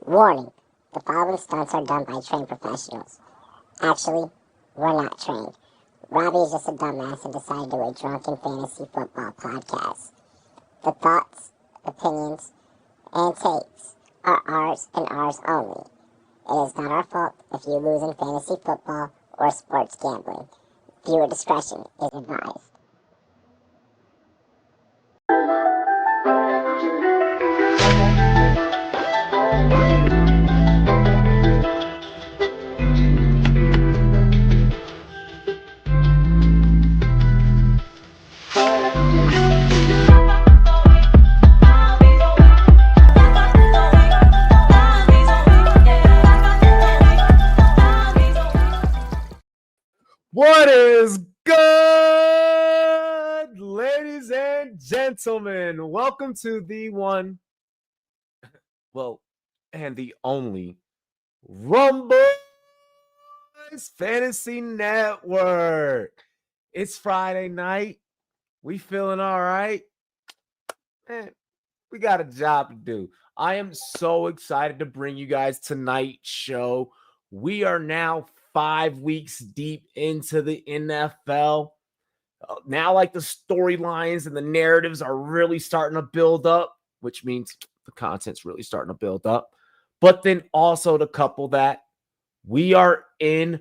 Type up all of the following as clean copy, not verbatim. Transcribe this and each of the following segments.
Warning, the following stunts are done by trained professionals. Actually, we're not trained. Robbie is just a dumbass and decided to do a drunken fantasy football podcast. The thoughts, opinions, and takes are ours and ours only. It is not our fault if you lose in fantasy football or sports gambling. Viewer discretion is advised. What is good, ladies and gentlemen? Welcome to the one, and the only Rumboyz Fantasy Network. It's Friday night. We feeling all right? Man, we got a job to do. I am so excited to bring you guys tonight's show. We are now 5 weeks deep into the NFL. Now, like, the storylines and the narratives are really starting to build up, which means the content's really starting to build up. But then also to couple that, we are in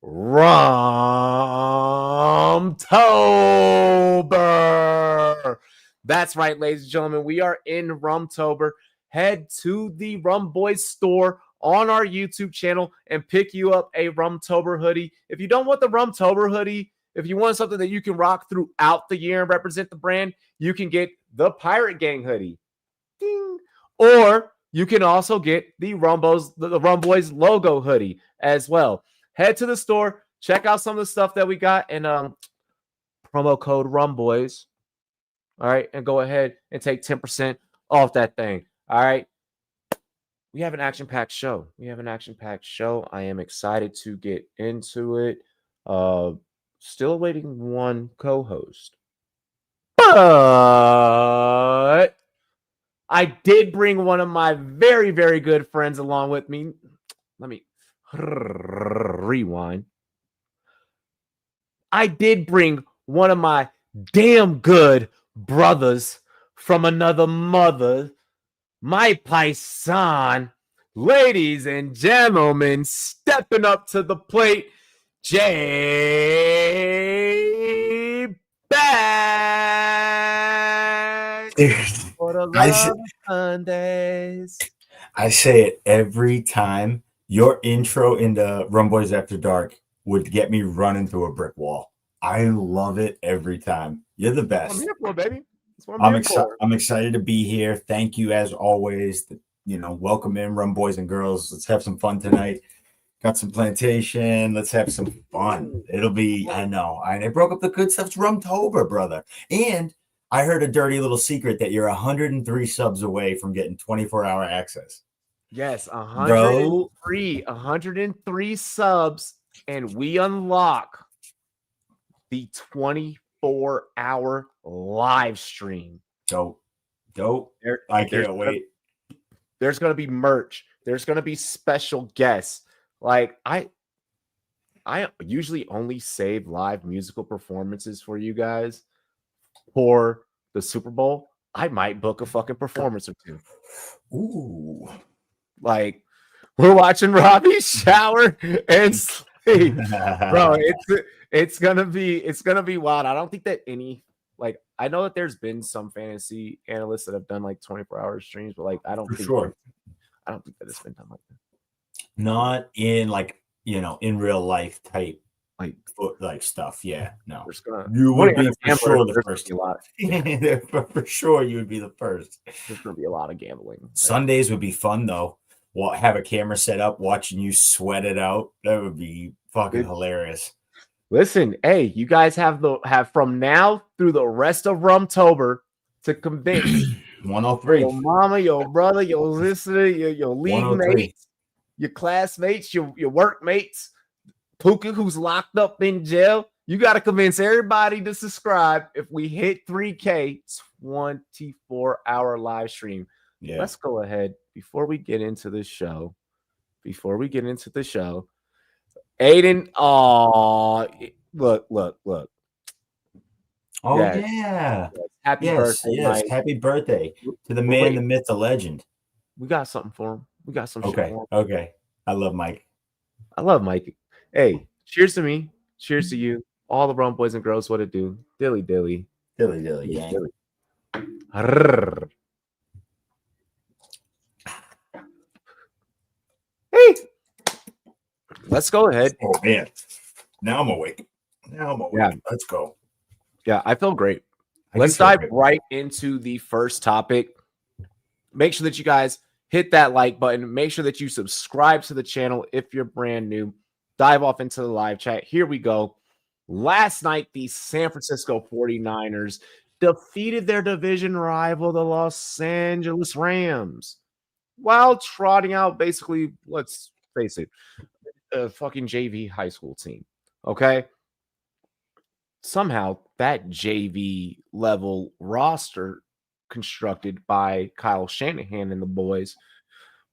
Rumtober. That's right, ladies and gentlemen. We are in Rumtober. Head to the Rumboyz store on our YouTube channel and pick you up a Rumtober hoodie. If you don't want the Rumtober hoodie, if you want something that you can rock throughout the year and represent the brand, you can get the Pirate Gang hoodie. Ding. Or you can also get the Rumboyz logo hoodie as well. Head to the store, check out some of the stuff that we got, and promo code Rumboyz. All right, and go ahead and take 10% off that thing. All right. We have an action-packed show. I am excited to get into it. Still awaiting one co-host. But I did bring one of my very, very good friends along with me. Let me rewind. I did bring one of my damn good brothers from another mother, my paisan. Ladies and gentlemen, stepping up to the plate, Jay Bass. For the love Sundays. I say it every time. Your intro into Rumboyz After Dark would get me running through a brick wall. I love it every time. You're the best. I'm here for, baby. I'm excited to be here. Thank you as always. Welcome in Rumboyz and girls. Let's have some fun tonight. Got some plantation. Let's have some fun. It'll be, I know. I broke up the good stuff. It's Rumtober, brother. And I heard a dirty little secret that you're 103 subs away from getting 24-hour access. Yes, 103 subs, and we unlock the 24-hour live stream. Dope. I can't wait. There's going to be merch. There's going to be special guests. Like, I usually only save live musical performances for you guys for the Super Bowl. I might book a fucking performance or two. Ooh. Like, we're watching Robbie shower and sleep. Bro, it's gonna be wild. I don't think that I know that there's been some fantasy analysts that have done like 24-hour streams, but I don't think that it's been done like that. Not in in real life type stuff. Yeah, no. You would be for sure the first. For sure, you would be the first. There's gonna be a lot of gambling. Sundays would be fun though. Have a camera set up, watching you sweat it out. That would be fucking hilarious. Listen, hey, you guys have from now through the rest of Rumtober to convince 103. Your mama, your brother, your sister, your league mates, your classmates, your workmates, Puka, who's locked up in jail. You got to convince everybody to subscribe if we hit 3K 24-hour live stream. Yeah. Let's go ahead before we get into the show, Aiden, look. Oh Yes, yeah. happy Yes, birthday, yes. Mike. Happy birthday to the We're man, the waiting. myth, the legend. We got something for him. We got some shit Okay. for him. Okay. I love Mike. I love Mike. Hey, cheers to me. Cheers to you. All the Rum boys and girls, what it do? Dilly dilly. Dilly dilly gang. Arrrr. Hey, let's go ahead. Oh man. Now I'm awake. Yeah. Let's go. Yeah, I feel great. Let's dive right into the first topic. Make sure that you guys hit that like button. Make sure that you subscribe to the channel if you're brand new. Dive off into the live chat. Here we go. Last night, the San Francisco 49ers defeated their division rival, the Los Angeles Rams, while trotting out basically, let's face it, a fucking JV high school team. Okay. Somehow that JV level roster constructed by Kyle Shanahan and the boys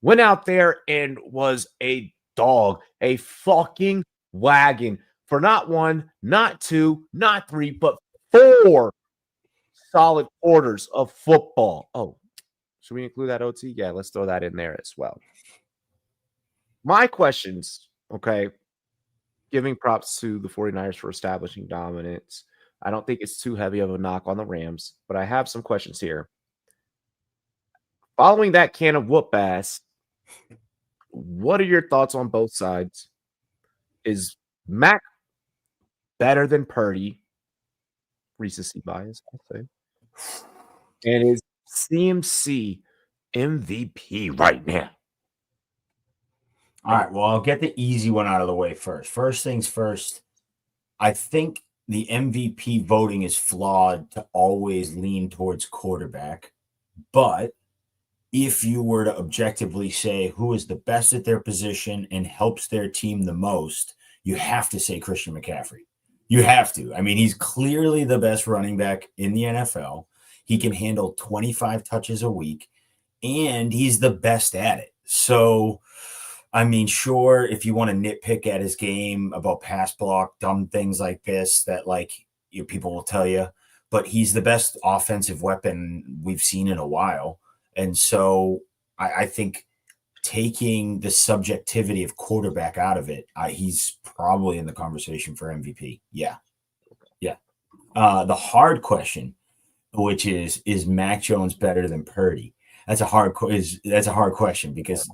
went out there and was a dog, a fucking wagon for not one, not two, not three, but 4 solid quarters of football. Oh, should we include that OT? Yeah, let's throw that in there as well. My questions, okay, giving props to the 49ers for establishing dominance. I don't think it's too heavy of a knock on the Rams, but I have some questions here. Following that can of whoop ass, what are your thoughts on both sides? Is Mac better than Purdy? Recency bias, I'll say. And is CMC MVP right now? All right. Well, I'll get the easy one out of the way first. First things first, I think the MVP voting is flawed to always lean towards quarterback. But if you were to objectively say who is the best at their position and helps their team the most, you have to say Christian McCaffrey. You have to. I mean, he's clearly the best running back in the NFL. He can handle 25 touches a week, and he's the best at it. So, I mean, sure, if you want to nitpick at his game about pass block, dumb things like this that, like, people will tell you, but he's the best offensive weapon we've seen in a while. And so I think taking the subjectivity of quarterback out of it, he's probably in the conversation for MVP. Yeah. Yeah. The hard question, which is Mac Jones better than Purdy? That's a hard question because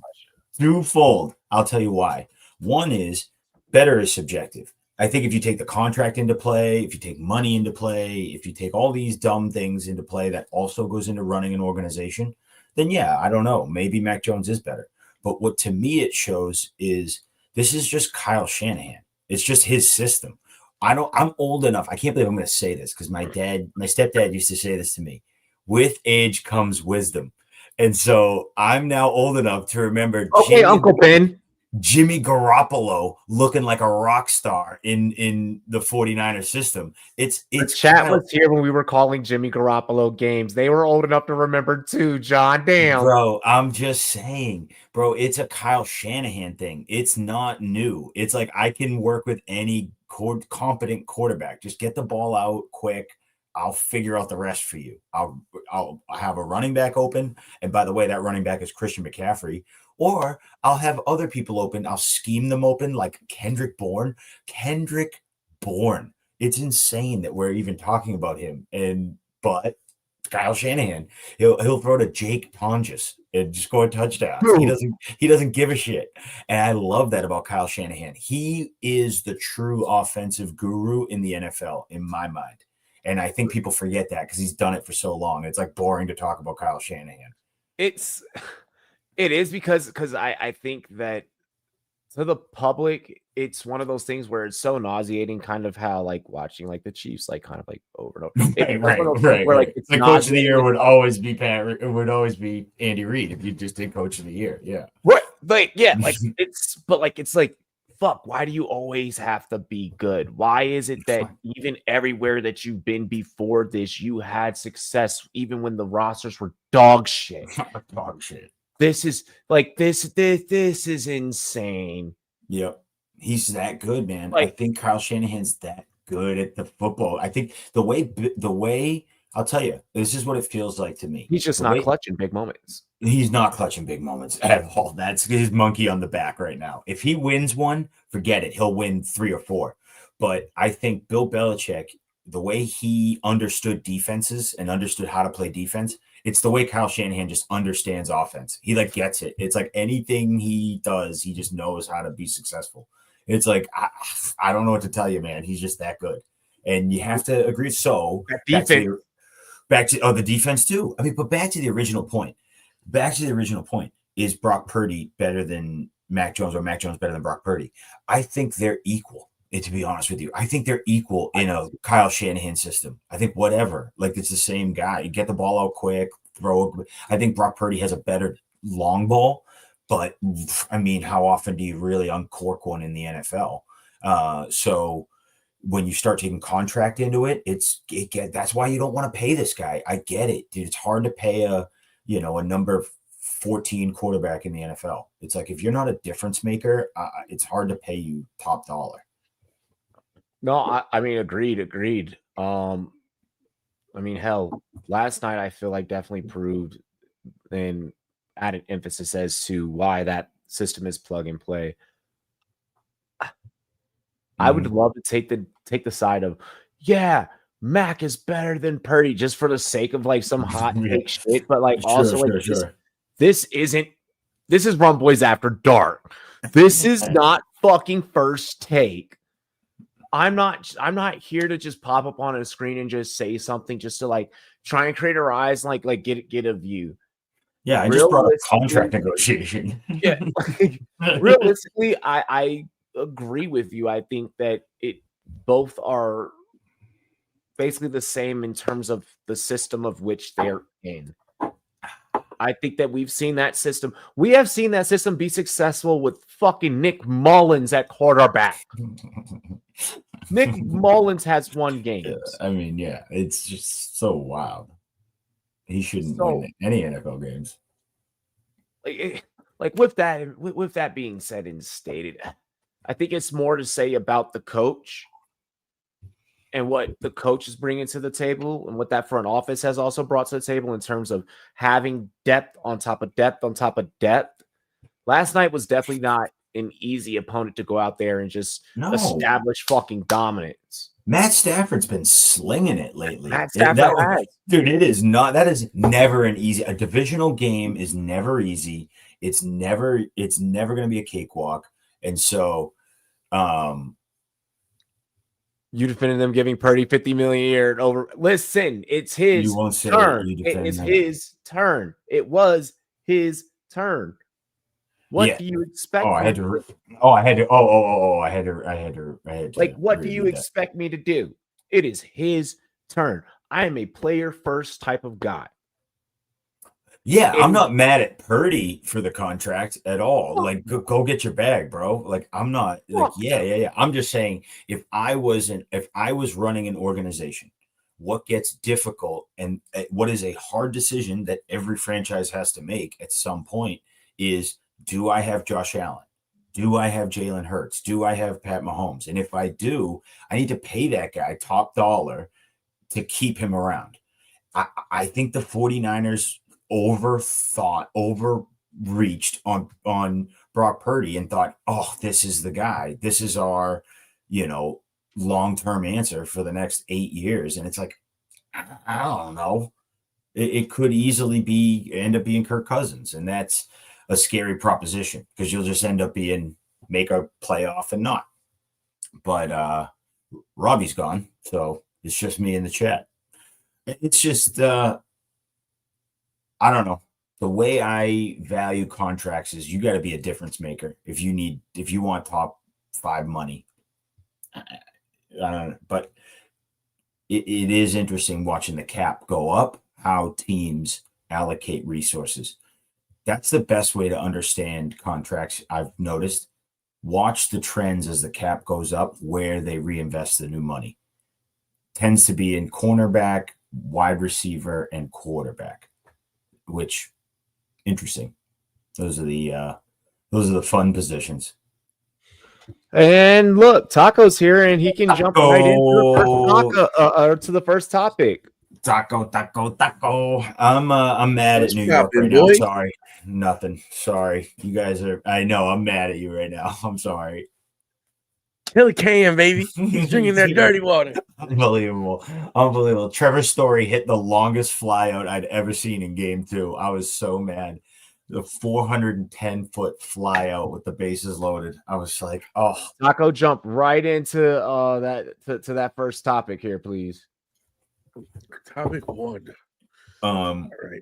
twofold. I'll tell you why. One is better is subjective. I think if you take the contract into play, if you take money into play, if you take all these dumb things into play that also goes into running an organization, then yeah, I don't know. Maybe Mac Jones is better. But what to me it shows is this is just Kyle Shanahan. It's just his system. I'm old enough. I can't believe I'm going to say this because my stepdad used to say this to me. With age comes wisdom. And so I'm now old enough to remember Uncle Ben. Jimmy Garoppolo looking like a rock star in the 49ers system. It's chat was here when we were calling Jimmy Garoppolo games. They were old enough to remember too, John. Damn. Bro, I'm just saying, bro, it's a Kyle Shanahan thing. It's not new. It's like I can work with any competent quarterback. Just get the ball out quick. I'll figure out the rest for you. I'll have a running back open. And by the way, that running back is Christian McCaffrey. Or I'll have other people open. I'll scheme them open like Kendrick Bourne. It's insane that we're even talking about him. But Kyle Shanahan, he'll throw to Jake Pongus and score touchdowns. He doesn't give a shit. And I love that about Kyle Shanahan. He is the true offensive guru in the NFL, in my mind. And I think people forget that because he's done it for so long. It's like boring to talk about Kyle Shanahan. It is because I think that to the public, it's one of those things where it's so nauseating, kind of how like watching like the Chiefs, like kind of like over and over. Right. Like it's the coach of the year would always be Andy Reid if you just did coach of the year. Yeah. Right. But yeah, it's like fuck, why do you always have to be good? Why is it that even everywhere that you've been before this, you had success even when the rosters were dog shit? Dog shit. this is like this is insane. Yep. He's that good, man. Like, I think Kyle Shanahan's that good at the football. I think the way I'll tell you, this is what it feels like to me. He's just not clutching big moments. He's not clutching big moments at all. That's his monkey on the back right now. If he wins one, forget it. He'll win 3 or 4. But I think Bill Belichick, the way he understood defenses and understood how to play defense, it's the way Kyle Shanahan just understands offense. He like gets it. It's like anything he does, he just knows how to be successful. It's like, I don't know what to tell you, man. He's just that good. And you have to agree. So back to the defense too. I mean, but back to the original point. Is Brock Purdy better than Mac Jones or Mac Jones better than Brock Purdy? I think they're equal. And to be honest with you, I think they're equal in a Kyle Shanahan system. I think whatever, like it's the same guy. You get the ball out quick, throw it. I think Brock Purdy has a better long ball, but I mean, how often do you really uncork one in the NFL? So when you start taking contract into it, that's why you don't want to pay this guy. I get it, dude. It's hard to pay a number 14 quarterback in the NFL. It's like, if you're not a difference maker, it's hard to pay you top dollar. No, I mean, agreed. I mean, hell, last night I feel like definitely proved and added emphasis as to why that system is plug and play. I would love to take the side of, yeah, Mac is better than Purdy just for the sake of like some hot take shit, but like this is Rumboyz After Dark. This is not fucking First Take. I'm not here to just pop up on a screen and just say something just to like try and create a rise, like get a view. Yeah, I just brought up contract negotiation. Yeah, realistically, I agree with you. I think that both are basically the same in terms of the system of which they're in. I think that we've seen that system. We have seen that system be successful with fucking Nick Mullins at quarterback. Nick Mullins has won games. Yeah, I mean, yeah, it's just so wild. He shouldn't win any NFL games. Like with that being said and stated, I think it's more to say about the coach and what the coach is bringing to the table and what that front office has also brought to the table in terms of having depth on top of depth on top of depth. Last night was definitely not an easy opponent to go out there and just establish fucking dominance. Matt Stafford's been slinging it lately. Dude, it is not. That is never an easy. A divisional game is never easy. It's never going to be a cakewalk. And so, you defended them giving Purdy $50 million a year over. Listen, it's his turn. It's his turn. It was his turn. What do you expect? I had to. Like, what do you expect me to do? It is his turn. I am a player first type of guy. Yeah, I'm not mad at Purdy for the contract at all. Like, go get your bag, bro. Like, I'm not like, yeah. I'm just saying, if I was running an organization, what gets difficult and what is a hard decision that every franchise has to make at some point is, do I have Josh Allen? Do I have Jalen Hurts? Do I have Pat Mahomes? And if I do, I need to pay that guy top dollar to keep him around. I think the 49ers overreached on Brock Purdy and thought, oh, this is the guy. This is our, long-term answer for the next 8 years. And it's like, I don't know. It could easily end up being Kirk Cousins. And that's a scary proposition because you'll just end up make a playoff and not. But Robbie's gone. So it's just me in the chat. It's just, I don't know. The way I value contracts is you got to be a difference maker if you want top 5 money. But it is interesting watching the cap go up, how teams allocate resources. That's the best way to understand contracts, I've noticed. Watch the trends as the cap goes up, where they reinvest the new money. Tends to be in cornerback, wide receiver, and quarterback, which interesting. Those are the fun positions. And look, Taco's here, and he can jump right into the first topic. Taco. I'm mad at New York right now. Sorry. Nothing. Sorry. You guys are. I know. I'm mad at you right now. I'm sorry. Killer can, baby. He's drinking that dirty water. Unbelievable. Trevor's Story hit the longest flyout I'd ever seen in Game 2. I was so mad. The 410-foot flyout with the bases loaded. I was like, oh. Taco, jump right into that first topic here, please. Topic 1. All right.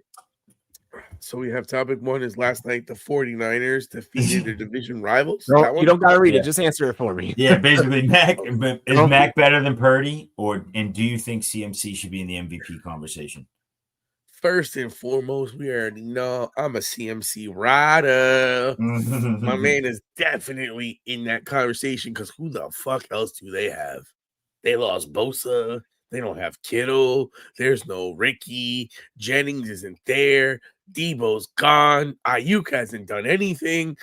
So we have topic 1 is last night the 49ers defeated their division rivals. No, you don't gotta read it. Just answer it for me. Yeah, basically, Mac is Mac better than Purdy, and do you think CMC should be in the MVP conversation? First and foremost, we already know I'm a CMC rider. My man is definitely in that conversation because who the fuck else do they have? They lost Bosa. They don't have Kittle. There's no Ricky. Jennings isn't there. Debo's gone. Ayuk hasn't done anything.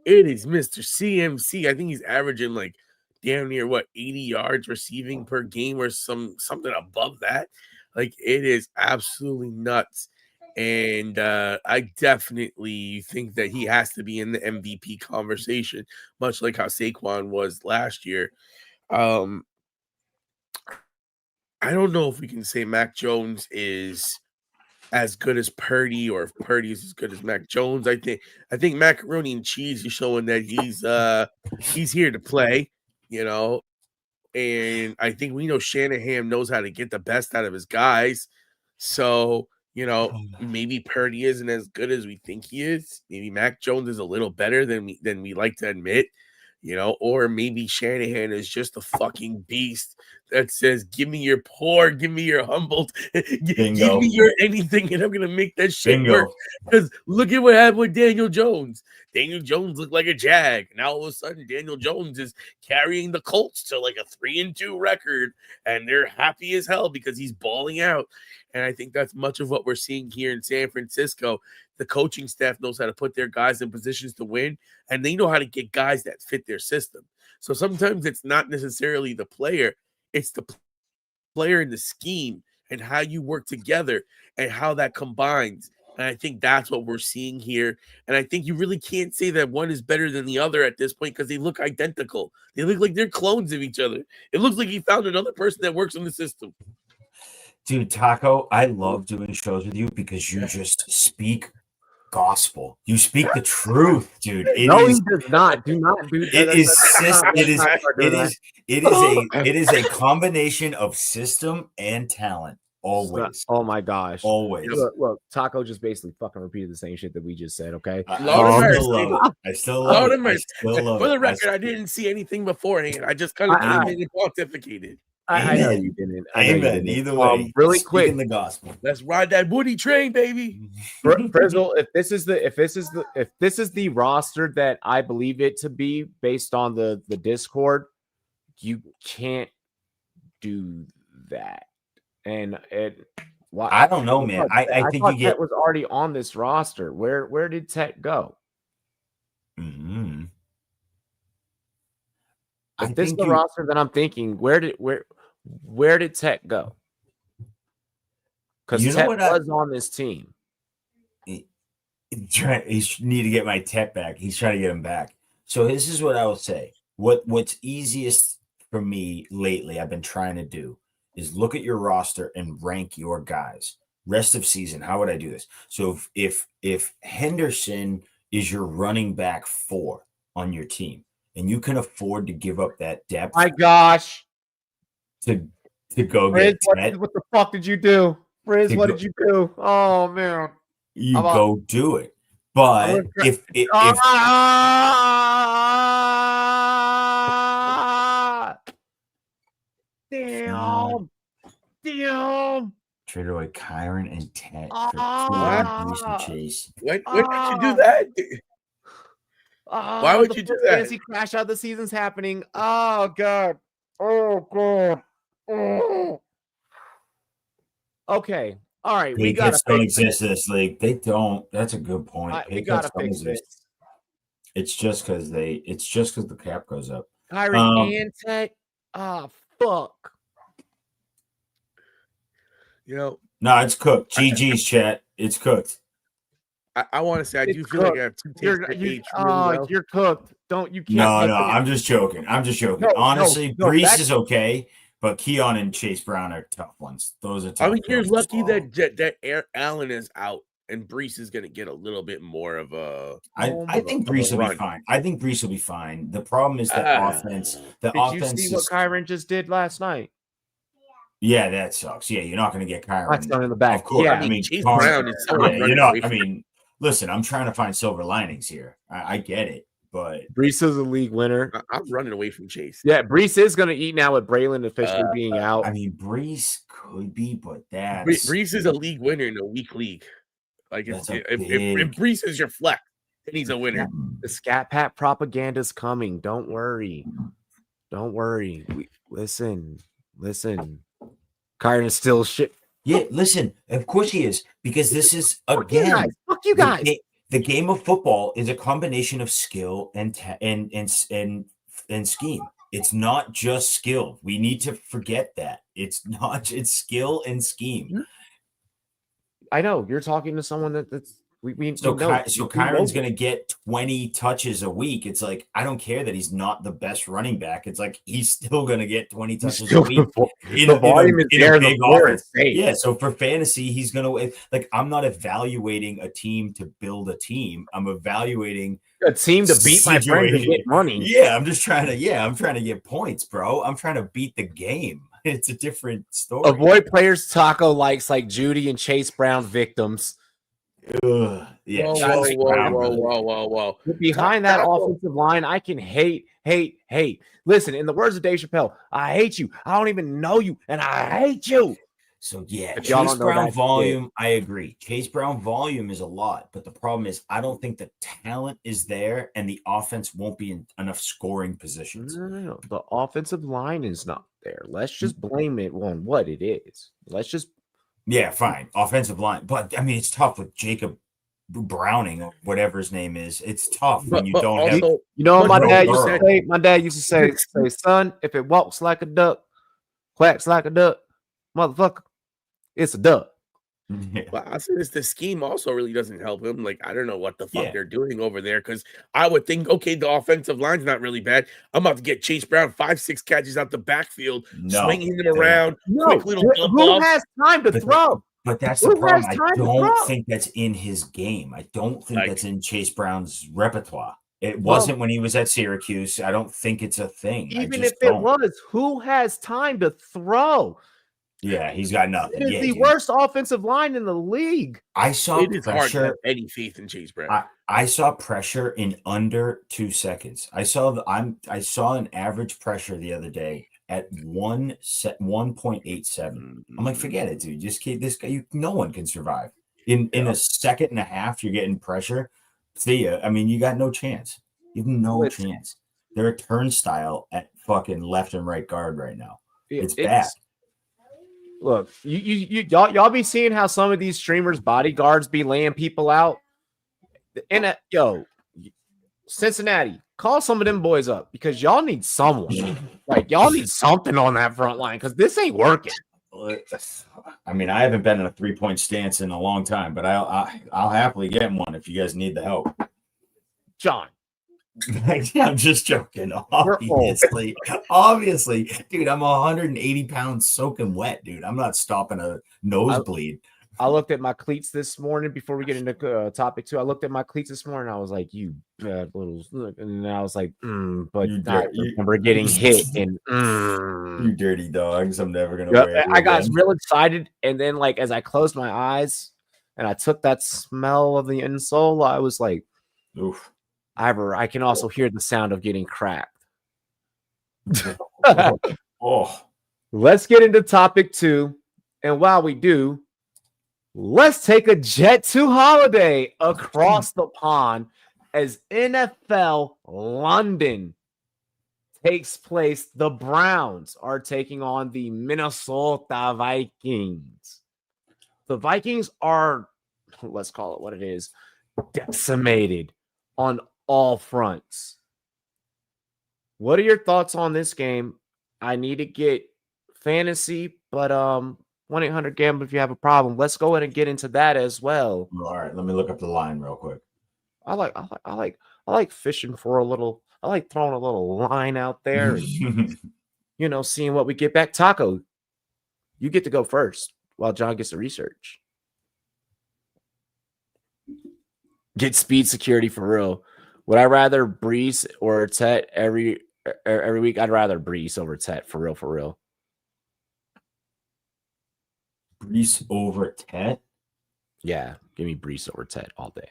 It is Mr. CMC. I think he's averaging like damn near 80 yards receiving per game or something above that. Like, it is absolutely nuts. And I definitely think that he has to be in the MVP conversation, much like how Saquon was last year. I don't know if we can say Mac Jones is as good as Purdy or if Purdy is as good as Mac Jones. I think Macaroni and Cheese is showing that he's here to play, and I think we know Shanahan knows how to get the best out of his guys. So, maybe Purdy isn't as good as we think he is. Maybe Mac Jones is a little better than we like to admit. Or maybe Shanahan is just a fucking beast that says, give me your poor, give me your humbled, give me your anything, and I'm going to make that shit work. Because look at what happened with Daniel Jones. Daniel Jones looked like a jag. Now all of a sudden, Daniel Jones is carrying the Colts to like a 3-2 record, and they're happy as hell because he's balling out. And I think that's much of what we're seeing here in San Francisco. The coaching staff knows how to put their guys in positions to win, and they know how to get guys that fit their system. So sometimes it's not necessarily the player, it's the player in the scheme and how you work together and how that combines. And I think that's what we're seeing here. And I think you really can't say that one is better than the other at this point because they look identical. They look like they're clones of each other. It looks like he found another person that works in the system. Dude, Taco, I love doing shows with you because you just speak gospel. You speak the truth, dude. He does not. Do not do that. It is a combination of system and talent. Always. Oh my gosh. Always. Look, Taco just basically fucking repeated the same shit that we just said, okay? I still love it. For the record, I didn't see anything beforehand. I just kind of pontificated. I know you didn't. Amen. Either way, really quick in the gospel. Let's ride that Woody train, baby. Frizzle, if this is the roster that I believe it to be based on the Discord, you can't do that. And I don't know, man. I think you get was already on this roster. Where did Tech go? Mm-hmm. If this is the roster that I'm thinking, where did Tech go? Because Tech was on this team. He need to get my Tech back. He's trying to get him back. So this is what I will say. What's easiest for me lately, I've been trying to do, is look at your roster and rank your guys. Rest of season, how would I do this? So if Henderson is your running back 4 on your team, and you can afford to give up that depth. My gosh. To go Frizz, get what the fuck did you do? Frizz, what did you do? Oh man. You go do it. But if damn. Trade away Kyron and Ted for Chase. When did you do that? Why would you do that? Fantasy crash out the season's happening. Oh god. Oh god. Oh. Okay. All right, we Pay gotta cuts don't fix exist in this league. They don't. That's a good point. we Pay gotta cuts don't fix exist. this. It's just because the cap goes up. Kyrie and Tech. Ah, fuck. You know, No, it's cooked. GG's chat. It's cooked. I want to say I do feel like I have two takes that age really well. You're cooked. Don't you can't. No, I'm just joking. No, Honestly, no, Brees that's- is okay, but Keon and Chase Brown are tough ones. Those are tough. I mean, you're ones to lucky swallow. that Allen is out and Brees is going to get a little bit more of a. I think Brees will be fine. I think Brees will be fine. The problem is the offense. The Did offense. you see what Kyron just did last night? Yeah, that sucks. Yeah, you're not going to get Kyron. That's not in the back. Of course. Yeah, I mean, Chase Brown is you're not. I mean, listen, I'm trying to find silver linings here. I get it, but Brees is a league winner. I'm running away from Chase. Yeah, Brees is going to eat now with Braylon officially being out. I mean, Brees could be, but that's Brees is a league winner in a weak league. Like if Brees is your flex, then he's a winner. The Scat Pat propaganda's coming. Don't worry. Don't worry. Listen. Kyron is still shit. Yeah, listen. Of course he is, because this is again. Fuck you guys. The game of football is a combination of skill and scheme. It's not just skill. We need to forget that. It's skill and scheme. I know you're talking to someone that's so Kyron's going to get 20 touches a week. It's like, I don't care that he's not the best running back. It's like he's still going to get 20 touches a week. The volume is there. The floor is safe. Yeah, so for fantasy, he's going to like. I'm not evaluating a team to build a team. I'm evaluating a team to beat my friends and get money. Yeah, I'm trying to get points, bro. I'm trying to beat the game. It's a different story. Avoid players taco likes like Judy and Chase Brown victims. Ugh. Yeah. Whoa. Behind that offensive line, I can hate. Listen, in the words of Dave Chappelle, I hate you. I don't even know you, and I hate you. So yeah, Chase Brown volume, I agree. Chase Brown volume is a lot, but the problem is I don't think the talent is there, and the offense won't be in enough scoring positions. No. The offensive line is not there. Let's just blame it on what it is. Yeah, fine. Offensive line. But I mean, it's tough with Jacob Browning or whatever his name is. It's tough when you don't have. You know what my dad used to say? My dad used to say, son, if it walks like a duck, quacks like a duck, motherfucker, it's a duck. Yeah. Well, I say the scheme also really doesn't help him. Like, I don't know what the fuck they're doing over there, because I would think, okay, the offensive line's not really bad. I'm about to get Chase Brown 5-6 catches out the backfield, swinging them around. Quick little who has time to throw? But that's the problem. I don't think that's in his game. I don't think that's in Chase Brown's repertoire. It wasn't when he was at Syracuse. I don't think it's a thing. Even if it was, who has time to throw? Yeah, he's got nothing. It is the worst offensive line in the league. I saw pressure. Hard to have any faith in Chase Brown. I saw pressure in under 2 seconds. I saw an average pressure the other day at 1.87. I'm like, forget it, dude. Just keep this guy. No one can survive in a second and a half. You're getting pressure. See ya. I mean, you got no chance. You have no chance. They're a turnstile at fucking left and right guard right now. It's bad. Look, y'all be seeing how some of these streamers' bodyguards be laying people out. And Cincinnati, call some of them boys up, because y'all need someone. Like, y'all need something on that front line, because this ain't working. I mean, I haven't been in a 3-point stance in a long time, but I'll happily get one if you guys need the help. John. I'm just joking. Obviously, dude, I'm 180 pounds soaking wet, dude. I'm not stopping a nosebleed. I looked at my cleats this morning before we get into topic 2. I looked at my cleats this morning. I was like, you bad little, and I was like, but I remember getting hit and you dirty dogs. I'm never gonna wear it. I got real excited, and then like as I closed my eyes and I took that smell of the insole, I was like, oof. I can also hear the sound of getting cracked. Let's get into topic 2. And while we do, let's take a jet to holiday across the pond as NFL London takes place. The Browns are taking on the Minnesota Vikings. the Vikings are, let's call it what it is, decimated on all fronts. What are your thoughts on this game? I need to get fantasy, but 1-800-GAMBLE if you have a problem. Let's go ahead and get into that as well. All right, let me look up the line real quick. I like fishing for a little. I like throwing a little line out there and, seeing what we get back. Taco, you get to go first while John gets the research. Get speed security for real. Would I rather Brees or Tet every week? I'd rather Brees over Tet for real. For real. Brees over Tet? Yeah, give me Brees over Tet all day.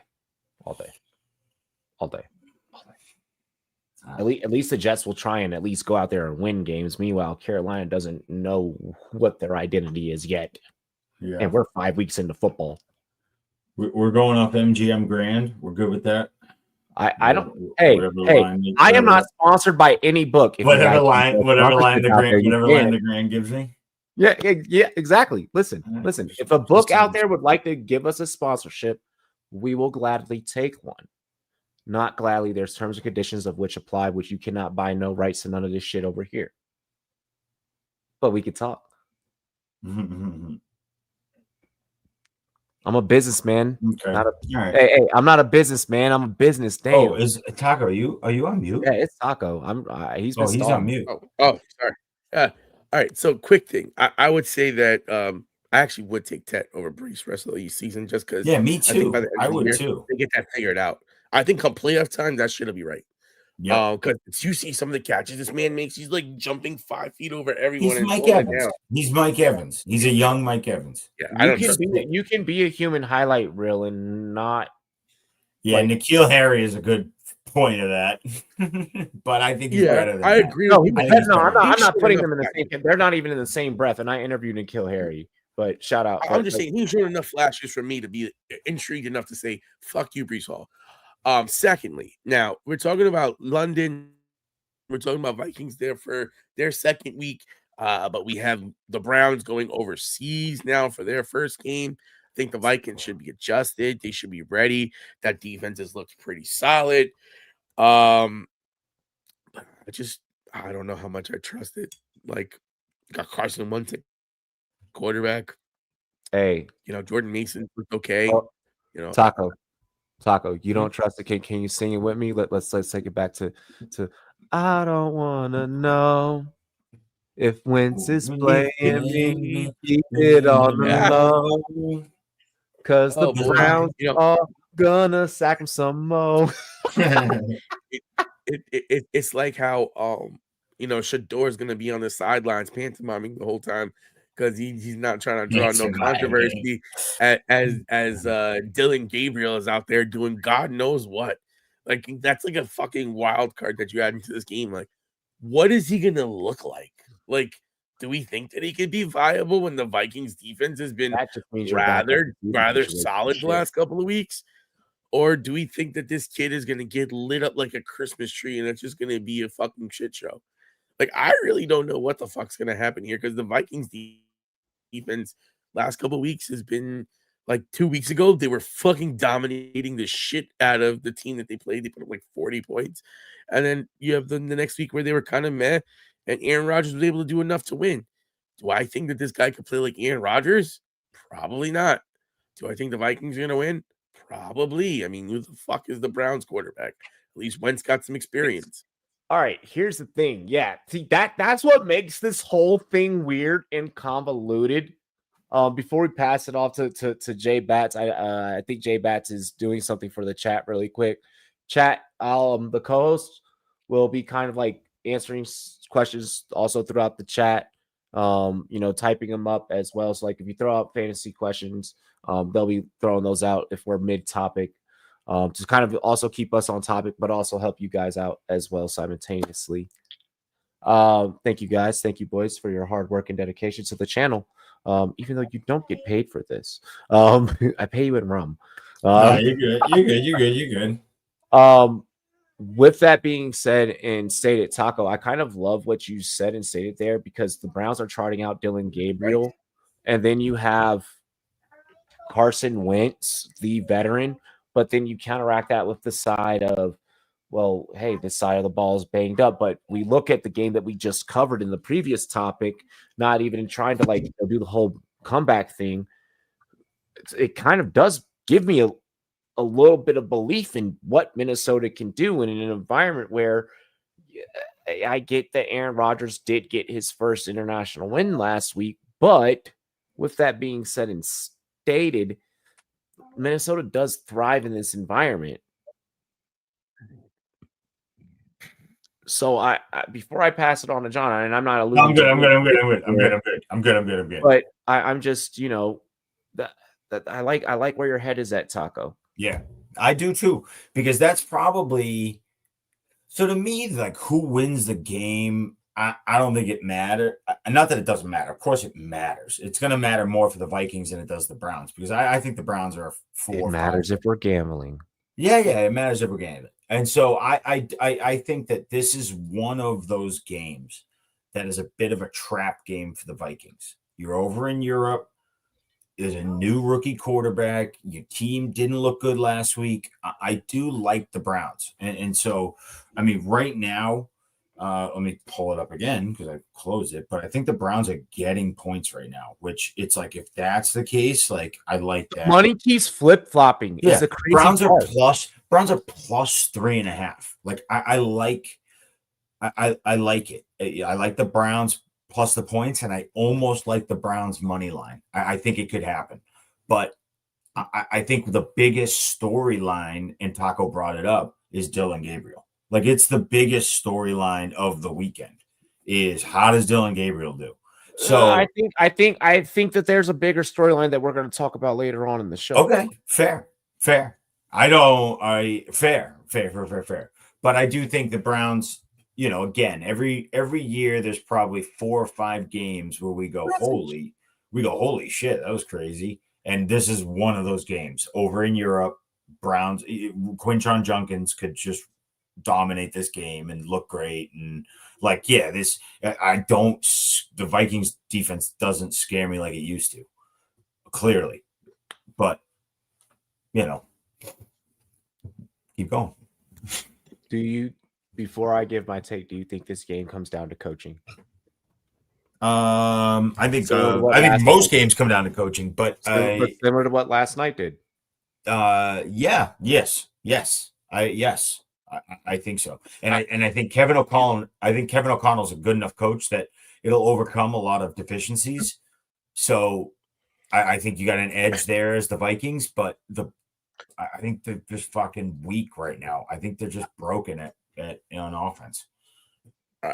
At least the Jets will try and at least go out there and win games. Meanwhile, Carolina doesn't know what their identity is yet. Yeah. And we're 5 weeks into football. We're going off MGM Grand. We're good with that. I don't. Hey, I am not sponsored by any book. Whatever line the Grand gives me. Yeah, exactly. Listen. If a book out there would like to give us a sponsorship, we will gladly take one. Not gladly. There's terms and conditions of which apply, which you cannot buy. No rights to none of this shit over here. But we could talk. I'm a businessman. Okay. Hey, I'm not a businessman. I'm a business. Damn. Oh, is Taco? Are you on mute? Yeah, it's Taco. He's on mute. Oh, sorry. All right. So, quick thing. I would say that I actually would take Tet over Brees rest of the season just because. Yeah, me too. I would too. They get that figured out. I think come playoff time, that should be right. Yeah, because you see some of the catches this man makes, he's like jumping 5 feet over everyone. He's Mike Evans. He's Mike Evans. He's a young Mike Evans. Yeah, you can be a human highlight reel and not. Yeah, N'Keal Harry is a good point of that, but I think he's better than I agree. No, I'm not putting them in the same. They're not even in the same breath. And I interviewed N'Keal Harry, but shout out. I'm just saying he's showing enough flashes for me to be intrigued enough to say fuck you, Brees Hall. Secondly, now we're talking about London. We're talking about Vikings there for their second week. But we have the Browns going overseas now for their first game. I think the Vikings should be adjusted. They should be ready. That defense has looked pretty solid. But I don't know how much I trust it. Like, got Carson Wentz at quarterback. Hey, Jordan Mason looked okay. Taco, you don't trust it. Can you sing it with me? Let's take it back to I don't wanna know if Wentz is playing me. Keep it on the low, cause the Browns are gonna sack him some more. It's like how Shador is gonna be on the sidelines pantomiming the whole time. Because he's not trying to draw no controversy as Dillon Gabriel is out there doing God knows what. Like, that's like a fucking wild card that you add into this game. Like, what is he gonna look like? Like, do we think that he could be viable when the Vikings defense has been rather solid the last couple of weeks? Or do we think that this kid is gonna get lit up like a Christmas tree and it's just gonna be a fucking shit show? Like, I really don't know what the fuck's gonna happen here because the Vikings defense last couple of weeks has been like 2 weeks ago. They were fucking dominating the shit out of the team that they played. They put up like 40 points. And then you have the next week where they were kind of meh and Aaron Rodgers was able to do enough to win. Do I think that this guy could play like Aaron Rodgers? Probably not. Do I think the Vikings are going to win? Probably. I mean, who the fuck is the Browns quarterback? At least Wentz got some experience. All right, here's the thing. Yeah, see that's what makes this whole thing weird and convoluted. Before we pass it off to Jay Batts, I think Jay Batts is doing something for the chat really quick. Chat, the co-host will be kind of like answering questions also throughout the chat. Typing them up as well. So like if you throw out fantasy questions, they'll be throwing those out if we're mid-topic. To kind of also keep us on topic, but also help you guys out as well simultaneously. Thank you guys. Thank you, boys, for your hard work and dedication to the channel. Even though you don't get paid for this, I pay you in rum. You're good. With that being said and stated, Taco, I kind of love what you said and stated there because the Browns are charting out Dillon Gabriel, and then you have Carson Wentz, the veteran, but then you counteract that with the side of, well, hey, this side of the ball is banged up. But we look at the game that we just covered in the previous topic, not even trying to like do the whole comeback thing. It kind of does give me a little bit of belief in what Minnesota can do in an environment where I get that Aaron Rodgers did get his first international win last week. But with that being said and stated, Minnesota does thrive in this environment. So I before I pass it on to John, and I'm not alluding. I'm good. But I'm just, that I like where your head is at, Taco. Yeah, I do too, because that's probably, so to me, like, who wins the game, I don't think it matters. Not that it doesn't matter. Of course it matters. It's going to matter more for the Vikings than it does the Browns, because I think the Browns are 4. It matters if we're gambling. Yeah, it matters if we're gambling. And so I think that this is one of those games that is a bit of a trap game for the Vikings. You're over in Europe. There's a new rookie quarterback. Your team didn't look good last week. I do like the Browns. And so, I mean, right now, let me pull it up again because I closed it. But I think the Browns are getting points right now, which it's like, if that's the case, like, I like that. Money keeps flip-flopping. Yeah, is the crazy Browns part. Browns are plus 3.5. Like, I like it. I like the Browns plus the points, and I almost like the Browns money line. I think it could happen. But I think the biggest storyline, and Taco brought it up, is Dylan Gabriel. Like, it's the biggest storyline of the weekend is, how does Dylan Gabriel do? So I think that there's a bigger storyline that we're going to talk about later on in the show. Okay, fair. Fair. But I do think the Browns, again, every year there's probably 4 or 5 games where we go, holy shit, that was crazy. And this is one of those games over in Europe. Browns, Quinshon Judkins could just dominate this game and look great. And like, yeah, the Vikings defense doesn't scare me like it used to, clearly. But, keep going. Before I give my take, do you think this game comes down to coaching? I think most games come down to coaching, but similar to what last night did. Yes. I think so. And I think Kevin O'Connell's a good enough coach that it'll overcome a lot of deficiencies. So I think you got an edge there as the Vikings, but I think they're just fucking weak right now. I think they're just broken on offense.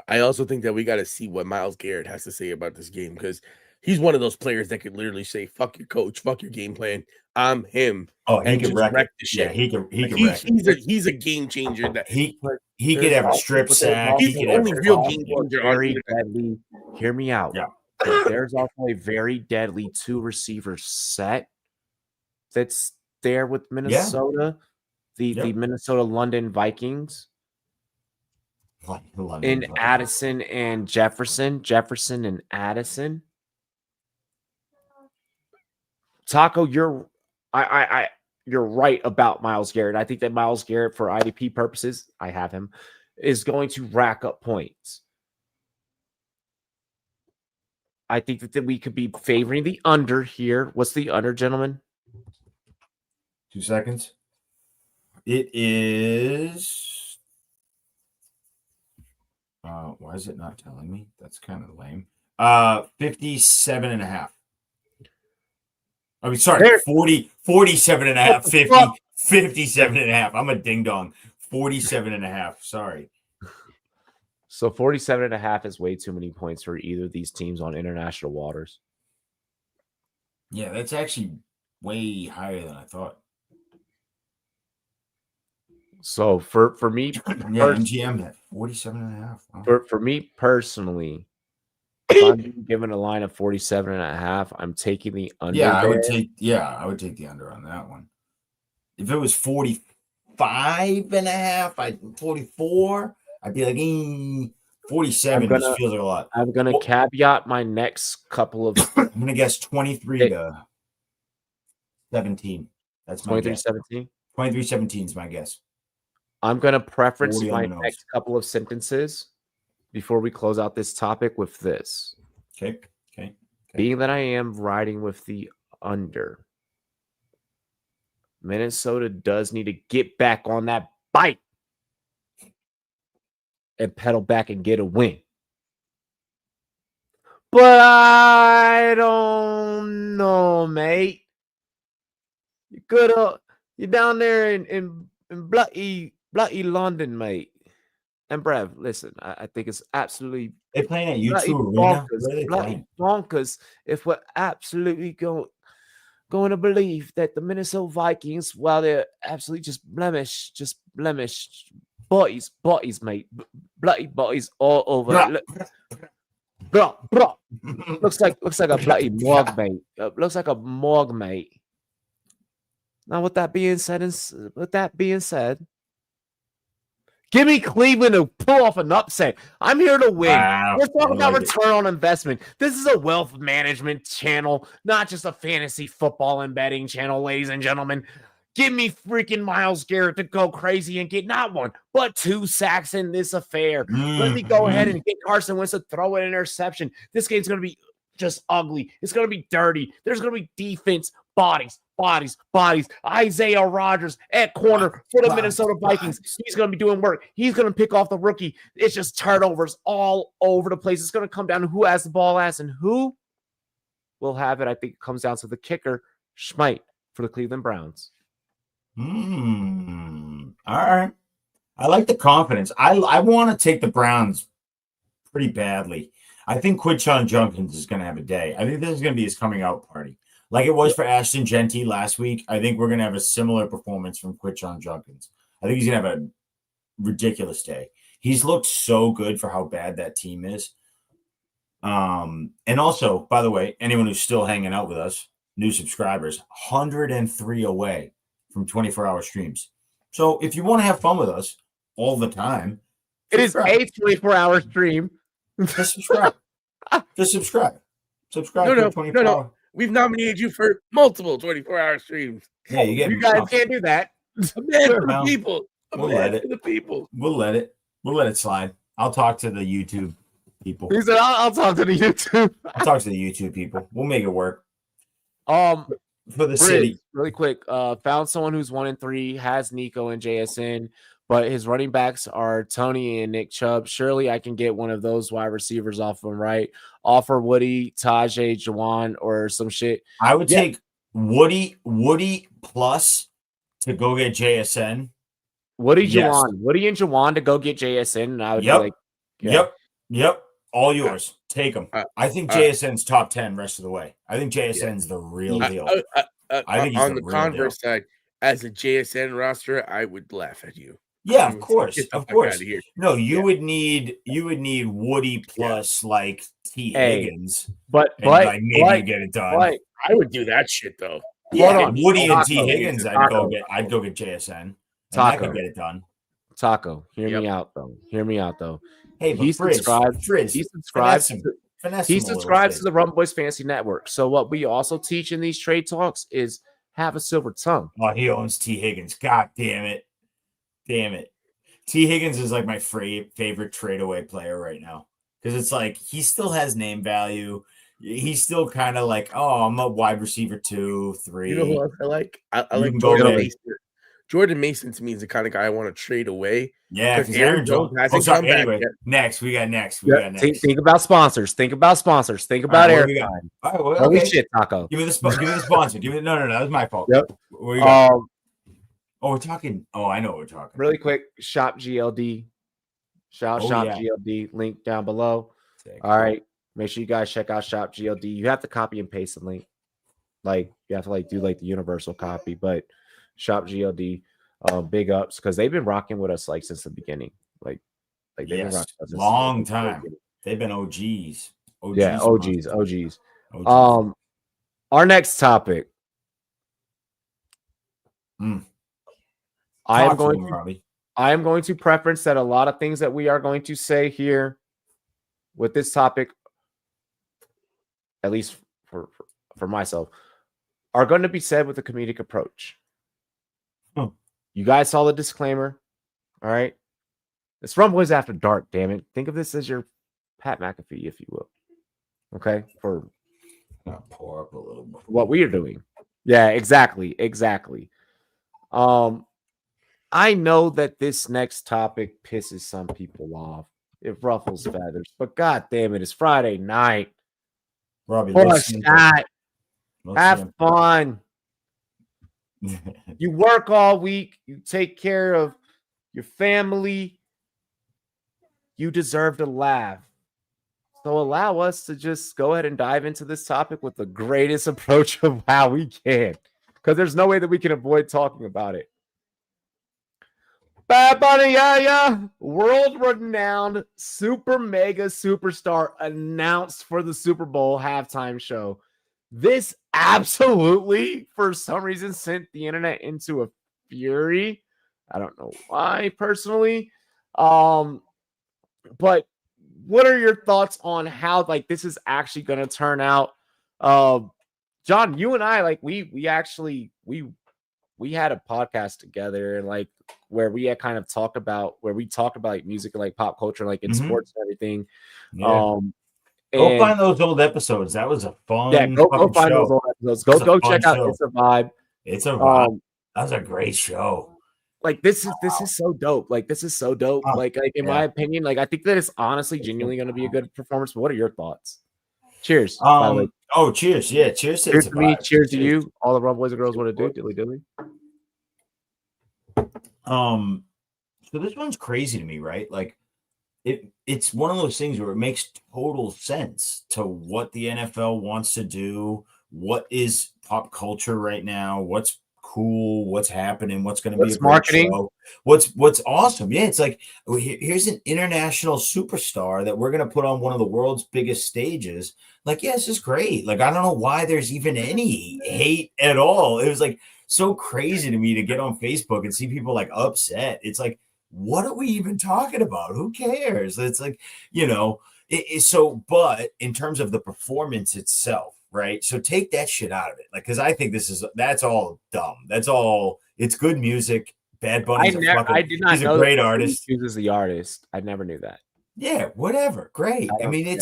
I also think that we got to see what Myles Garrett has to say about this game, because he's one of those players that could literally say, "Fuck your coach, fuck your game plan. I'm him." Oh, he can wreck the shit. Yeah, he can wreck it. He's a game changer. That he could have a strip sack. He's the only real game changer. Very deadly. Hear me out. Yeah. There's also a very deadly 2-receiver set that's there with Minnesota. Yeah. The Minnesota London Vikings. In Addison and Jefferson and Addison. Taco, you're right about Myles Garrett. I think that Myles Garrett, for IDP purposes, I have him, is going to rack up points. I think that we could be favoring the under here. What's the under, gentlemen? 2 seconds. It is. Why is it not telling me? That's kind of lame. 57.5. I mean, sorry, 47.5, 57.5. I'm a ding dong. 47.5. Sorry. So 47.5 is way too many points for either of these teams on international waters. Yeah, that's actually way higher than I thought. So for me, MGM had 47.5. Wow. For me personally, if I'm given a line of 47.5, I'm taking the under. I would take the under on that one. If it was 45.5, 44, I'd be like, 47 just feels like a lot. I'm gonna caveat my next couple of I'm gonna guess 23 to 17. That's my guess. 23-17. 23-17 is my guess. I'm going to preference 40 on my the nose. next couple of sentences before we close out this topic with this. Okay. Being that I am riding with the under, Minnesota does need to get back on that bike and pedal back and get a win. But I don't know, mate. You're down there in bloody London, mate. And Brev, listen, I think it's absolutely They're playing at bloody U2 Arena. bonkers, Where are they bloody playing? bonkers if we're absolutely going to believe that the Minnesota Vikings, while they're absolutely just blemished, bodies, mate, bloody bodies all over. Bro. Looks like a bloody morgue, mate. Looks like a morgue, mate. Now, with that being said, give me Cleveland to pull off an upset. I'm here to win. Wow, We're talking about like return on investment. This is a wealth management channel, not just a fantasy football and betting channel, ladies and gentlemen. Give me freaking Myles Garrett to go crazy and get not one, but 2 sacks in this affair. Let me go ahead and get Carson Wentz to throw an interception. This game's going to be just ugly. It's going to be dirty. There's going to be defense, bodies. Isaiah Rodgers at corner for the Minnesota Vikings. He's going to be doing work. He's going to pick off the rookie. It's just turnovers all over the place. It's going to come down to who has the ball last and who will have it. I think it comes down to the kicker, Schmite, for the Cleveland Browns. All right. I like the confidence. I want to take the Browns pretty badly. I think Quinshon Judkins is going to have a day. I think this is going to be his coming out party. Like it was for Ashton Genty last week. I think we're going to have a similar performance from Quinshon Judkins. I think he's going to have a ridiculous day. He's looked so good for how bad that team is. And also, by the way, anyone who's still hanging out with us, new subscribers, 103 away from 24-hour streams. So if you want to have fun with us all the time, it is a 24-hour stream. Just subscribe. Subscribe to 24 No. We've nominated you for multiple 24-hour streams. Yeah, you guys can't do that. A man for the people. We'll let it. For the people. We'll let it slide. I'll talk to the YouTube people. He said, "I'll talk to the YouTube. I'll talk to the YouTube people. We'll make it work." For the city, really quick. Found someone who's 1-3, has Nico and JSN, but his running backs are Tony and Nick Chubb. Surely I can get one of those wide receivers off him, right? Offer Woody, Tajay, Jawan, or some shit. I would take Woody plus to go get JSN. Woody and Jawan to go get JSN, and I would be like, Yep. All yours. Take them. I think JSN's top 10 rest of the way. I think JSN's the real deal. I think on the converse side, as a JSN roster, I would laugh at you. Yeah, of course. No, you would need Woody plus like T. Higgins. But like maybe get it done. I would do that shit though. Yeah, Woody and T. Higgins, I'd go get JSN. And I could get it done. Taco, hear me out though. Hey, but he subscribes to the Rumboyz Fantasy Network. So what we also teach in these trade talks is have a silver tongue. Oh, he owns T. Higgins. God damn it. T. Higgins is like my favorite trade away player right now. Because it's like he still has name value. He's still kind of like, I'm a wide receiver 2, 3. You know who else I like? I like Jordan Mason. Jordan Mason to me is the kind of guy I want to trade away. Yeah, because Aaron Jones hasn't come back yet. Next. We got next. Think about sponsors. Think about airtime. Holy shit, Taco. Give me the sponsor. No, that was my fault. Yep. We're talking. Oh, I know what we're talking. Really quick, Shop GLD. Shop GLD. Link down below. All right. Make sure you guys check out Shop GLD. You have to copy and paste the link. Like you have to do the universal copy, but Shop GLD, big ups because they've been rocking with us since the beginning. They've been rocking with us long time. They've been OGs. OGs. Our next topic. I am going to preference that a lot of things that we are going to say here with this topic, at least for myself, are going to be said with a comedic approach. You guys saw the disclaimer. All right. It's Rumboyz After Dark, damn it. Think of this as your Pat McAfee, if you will. Okay. For pour up a little bit. What we are doing. Yeah, exactly. Exactly. I know that this next topic pisses some people off. It ruffles feathers, but god damn it, it's Friday night. Robbie, have fun. You work all week, you take care of your family, you deserve to laugh. So allow us to just go ahead and dive into this topic with the greatest approach of how we can, because there's no way that we can avoid talking about it. Bad Bunny, world-renowned super mega superstar announced for the Super Bowl halftime show. This absolutely, for some reason, sent the internet into a fury. I don't know why, personally. But what are your thoughts on how this is actually going to turn out? John, you and I, we had a podcast together, and where we had kind of talked about music and pop culture, in sports and everything. Yeah. Go find those old episodes. That was a fun. Go find those old episodes. Go check out It's a Vibe. It's a vibe. That was a great show. This is so dope. This is so dope. In my opinion, I think that it's honestly genuinely going to be a good performance. But what are your thoughts? Cheers. Cheers. Yeah, cheers. Cheers to me. Cheers to you. All the Rumboyz and girls want to do. Dilly. So this one's crazy to me, right? It's one of those things where it makes total sense to what the NFL wants to do, what is pop culture right now, what's cool, what's happening, what's going to be a marketing show, what's awesome. Yeah, it's here's an international superstar that we're going to put on one of the world's biggest stages. This is great. I don't know why there's even any hate at all. It was so crazy to me to get on Facebook and see people upset. It's what are we even talking about? Who cares? It's but in terms of the performance itself, right? So take that shit out of it. Because I think that's all dumb. That's all. It's good music. Bad Bunny's he's a great artist. He chooses the artist. I never knew that. Yeah, whatever. Great. I mean,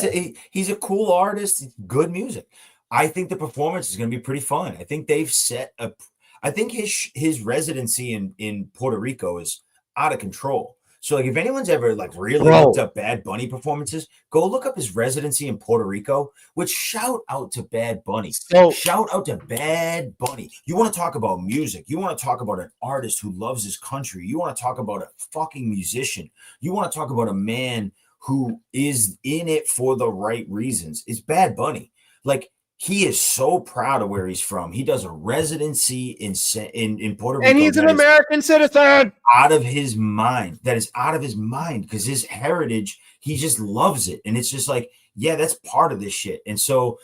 he's a cool artist. It's good music. I think the performance is going to be pretty fun. I think they've set up. I think his residency in Puerto Rico is out of control. So if anyone's ever really looked up Bad Bunny performances, go look up his residency in Puerto Rico, which shout out to Bad Bunny. Shout out to Bad Bunny. You want to talk about music. You want to talk about an artist who loves his country. You want to talk about a fucking musician. You want to talk about a man who is in it for the right reasons. It's Bad Bunny. He is so proud of where he's from. He does a residency in Puerto Rico. And he's an American citizen. Out of his mind. That is out of his mind because his heritage, he just loves it. And it's just that's part of this shit. And so,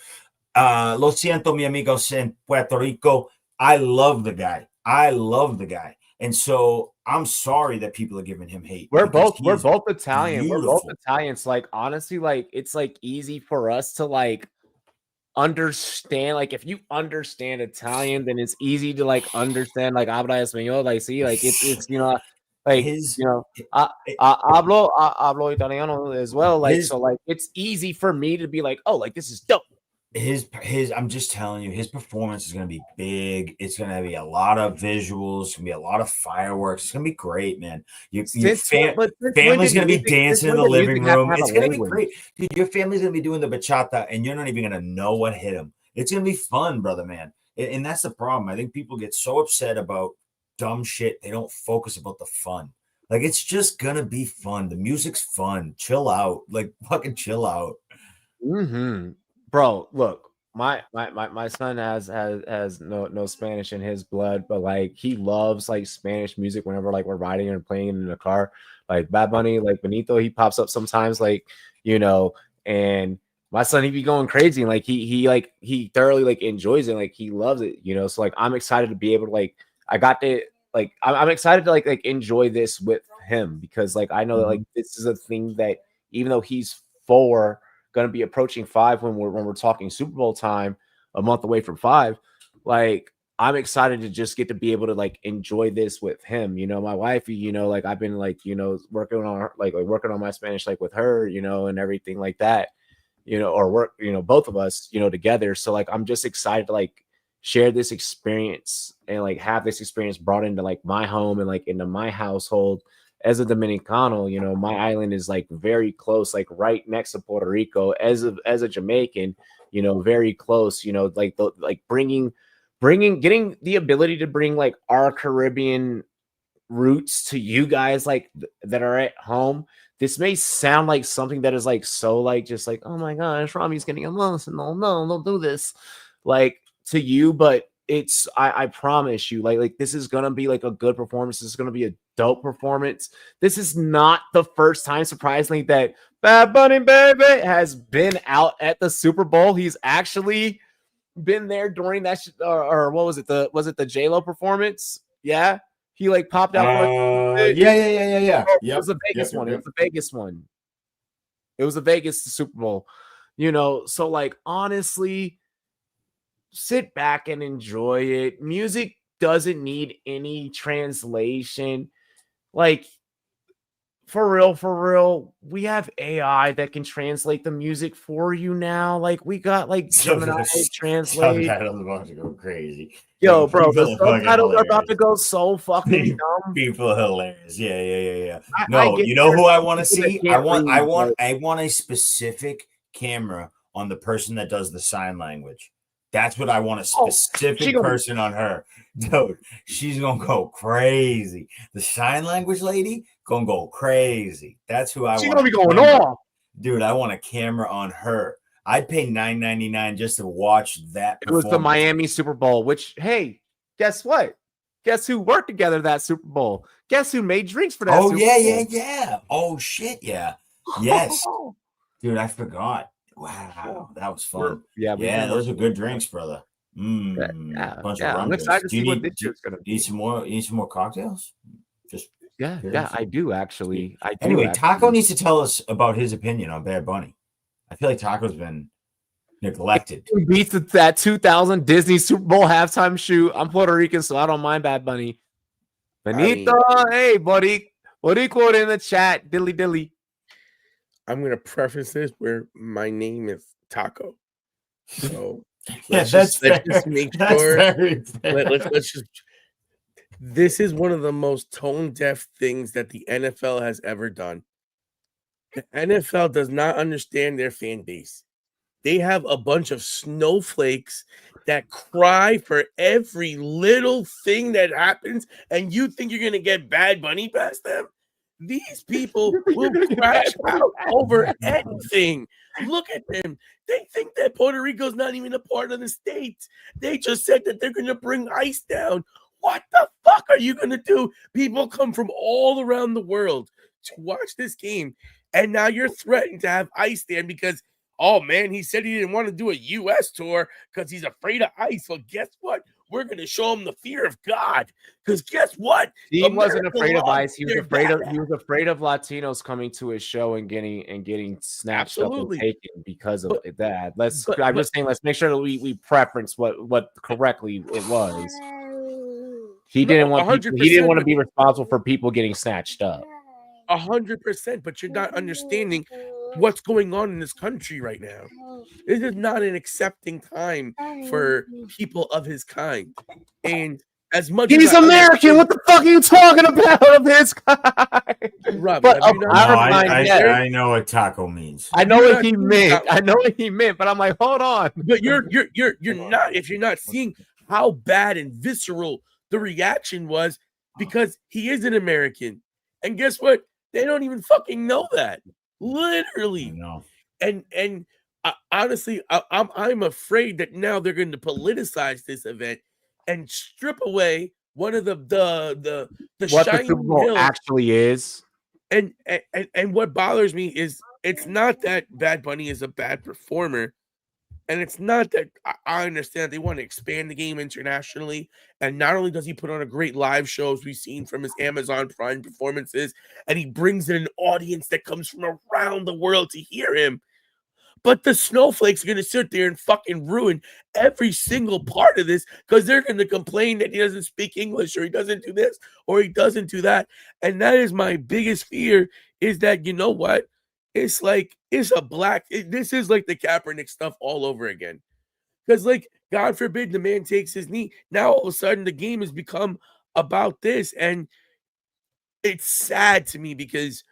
lo siento, mi amigos en Puerto Rico. I love the guy. And so I'm sorry that people are giving him hate. We're both Italian. Beautiful. We're both Italians. Honestly, it's easy for us to understand. If you understand Italian, then it's easy to understand habla español. Hablo italiano as well. It's easy for me to be this is dope. I'm just telling you, his performance is going to be big. It's going to be a lot of visuals. It's going to be a lot of fireworks. It's going to be great, man. Family's going to be dancing in the living room. It's going to be great. Dude, your family's going to be doing the bachata and you're not even going to know what hit them. It's going to be fun, brother, man. And that's the problem. I think people get so upset about dumb shit. They don't focus about the fun. It's just going to be fun. The music's fun. Chill out. Fucking chill out. Mm-hmm. Bro, look, my son has no Spanish in his blood, but he loves Spanish music whenever we're riding and playing in the car. Bad Bunny, Benito, he pops up sometimes, and my son, he be going crazy, and he thoroughly enjoys it, he loves it, so I'm excited to be able to I'm excited to enjoy this with him because I know that this is a thing that even though he's 4, going to be approaching 5 when we're talking Super Bowl time, a month away from 5. like I'm excited to just get to be able to like enjoy this with him. You know, my wife, you know, like I've been like, you know, working on her, like working on my Spanish like with her, you know, and everything like that, you know, or work, you know, both of us, you know, together. So like I'm just excited to like share this experience and like have this experience brought into like my home and like into my household as a Dominicano. You know, my island is like very close, like right next to Puerto Rico. As a Jamaican, you know, very close, you know, like the like getting the ability to bring like our Caribbean roots to you guys like that are at home. This may sound like something that is like so like just like, oh my gosh, Rami's getting emotional. No, don't do this. Like to you, but it's I promise you, like this is gonna be like a good performance. This is gonna be a dope performance. This is not the first time, surprisingly, that Bad Bunny Baby has been out at the Super Bowl. He's actually been there during that or what was it, the J-Lo performance? Yeah, he like popped out for like, Yeah. it Yep. was the Vegas one. It Yep. was the Vegas one. It was the Vegas Super Bowl. You know, so like honestly, sit back and enjoy it. Music doesn't need any translation. Like for real, we have AI that can translate the music for you now. Like we got like Gemini translate. Subtitles are about to go crazy. Yo, bro, the People are fucking subtitles are about hilarious. to go so fucking dumb. People are hilarious. Yeah. I No, get you know who I want to people that see? can't read, I want a specific camera on the person that does the sign language. That's what I want, a specific person on her. Dude, she's gonna go crazy. The sign language lady gonna go crazy. That's who I want. She's gonna be going off. Dude, I want a camera on her. I'd pay $9.99 just to watch that. It was the Miami Super Bowl, which, hey, guess what? Guess who worked together that Super Bowl? Guess who made drinks for that Super Bowl? Yeah. Oh, shit, yeah. Yes. Dude, I forgot. Wow, that was fun. Yeah, those are good drinks, brother. Bunch of I'm excited to see what this year's gonna be. Need some more cocktails? Just I do actually. Taco needs to tell us about his opinion on Bad Bunny. I feel like Taco's been neglected. He beats that 2000 Disney Super Bowl halftime shoot. I'm Puerto Rican, so I don't mind Bad Bunny. Benito, hey buddy, what do you quote in the chat? Dilly. I'm gonna preface this where my name is Taco. So let's just make sure. Let's just. This is one of the most tone deaf things that the NFL has ever done. The NFL does not understand their fan base. They have a bunch of snowflakes that cry for every little thing that happens, and you think you're gonna get Bad Bunny past them? These people will crash out over anything. Look at them. They think that Puerto Rico's not even a part of the state. They just said that they're going to bring ICE down. What the fuck are you going to do? People come from all around the world to watch this game, and now you're threatening to have ICE there because, oh man, he said he didn't want to do a U.S. tour because he's afraid of ICE. Well, guess what? We're going to show him the fear of God. Because guess what? He wasn't afraid of ICE. He was afraid of Latinos coming to his show and getting snatched up and taken because of that. I'm just saying, let's make sure that we preference what correctly it was. He didn't want to be responsible for people getting snatched up. 100%, but you're not understanding what's going on in this country right now. This is not an accepting time for people of his kind. And as much he's as American, what the fuck are you talking about of his kind? Rob, but I know what Taco means. I know what he meant. I know what he meant, but I'm like, hold on. But you're not, if you're not seeing how bad and visceral the reaction was, because he is an American. And guess what? They don't even fucking know that. Literally. No. And honestly, I'm afraid that now they're going to politicize this event and strip away one of the what shining the Super Bowl actually is. And what bothers me is it's not that Bad Bunny is a bad performer, and it's not that I understand they want to expand the game internationally. And not only does he put on a great live show, as we've seen from his Amazon Prime performances, and he brings in an audience that comes from around the world to hear him. But the snowflakes are going to sit there and fucking ruin every single part of this because they're going to complain that he doesn't speak English or he doesn't do this or he doesn't do that. And that is my biggest fear is that, you know what? It's like, this is like the Kaepernick stuff all over again. Because, like, God forbid the man takes his knee. Now, all of a sudden, the game has become about this. And it's sad to me because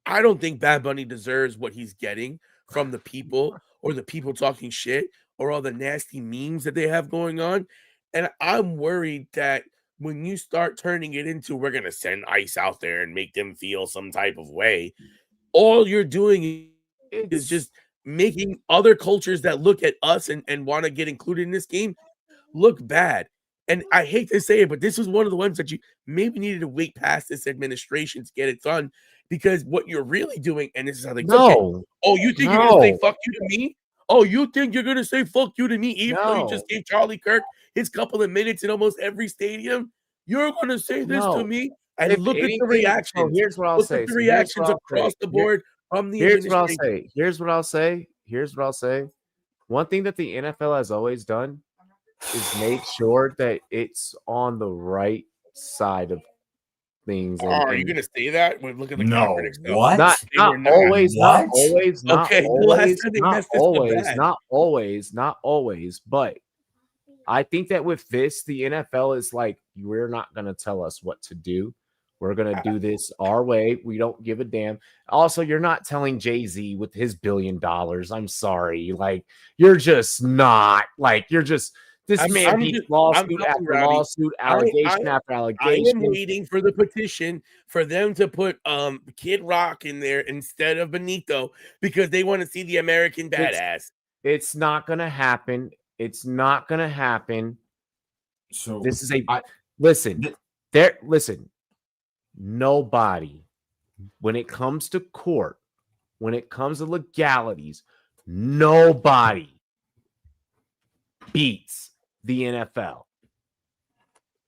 I don't think Bad Bunny deserves what he's getting from the people or the people talking shit or all the nasty memes that they have going on. And I'm worried that when you start turning it into we're going to send ICE out there and make them feel some type of way, all you're doing is just making other cultures that look at us and want to get included in this game look bad. And I hate to say it, but this was one of the ones that you maybe needed to wait past this administration to get it done, because what you're really doing, and this is how they took it. Oh, you think you're going to say fuck you to me? Oh, you think you're going to say fuck you to me even though you just gave Charlie Kirk his couple of minutes in almost every stadium? You're going to say this to me? And look at the reactions. Here's what I'll say. Look at the reactions across the board from the administration. Here's what I'll say. One thing that the NFL has always done is make sure that it's on the right side of things. Are you going to say that when looking at the Kaepernick stuff? What? Not always. But I think that with this, the NFL is like, we're not going to tell us what to do. We're going to do this our way. We don't give a damn. Also, you're not telling Jay-Z with his $1 billion. I'm sorry. Like, you're just not. Like, you're just. This man beats lawsuit after lawsuit, allegation after allegation. I am waiting for the petition for them to put Kid Rock in there instead of Benito because they want to see the American badass. It's not going to happen. It's not going to happen. So this is listen. Nobody, when it comes to court, when it comes to legalities, nobody beats the NFL.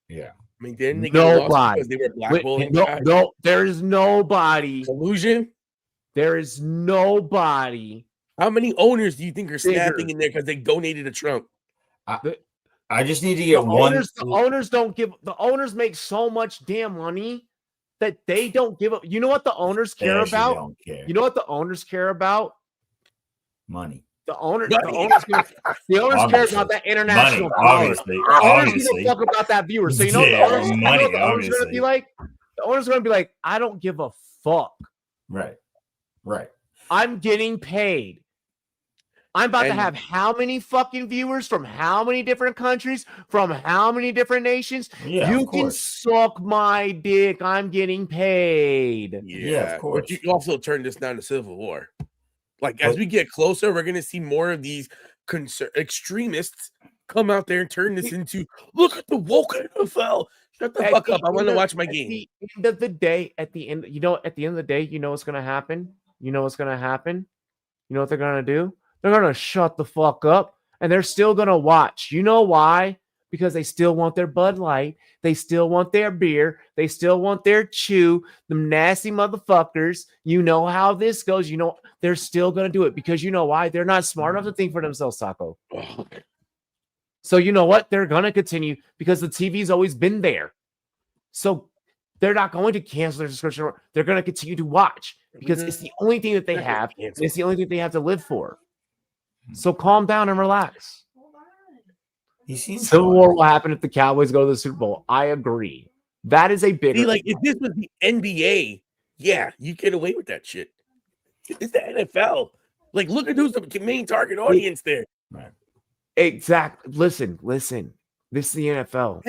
Yeah. I mean, didn't they nobody. Because they were blackballing no, there is nobody. Collusion? There is nobody. How many owners do you think are snapping in there because they donated to Trump? I just need to get one. The owners make so much damn money that they don't give up. You know what the owners care about? You know what the owners care about? Money. The owners care about that international money, obviously. The owners give a fuck about that viewer. So you know what the owners are going to be like? The owners are going to be like, I don't give a fuck. Right. I'm getting paid. I'm about to have how many fucking viewers from how many different countries, from how many different nations? Yeah, you can suck my dick. I'm getting paid. Yeah, of course. But you also turn this down to civil war. Like, as we get closer, we're going to see more of these extremists come out there and turn this into, look at the woke NFL. Shut the fuck up. I want to watch my game. At the end of the day, you know what's going to happen? You know what they're going to do? They're going to shut the fuck up, and they're still going to watch. You know why? Because they still want their Bud Light. They still want their beer. They still want their chew. Them nasty motherfuckers. You know how this goes. You know, they're still going to do it because you know why? They're not smart enough to think for themselves, Taco. So you know what? They're going to continue because the TV's always been there. So they're not going to cancel their subscription. They're going to continue to watch because it's the only thing that they have. It's the only thing they have to live for. So calm down and relax. Civil War will happen if the Cowboys go to the Super Bowl. I agree. That is a bigger. See, like, if this was the NBA, yeah, you get away with that shit. It's the NFL. Like, look at who's the main target audience there. Right. Exactly. Listen. This is the NFL.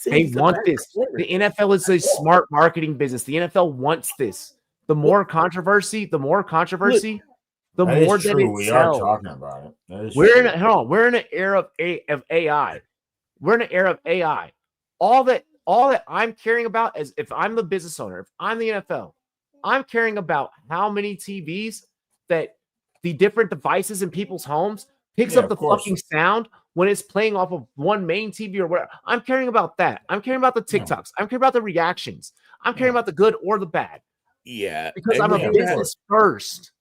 They want this. The NFL is a smart marketing business. The NFL wants this. The more controversy, the more that it sells. We are talking about it. We're in an era of AI. We're in an era of AI. All that I'm caring about is, if I'm the business owner, if I'm the NFL, I'm caring about how many TVs that the different devices in people's homes picks up the fucking sound when it's playing off of one main TV or whatever. I'm caring about that. I'm caring about the TikToks. I'm caring about the reactions. I'm caring about the good or the bad. Yeah. Because I'm a business first.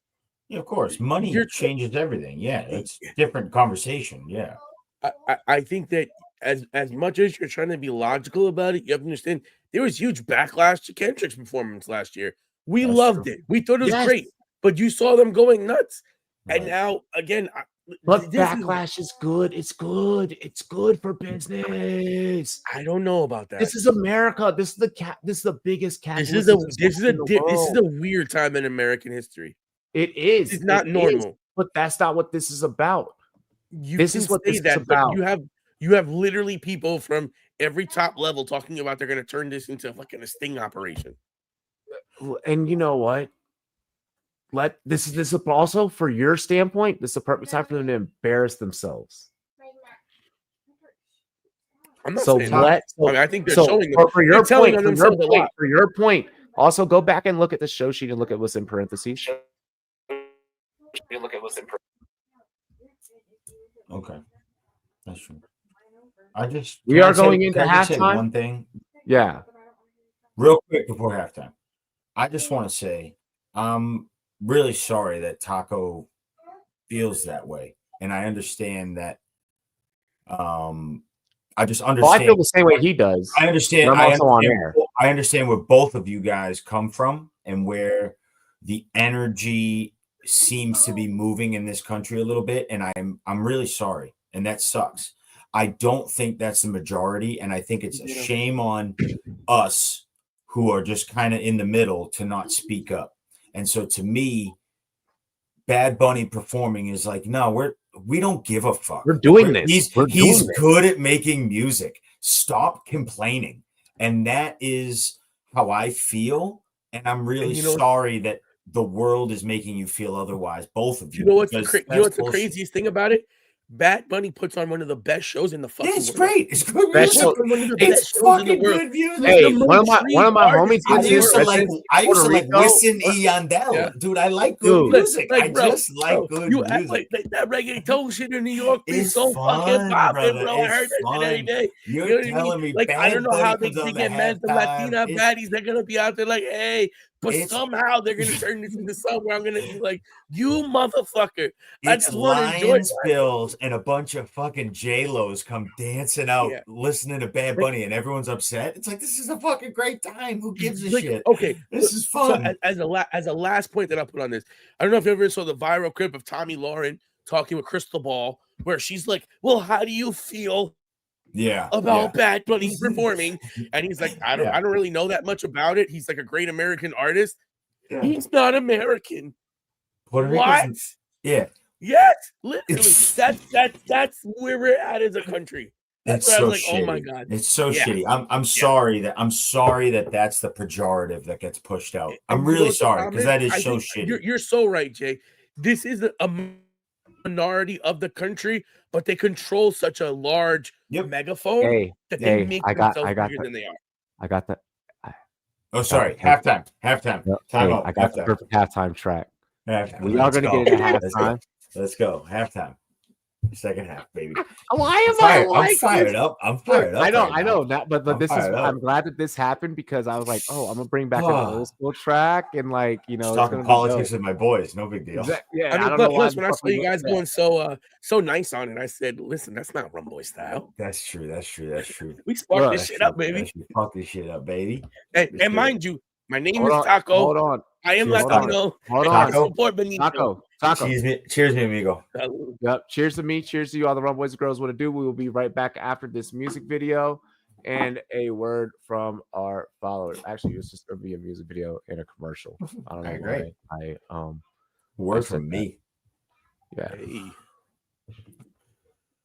Yeah, of course, money You're changes everything. Yeah, it's different conversation. Yeah, I think that as much as you're trying to be logical about it, you have to understand there was huge backlash to Kendrick's performance last year. We That's loved true. it. We thought it was Yes. great, but you saw them going nuts. And Right. now again, But this backlash is good. It's good. It's good for business. I don't know about that. This is America. This is the biggest This capitalism is a in the world. this is a weird time in American history. It is. It's not It normal. is, but that's not what this is about. You This can is what say this is that, but about. you have literally people from every top level talking about they're going to turn this into fucking a sting operation. And you know what? This is also for your standpoint. This is a perfect time for them to embarrass themselves. I'm not So saying let. I mean, I think they're So showing them. for your They're telling point, on themselves a lot. for your point, also go back and look at the show sheet and look at what's in parentheses. Okay, that's true. We are going into can I just say halftime. one thing Yeah. real quick before halftime. I just want to say I'm really sorry that Taco feels that way, and I understand that. I just understand. Well, I feel the same way he does. I understand. I'm also on air. I understand where both of you guys come from and where the energy seems to be moving in this country a little bit, and I'm really sorry, and that sucks. I don't think that's the majority, and I think it's a shame on us who are just kind of in the middle to not speak up. And so, to me, Bad Bunny performing is like, no, we don't give a fuck. We're doing this. He's good at making music. Stop complaining. And that is how I feel. And I'm really sorry that the world is making you feel otherwise. Both of you. You know what's the craziest thing about it? Bad Bunny puts on one of the best shows in the fucking world. It's great. It's good music. It's fucking good music. Hey, one of my homies. I used to like Wisin y Yandel, dude. I like good music. I just like good music. Like that reggaeton shit in New York be It's so fucking popping, brother. bro. I heard that shit every day. You're telling me, like I don't know how they get mad the Latina baddies. They're gonna be out there like, hey, but somehow they're gonna turn this into something where I'm gonna be like, you motherfucker. I just want to enjoy Bills and a bunch of fucking J-Los come dancing out, listening to Bad Bunny, and everyone's upset. It's like, this is a fucking great time. Who gives a shit? Okay, this is fun. So as a last point that I'll put on this, I don't know if you ever saw the viral clip of Tommy Lauren talking with Crystal Ball, where she's like, well, how do you feel about Bad Bunny performing? And he's like, I don't really know that much about it. He's like a great American artist. Yeah. He's not American. What? Yeah. Yes, literally. That's where we're at as a country. That's so I was like, shitty. oh my god, it's so shitty. I'm sorry that that's the pejorative that gets pushed out. I'm really sorry because that is so shitty. You're so right, Jay. This is a minority of the country, but they control such a large megaphone that they make themselves bigger than they are. I got that. Oh, sorry. Halftime. No, I got the perfect halftime track. We are going to get into halftime. Let's go. Halftime. Second half, baby. Why am I'm fired up. I'm fired up. I know that, but this is. I'm glad that this happened because I was like, oh, I'm gonna bring back an old school track and like talking politics with my boys. No big deal. Yeah, I mean, plus when I saw you guys going so nice on it, I said, listen, that's not Rumboyz style. That's true. We sparked this shit up, baby. Fuck this shit up, baby. And mind you, my name is Taco. Hold on. I am Latino. Hold on. Support Benito. Taco. Cheers, me, amigo. Yep. Cheers to me. Cheers to you, all the Rumboyz and girls. What to do? We will be right back after this music video and a word from our followers. Actually, it's just gonna be a music video and a commercial. I don't know why. Word from me. Yeah. Hey.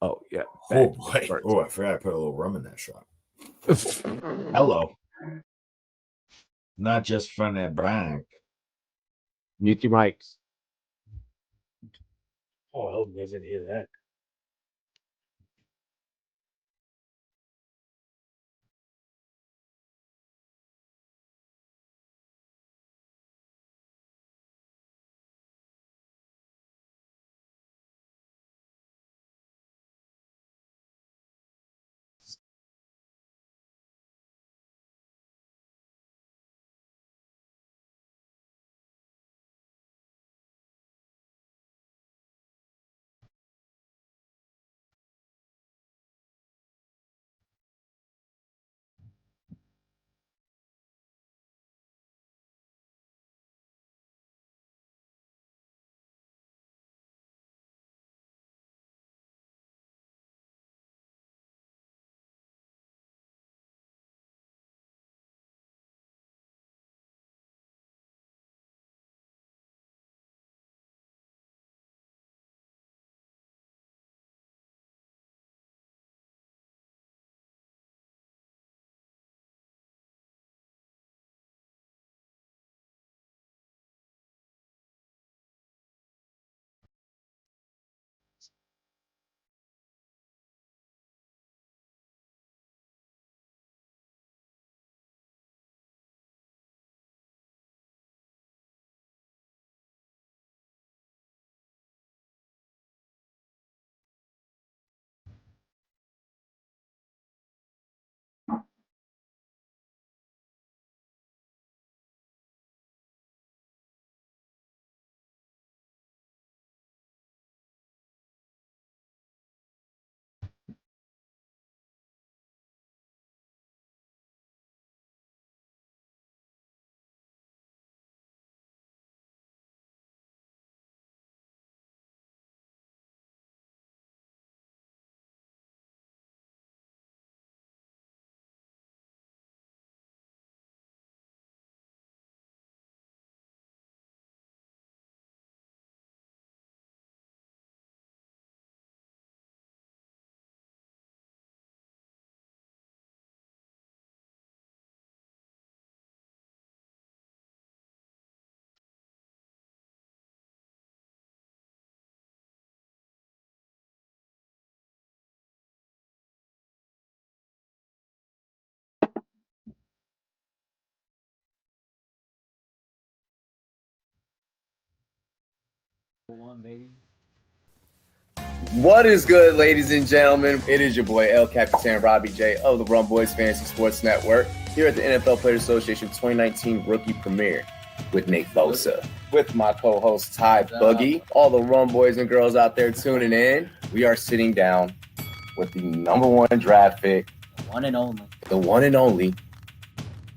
Oh yeah. Oh boy. Oh, I forgot I put a little rum in that shot. Hello. Not just from that brand. Mute your mics. Oh, I hope you guys didn't hear that. 101, baby. What is good, ladies and gentlemen? It is your boy El Capitan Robbie J of the Rumboyz Fantasy Sports Network here at the NFL Players Association 2019 Rookie Premiere with Nate Bosa, with my co-host Ty Boogie, all the Rumboys and girls out there tuning in. We are sitting down with the number one draft pick, The one and only. the one and only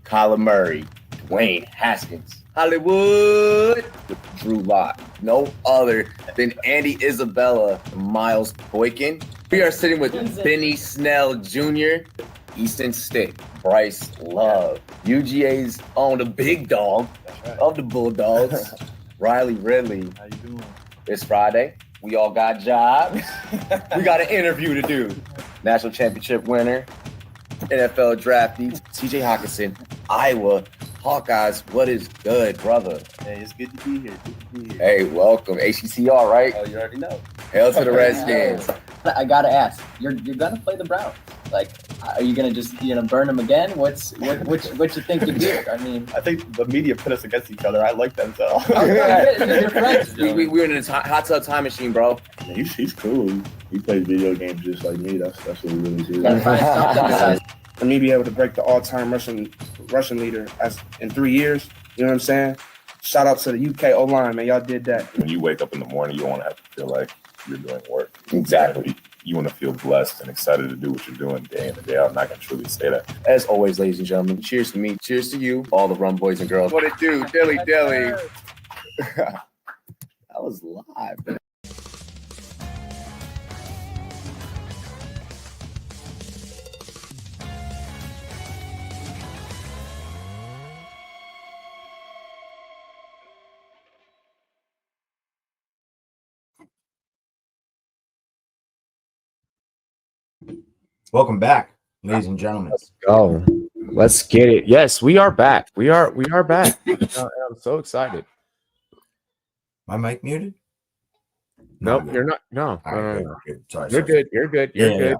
Kyler Murray, Dwayne Haskins, Hollywood with Drew Lock, no other than Andy Isabella, Miles Boykin. We are sitting with Benny Snell Jr., Easton Stick, Bryce Love, UGA's own the big dog of the Bulldogs, Riley Ridley. How you doing? It's Friday. We all got jobs. We got an interview to do. National championship winner, NFL draftee, TJ Hawkinson, Iowa Hawkeyes. What is good, brother? Hey, it's good to be here. Good to be here. Hey, welcome. ACCR, right? Oh, you already know. Hail to the Redskins. I gotta ask. You're gonna play the Browns. Like, are you gonna just burn them again? What you think you do? I mean, I think the media put us against each other. I like that so. you're friends. we were in a hot tub time machine, bro. He's cool. He plays video games just like me. That's what we really do. For me, be able to break the all-time rushing leader in 3 years. You know what I'm saying? Shout out to the UK O-line, man. Y'all did that. When you wake up in the morning, you don't want to have to feel like you're doing work. Exactly. You want to feel blessed and excited to do what you're doing day in and day out. And I can truly say that. As always, ladies and gentlemen, cheers to me. Cheers to you, all the Rumboys and girls. What it do? Dilly Dilly. That was live, man. Welcome back, ladies and gentlemen. Go. Let's get it. Yes, we are back. We are back. I'm so excited. My mic muted? Nope, good. you're not. No, All right, good. Sorry, You're good. You're good. You're good.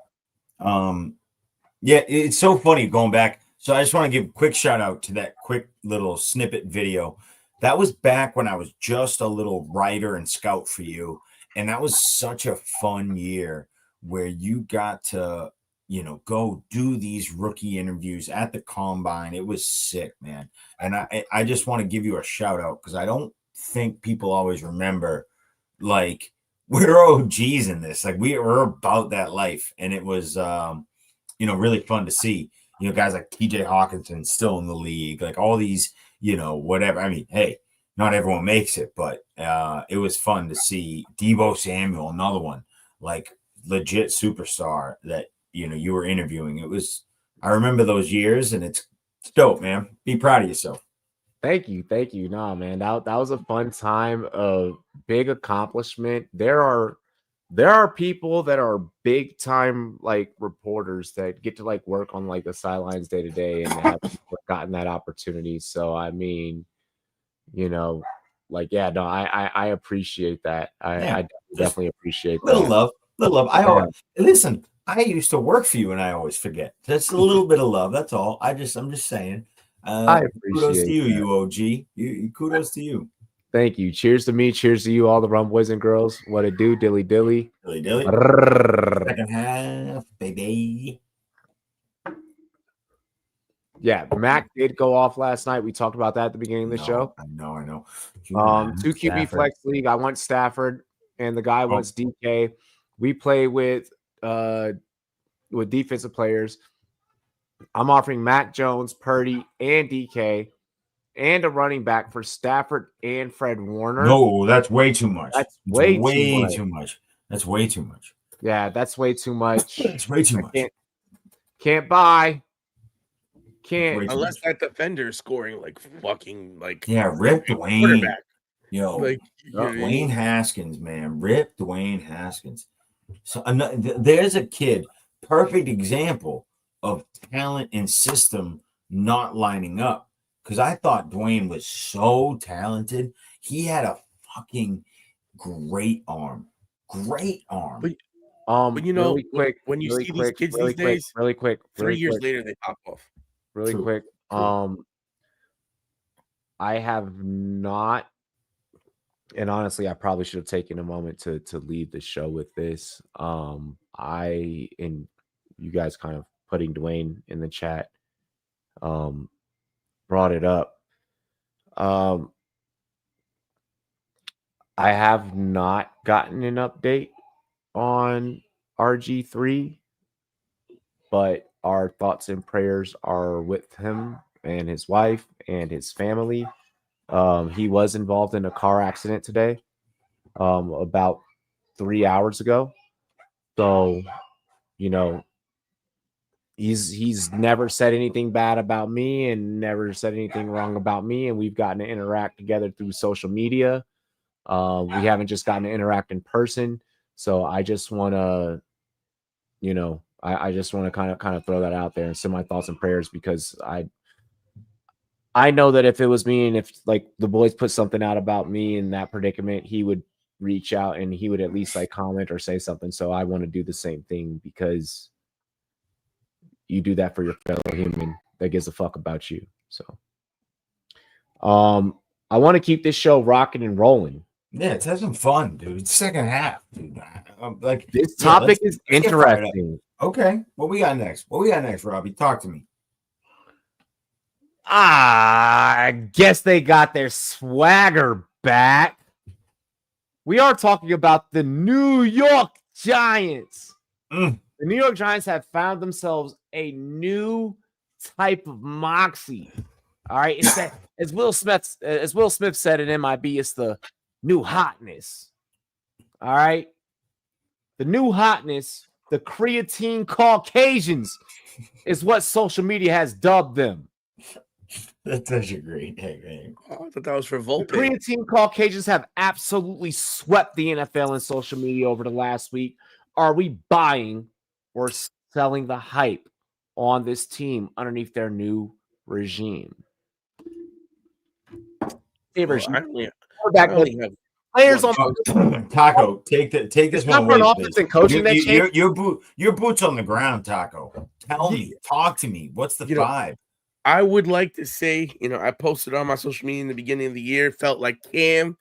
Yeah, it's so funny going back. So I just want to give a quick shout out to that quick little snippet video. That was back when I was just a little writer and scout for you. And that was such a fun year where you got to, go do these rookie interviews at the combine. It was sick, man. And I just want to give you a shout out because I don't think people always remember, like, we're OGs in this. Like, we were about that life. And it was, really fun to see, guys like TJ Hawkinson still in the league, like all these, whatever. I mean, hey, not everyone makes it, but it was fun to see Deebo Samuel, another one, like legit superstar that, you were interviewing. I remember those years and it's dope, man. Be proud of yourself. Thank you. No, man, that was a fun time, a big accomplishment. There are people that are big time like reporters that get to like work on like the sidelines day to day and haven't gotten that opportunity. So I mean, I appreciate that. I definitely appreciate that. Little love. Listen. I used to work for you, and I always forget. That's a little bit of love. That's all. I'm just saying. I appreciate kudos to you, that. you OG. Kudos to you. Thank you. Cheers to me. Cheers to you, all the Rumboys and girls. What it do, dilly dilly. Second half, baby. Yeah, Mac did go off last night. We talked about that at the beginning of the show. I know. 2 QB flex league. I want Stafford, and the guy wants DK. We play with defensive players. I'm offering Mac Jones, Purdy, and DK, and a running back for Stafford and Fred Warner. No, that's way too much. That's way too much. That's way too much. Yeah, that's way too much. It's way too much. Can't buy. Can't unless that defender is scoring like fucking like rip Dwayne. Yo, like Dwayne Haskins, man. Rip Dwayne Haskins. So there's a kid, perfect example of talent and system not lining up. Because I thought Dwayne was so talented. He had a fucking great arm. Great arm. But really quick, when you see these kids really these days, really quick, 3 years later they pop off. Really quick. I have not and honestly, I probably should have taken a moment to leave the show with this. And you guys kind of putting Dwayne in the chat brought it up. I have not gotten an update on RG3, but our thoughts and prayers are with him and his wife and his family. He was involved in a car accident today, about 3 hours ago. So, you know, he's never said anything bad about me and never said anything wrong about me, and we've gotten to interact together through social media. We haven't just gotten to interact in person. So I just want to, I just want to kind of throw that out there and send my thoughts and prayers, because I know that if it was me and if like the boys put something out about me in that predicament, he would reach out and he would at least like comment or say something. So I want to do the same thing, because you do that for your fellow human that gives a fuck about you. So I want to keep this show rocking and rolling. Yeah, let's have some fun, dude. It's second half, dude. Like this topic is interesting. Okay, what we got next? Robbie? Talk to me. I guess they got their swagger back. We are talking about the New York Giants. The New York Giants have found themselves a new type of moxie. All right, it's that, as Will Smith said in MIB, it's the new hotness. All right, the new hotness, the creatine Caucasians, is what social media has dubbed them. That's such a great nickname. Oh, I thought that was for Volpe. The creatine Caucasians have absolutely swept the NFL and social media over the last week. Are we buying or selling the hype on this team underneath their new regime? Players on Taco. Take this one away. Offense and coaching your boots on the ground, Taco. Tell me, talk to me. What's the vibe? I would like to say, I posted on my social media in the beginning of the year, felt like Cam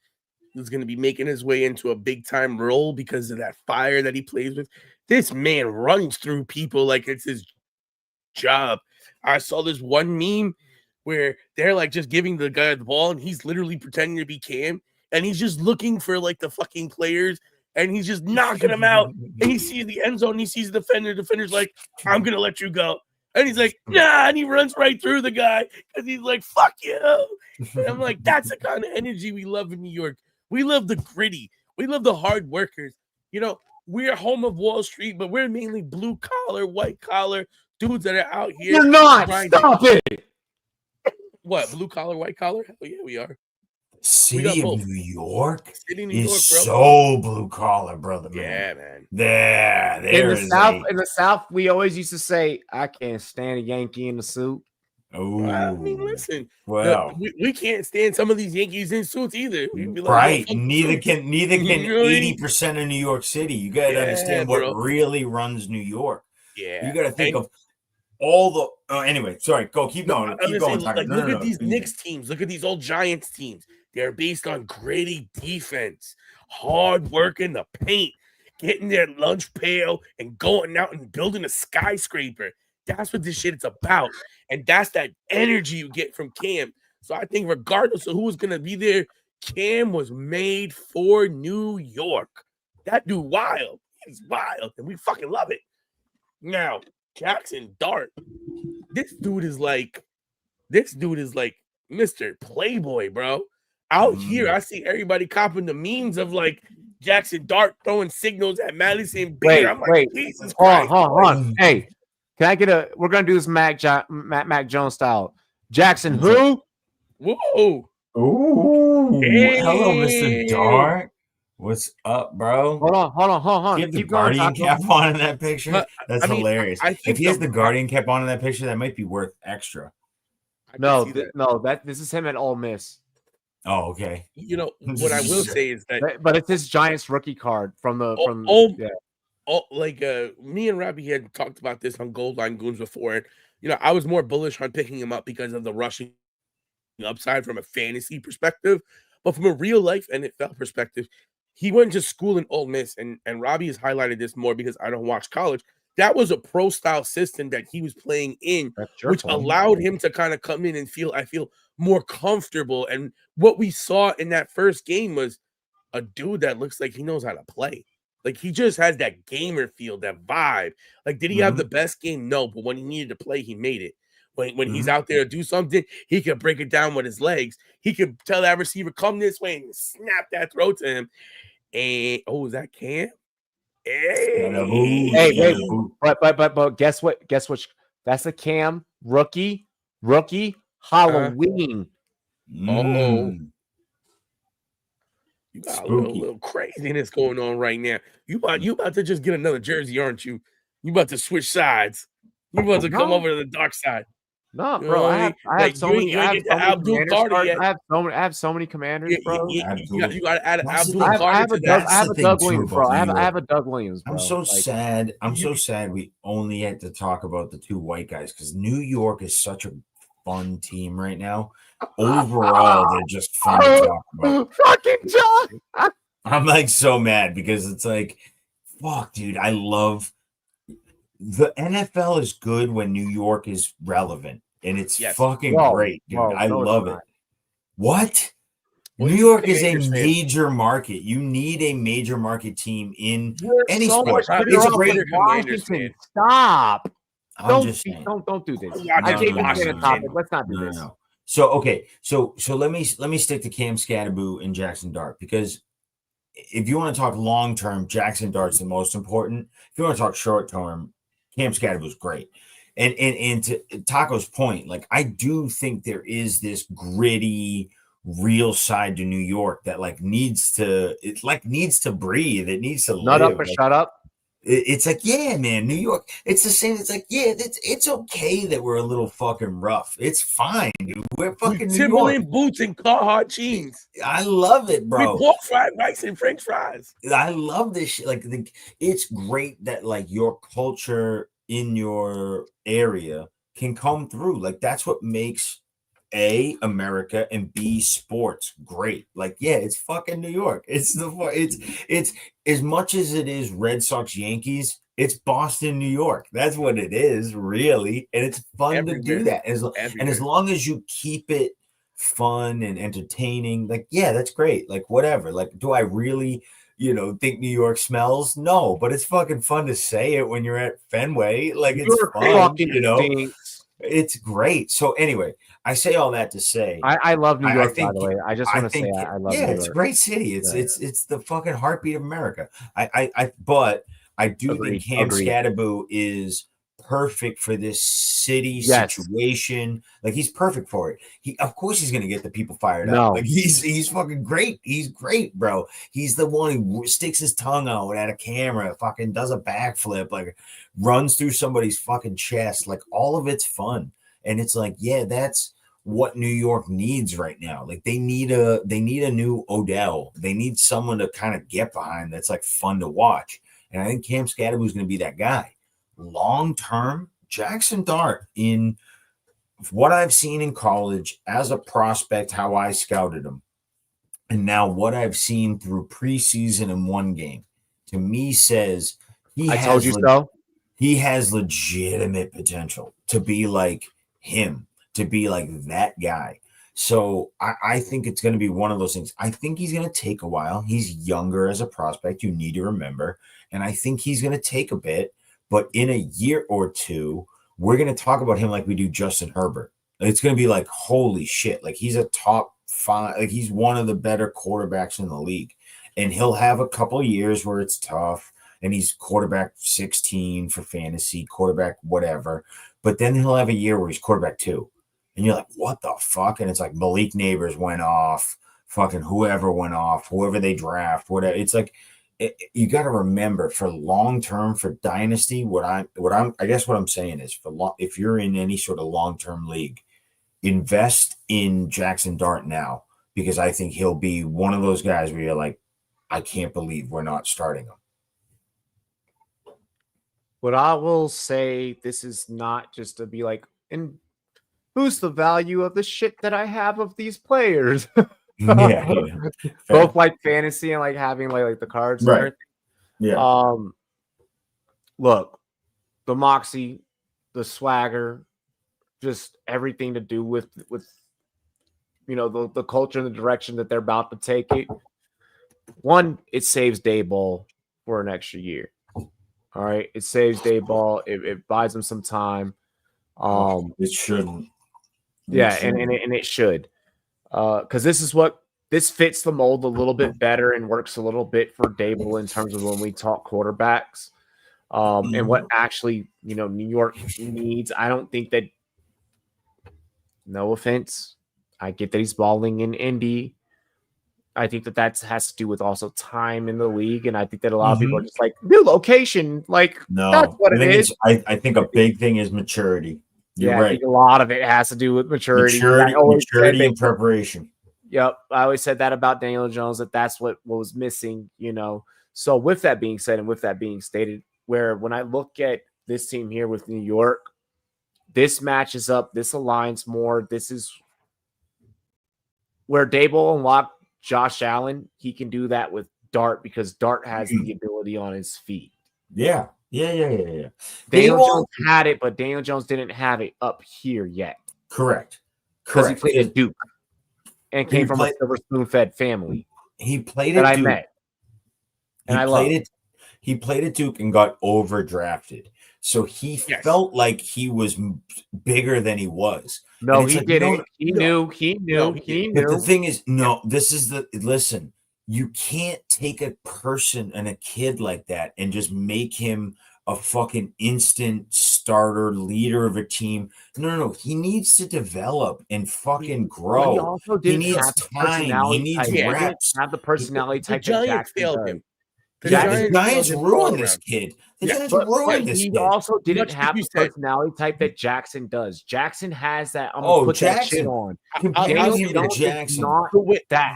was going to be making his way into a big time role because of that fire that he plays with. This man runs through people like it's his job. I saw this one meme where they're like just giving the guy the ball and he's literally pretending to be Cam and he's just looking for like the fucking players and he's just knocking them out. And he sees the end zone, and he sees the defender. The defender's like, I'm going to let you go. And he's like, nah, and he runs right through the guy because he's like, fuck you. And I'm like, that's the kind of energy we love in New York. We love the gritty. We love the hard workers. We're home of Wall Street, but we're mainly blue collar, white collar dudes that are out here. You're not. Stop it. What? Blue collar, white collar? Hell yeah, we are. City of New York is so blue collar, brother. Man. Yeah, man. There in the South, we always used to say, "I can't stand a Yankee in the suit." Oh, I mean, listen. Well, we can't stand some of these Yankees in suits either. Right? Neither can 80% of New York City. You got to understand what really runs New York. Yeah, you got to think of all the. Anyway, sorry. Go. Keep going. Keep going. Look at these Knicks teams. Look at these old Giants teams. They're based on gritty defense, hard work in the paint, getting their lunch pail and going out and building a skyscraper. That's what this shit is about. And that's that energy you get from Cam. So I think regardless of who's going to be there, Cam was made for New York. That dude wild. He's wild. And we fucking love it. Now, Jackson Dart. This dude is like Mr. Playboy, bro. Out here, I see everybody copping the memes of like Jackson Dart throwing signals at Madison Beer. I'm like, Jesus Christ. Hold on. Hey, can I we're going to do this Mac Jones style. Jackson who? Whoa. Ooh. Hey. Hello, Mr. Dart. What's up, bro? Hold on. You have the Guardian cap on in that picture? That's hilarious. If he has the Guardian cap on in that picture, that might be worth extra. No, this is him at Ole Miss. Oh, okay. What I will say is that, but it's his Giants rookie card from me and Robbie had talked about this on Gold Line Goons before. I was more bullish on picking him up because of the rushing upside from a fantasy perspective. But from a real life NFL perspective, he went to school in Ole Miss, and Robbie has highlighted this more because I don't watch college. That was a pro style system that he was playing in, which allowed him to kind of come in and I feel more comfortable. And what we saw in that first game was a dude that looks like he knows how to play. Like, he just has that gamer feel, that vibe. Like, did he have the best game? No, but when he needed to play, he made it. When he's out there to do something, he could break it down with his legs. He could tell that receiver, come this way, and snap that throw to him. And is that Cam? Hey, but guess what? Guess what? That's a Cam rookie Halloween. You got a little craziness going on right now. You about to just get another jersey, aren't you? You about to switch sides. You about to come over to the dark side. No, bro. I have so many. I have so many commanders, bro. You got to add Abdul I Carter. have a Doug Williams, bro. I have a Doug Williams, bro. I'm so sad. I'm so sad we only had to talk about the two white guys because New York is such a fun team right now. Overall, they're just fun to talk about. Fucking John. I'm like so mad because it's like, fuck, dude. I love the NFL is good when New York is relevant, and it's fucking great, dude. I love it. What? New York is a major market. You need a major market team in any sport. It's a great Washington. Stop. I'm just saying. Don't do this. I think we're a topic. Let's not do this. No. So okay, so let me stick to Cam Scatterboo and Jackson Dart because if you want to talk long term, Jackson Dart's the most important. If you want to talk short term, Cam Scatterboo's great. And to Taco's point, like I do think there is this gritty, real side to New York that needs to breathe. It needs to nut live. Up or shut up. It's like, yeah, man, New York. It's the same. It's like, yeah, it's okay that we're a little fucking rough. It's fine, dude. We're fucking New York. Timberland boots and Carhartt jeans. I love it, bro. We pork fried rice and French fries. I love this shit. Like, it's great that your culture in your area can come through. Like, that's what makes A, America, and B, sports great. Like, yeah, it's fucking New York. It's as much as it is Red Sox Yankees, it's Boston, New York. That's what it is, really. And it's fun to do that. And as long as you keep it fun and entertaining, yeah, that's great. Whatever. Do I really, think New York smells? No, but it's fucking fun to say it when you're at Fenway. It's fun, It's great. So anyway, I say all that to say I love New York, by the way. I just want to say I love New York. It's a great city. It's the fucking heartbeat of America. But I do think Cam Scatterboo is perfect for this city situation. He's perfect for it. Of course he's gonna get the people fired up. He's fucking great. He's great, bro. He's the one who sticks his tongue out at a camera, fucking does a backflip, runs through somebody's fucking chest. All of it's fun. And it's that's what New York needs right now. They need a new Odell. They need someone to kind of get behind that's fun to watch. And I think Cam Scatterboo is going to be that guy. Long term, Jackson Dart, in what I've seen in college as a prospect, how I scouted him, and now what I've seen through preseason in one game, to me says he has legitimate potential to be like him, to be like that guy. So I think it's going to be one of those things. I think he's going to take a while. He's younger as a prospect, you need to remember. And I think he's going to take a bit. But in a year or two, we're going to talk about him like we do Justin Herbert. It's going to be holy shit. He's a top 5. He's one of the better quarterbacks in the league. And he'll have a couple years where it's tough. And he's quarterback 16 for fantasy, quarterback whatever. But then he'll have a year where he's quarterback 2. And you're like, what the fuck? And it's Malik Neighbors went off. Fucking whoever went off. Whoever they draft. Whatever. It's you got to remember, for long term, for dynasty, I guess what I'm saying is, if you're in any sort of long term league, invest in Jackson Dart now, because I think he'll be one of those guys where you're like, I can't believe we're not starting him. What I will say, this is not just to be and boost the value of the shit that I have of these players. Yeah. Both like fantasy and like having like the cards and Right. everything. Yeah. Look, the moxie, the swagger, just everything to do with the culture and the direction that they're about to take it. One, it saves Dayball for an extra year. All right, it saves Dayball. It buys them some time. It shouldn't. Yeah, and it should, because this fits the mold a little bit better and works a little bit for Dayball in terms of when we talk quarterbacks, and what actually New York needs. I don't think that. No offense, I get that he's balling in Indy. I think that has to do with also time in the league, and I think that a lot of people are just like new location, like that's what it is. I think a big thing is maturity. You're right. I think a lot of it has to do with maturity. Maturity and preparation. Yep, I always said that about Daniel Jones, that's what was missing. So with that being said, and with that being stated, where when I look at this team here with New York, this matches up. This aligns more. This is where Dayball unlocked Josh Allen. He can do that with Dart because Dart has the ability on his feet. Yeah. Daniel Jones had it, but Daniel Jones didn't have it up here yet. Correct. Because he played at Duke and came from a silver spoon-fed family. He played at Duke. I met. And I loved it. He played at Duke and got overdrafted. So he felt like he was bigger than he was. No, he didn't. He knew. But the thing is, listen, you can't take a person and a kid like that and just make him a fucking instant starter leader of a team. No. He needs to develop and fucking grow. He needs time. He needs reps. Have the personality type that Jackson does. The Giants ruined this kid. The Giants ruined this kid. He also didn't have the personality type that Jackson does. Jackson has that. I'm gonna put that shit on. Jackson. Not with that.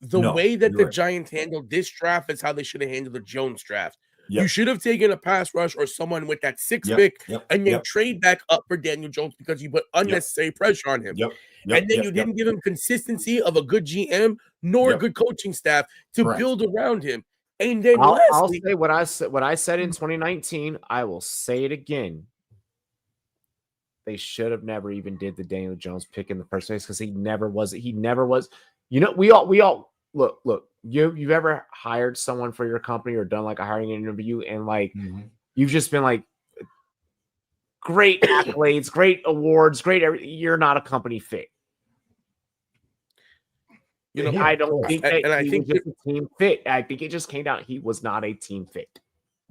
The way that the Giants handled this draft is how they should have handled the Jones draft. You should have taken a pass rush or someone with that sixth pick and then trade back up for Daniel Jones because you put unnecessary pressure on him. And then you didn't give him consistency of a good GM nor a good coaching staff to build around him. And then I'll say what I said in 2019. I will say it again. They should have never even did the Daniel Jones pick in the first place because he never was. We all look. You've ever hired someone for your company or done like a hiring interview and like you've just been like great accolades, great awards, great everything. You're not a company fit. I don't think that he was just a team fit. I think it just came down. He was not a team fit.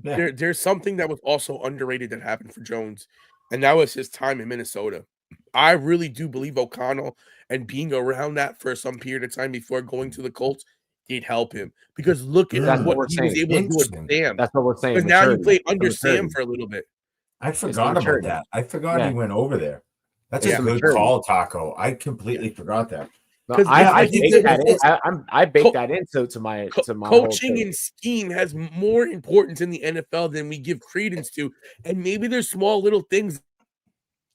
There's something that was also underrated that happened for Jones, and that was his time in Minnesota. I really do believe O'Connell and being around that for some period of time before going to the Colts did help him. Because look at what he was able to do with Sam. That's what we're saying. Because now you play under Sam for a little bit. I forgot about that. I forgot he went over there. That's a good call, Taco. I completely forgot that. No, I baked that into my coaching and scheme has more importance in the NFL than we give credence to, and maybe there's small little things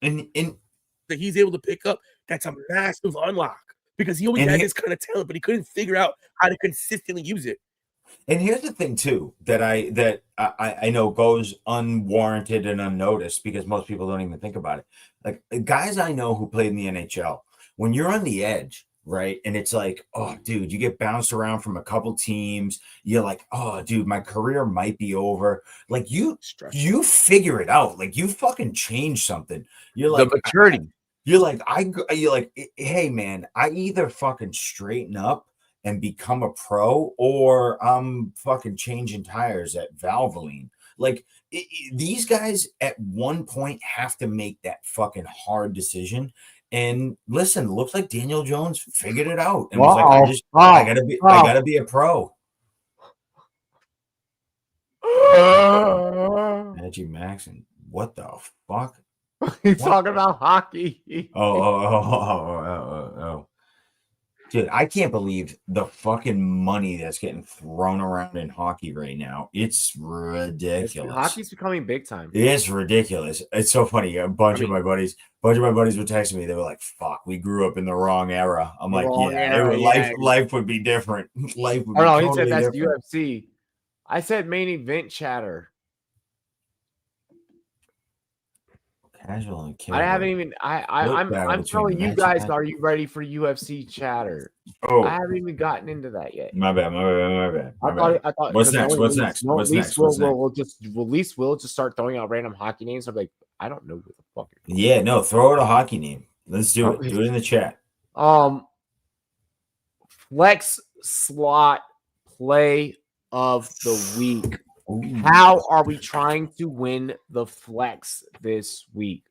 and that he's able to pick up. That's a massive unlock because he always had this kind of talent, but he couldn't figure out how to consistently use it. And here's the thing too that I know goes unwarranted and unnoticed because most people don't even think about it. Like guys I know who played in the NHL, when you're on the edge. Right. And it's like, oh, dude, you get bounced around from a couple teams. You're like, oh, dude, my career might be over. Like you figure it out. Like you fucking change something. You're like the maturity. You're like, hey, man, I either fucking straighten up and become a pro or I'm fucking changing tires at Valvoline. Like these guys at one point have to make that fucking hard decision. And listen, looks like Daniel Jones figured it out and was like, I gotta be a pro. Magic Maxon, what the fuck? He's talking about hockey. Oh. Dude, I can't believe the fucking money that's getting thrown around in hockey right now. It's ridiculous. Hockey's becoming big time. It's ridiculous. It's so funny. A bunch of my buddies were texting me. They were like, "Fuck, we grew up in the wrong era." I'm like, life would be different. Life would be totally he said that's different. UFC. I said main event chatter. Casual and I haven't even. I'm telling you guys. Are you ready for UFC chatter? Oh, I haven't even gotten into that yet. My bad. I thought. What's next? We'll just start throwing out random hockey names. I'm like, I don't know who the fuck. Yeah, no, throw out a hocky name. Let's do it. Do it in the chat. Flex slot play of the week. Ooh. How are we trying to win the flex this week?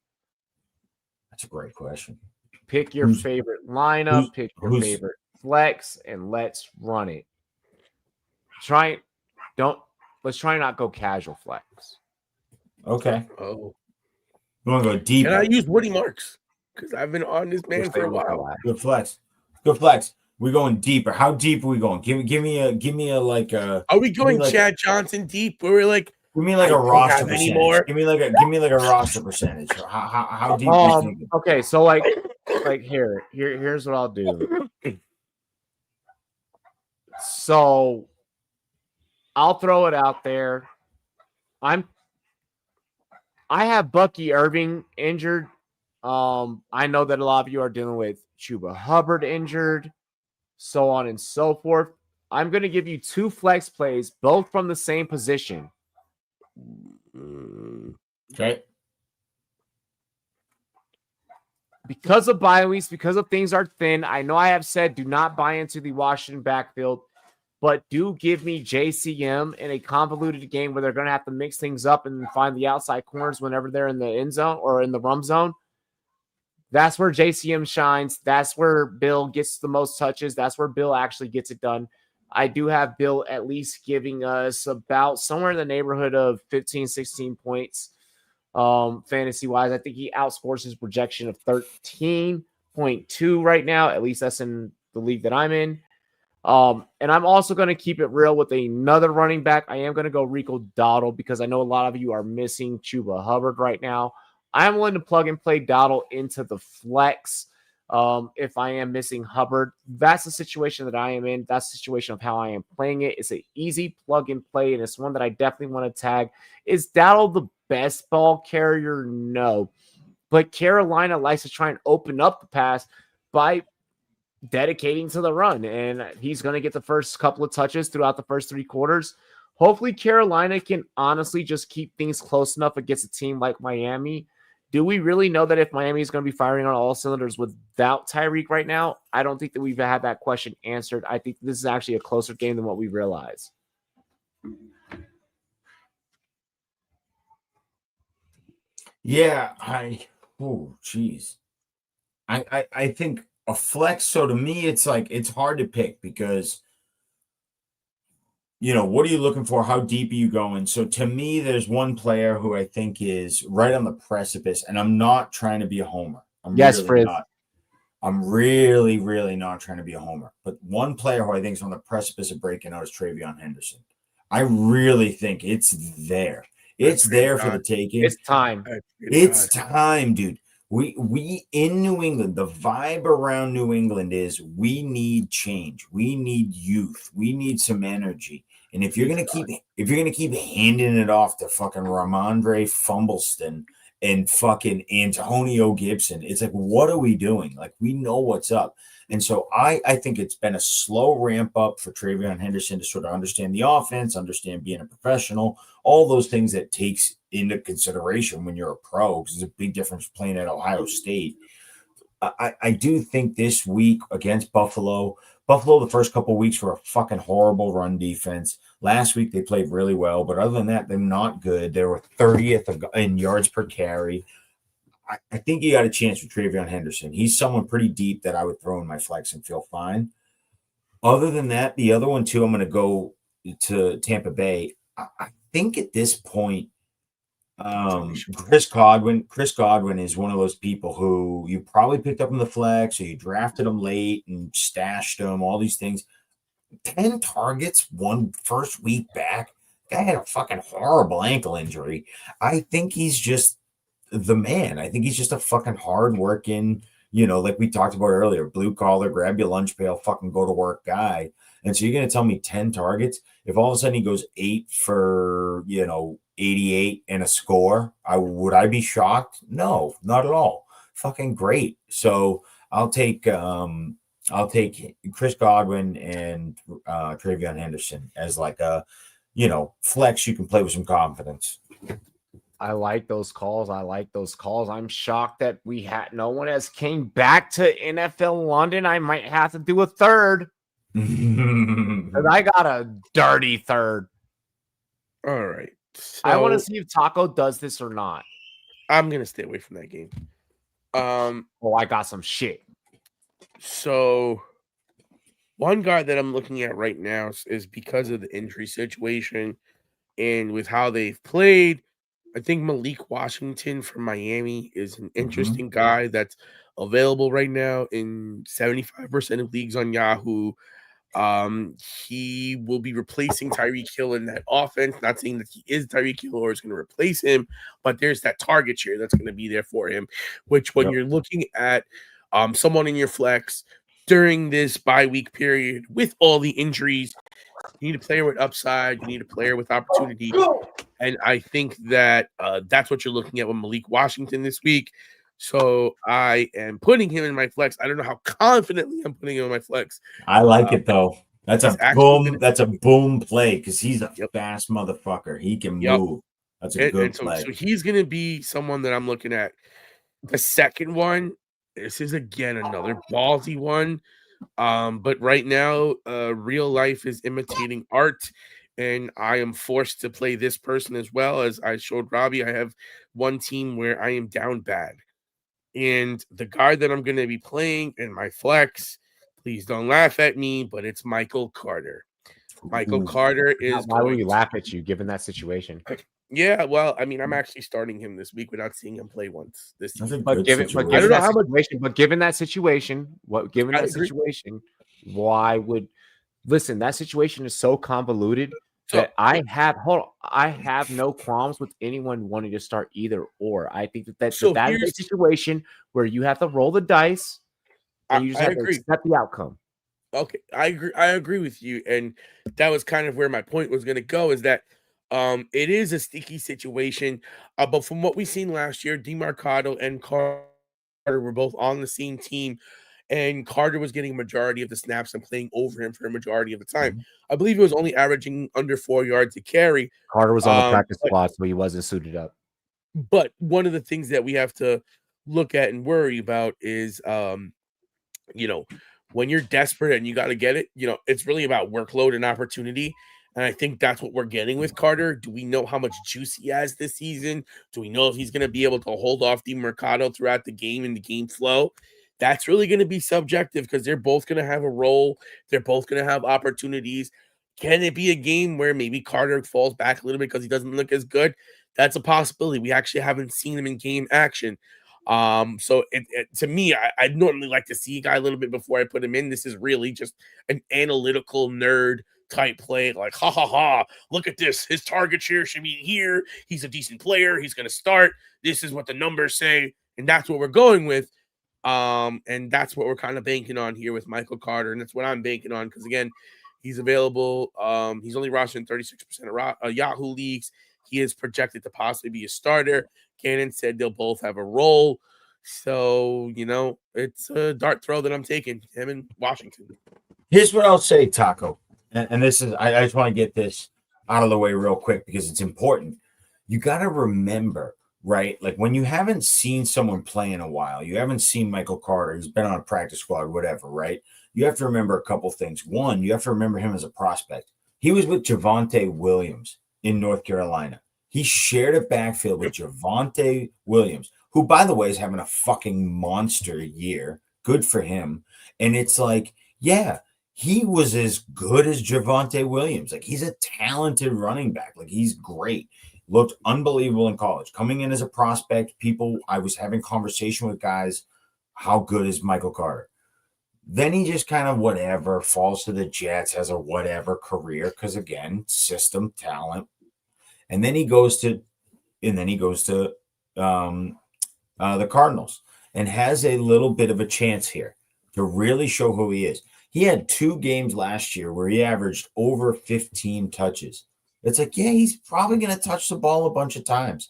That's a great question. Pick your favorite lineup, pick your favorite flex, and let's run it. Let's try not go casual flex. Okay. Oh. You want to go deep? Can I use Woody Marks? Because I've been on this man for a while. Good flex. We're going deeper. How deep are we going? Give me a like a. Are we going Chad Johnson deep? Where we're like, give me like a roster percentage. Anymore. Give me like a roster percentage. How deep? Are you thinking? Okay, so like here's what I'll do. So I'll throw it out there. I have Bucky Irving injured. I know that a lot of you are dealing with Chuba Hubbard injured, so on and so forth. I'm going to give you two flex plays, both from the same position. Okay. Because of bye weeks, because of things are thin, I know I have said do not buy into the Washington backfield, but do give me JCM in a convoluted game where they're going to have to mix things up and find the outside corners whenever they're in the end zone or in the rum zone. That's where JCM shines. That's where Bill gets the most touches. That's where Bill actually gets it done. I do have Bill at least giving us about somewhere in the neighborhood of 15, 16 points fantasy-wise. I think he outscores his projection of 13.2 right now. At least that's in the league that I'm in. And I'm also going to keep it real with another running back. I am going to go Rico Dowdle because I know a lot of you are missing Chuba Hubbard right now. I'm willing to plug and play Dowdle into the flex if I am missing Hubbard. That's the situation that I am in. That's the situation of how I am playing it. It's an easy plug and play, and it's one that I definitely want to tag. Is Dowdle the best ball carrier? No. But Carolina likes to try and open up the pass by dedicating to the run, and he's going to get the first couple of touches throughout the first three quarters. Hopefully Carolina can honestly just keep things close enough against a team like Miami. Do we really know that if Miami is going to be firing on all cylinders without Tyreek right now? I don't think that we've had that question answered. I think this is actually a closer game than what we realize. Yeah, I think a flex. So to me, it's like it's hard to pick because what are you looking for? How deep are you going? So to me, there's one player who I think is right on the precipice, and I'm not trying to be a homer. I'm really, really not trying to be a homer. But one player who I think is on the precipice of breaking out is Travion Henderson. I really think it's there. It's there for the taking. It's time. It's time, dude. We in New England, the vibe around New England is we need change. We need youth. We need some energy. And if you're gonna keep handing it off to fucking Ramondre Fumbleston and fucking Antonio Gibson, it's like, what are we doing? Like, we know what's up. And so I think it's been a slow ramp up for Travion Henderson to sort of understand the offense, understand being a professional, all those things that takes into consideration when you're a pro, because there's a big difference playing at Ohio State. I do think this week against Buffalo, the first couple of weeks were a fucking horrible run defense. Last week they played really well, but other than that, they're not good. They were 30th in yards per carry. I think you got a chance with Travion Henderson. He's someone pretty deep that I would throw in my flex and feel fine. Other than that, the other one too, I'm going to go to Tampa Bay. I think at this point, Chris Godwin is one of those people who you probably picked up in the flex or you drafted him late and stashed him, all these things. 10 targets one first week back. Guy had a fucking horrible ankle injury. I think he's just the man. I think he's just a fucking hardworking, like we talked about earlier, blue collar, grab your lunch pail, fucking go to work guy. And so you're going to tell me 10 targets? If all of a sudden he goes 8 for, 88 and a score, would I be shocked? No, not at all. Fucking great. So I'll take Chris Godwin and Travion Henderson as like a, flex you can play with some confidence. I like those calls. I'm shocked that no one has came back to NFL London. I might have to do a third. And I got a dirty third. All right. So I want to see if Taco does this or not. I'm gonna stay away from that game. I got some shit. So one guy that I'm looking at right now is because of the injury situation and with how they've played. I think Malik Washington from Miami is an interesting guy that's available right now in 75% of leagues on Yahoo. He will be replacing Tyreek Hill in that offense. Not saying that he is Tyreek Hill or is going to replace him, but there's that target share that's going to be there for him, which when you're looking at someone in your flex during this bye week period with all the injuries, you need a player with upside. You need a player with opportunity. And I think that that's what you're looking at with Malik Washington this week. So I am putting him in my flex. I don't know how confidently I'm putting him in my flex. I like it though. That's a boom. That's a boom play because he's a fast motherfucker. He can move. That's a good play. So he's going to be someone that I'm looking at. The second one, this is again another ballsy one. But right now, real life is imitating art, and I am forced to play this person as well. As I showed Robbie, I have one team where I am down bad. And the guy that I'm going to be playing in my flex, please don't laugh at me, but it's Michael Carter. Michael Carter is. Why would we laugh at you given that situation? Yeah, well, I mean, I'm actually starting him this week without seeing him play once this season. But given that situation, why would listen? That situation is so convoluted that I have no qualms with anyone wanting to start either or. I think that is a situation where you have to roll the dice and you just have to accept the outcome. Okay, I agree with you, and that was kind of where my point was going to go. Is that it is a sticky situation, but from what we've seen last year, DeMarcado and Carter were both on the same team, and Carter was getting a majority of the snaps and playing over him for a majority of the time. I believe he was only averaging under 4 yards to carry. Carter was on the practice squad, so he wasn't suited up. But one of the things that we have to look at and worry about is, when you're desperate and you got to get it, it's really about workload and opportunity. And I think that's what we're getting with Carter. Do we know how much juice he has this season? Do we know if he's going to be able to hold off DeMarcado throughout the game and the game flow? That's really going to be subjective because they're both going to have a role. They're both going to have opportunities. Can it be a game where maybe Carter falls back a little bit because he doesn't look as good? That's a possibility. We actually haven't seen him in game action. So to me, I'd normally like to see a guy a little bit before I put him in. This is really just an analytical nerd type play, like look at this, his target share should be here, he's a decent player, he's going to start, this is what the numbers say, and that's what we're going with, and that's what we're kind of banking on here with Michael Carter, and that's what I'm banking on, because again, he's available. He's only rostered in 36% of Yahoo leagues. He is projected to possibly be a starter. Cannon said they'll both have a role, so it's a dart throw that I'm taking, him in Washington. Here's what I'll say, Taco. And this is, I just want to get this out of the way real quick because it's important. You got to remember, right? Like when you haven't seen someone play in a while, you haven't seen Michael Carter, he's been on a practice squad, whatever, right? You have to remember a couple things. One, you have to remember him as a prospect. He was with Javonte Williams in North Carolina. He shared a backfield with Javonte Williams, who, by the way, is having a fucking monster year. Good for him. And it's like, yeah, he was as good as Javonte Williams. Like, he's a talented running back. Like, he's great. looked unbelievable in college. Coming in as a prospect, I was having conversation with guys, how good is Michael Carter? Then he just kind of whatever, falls to the Jets, has a whatever career, because again, system, talent. And then he goes to the Cardinals and has a little bit of a chance here to really show who he is. He had 2 games last year where he averaged over 15 touches. It's like, yeah, he's probably going to touch the ball a bunch of times.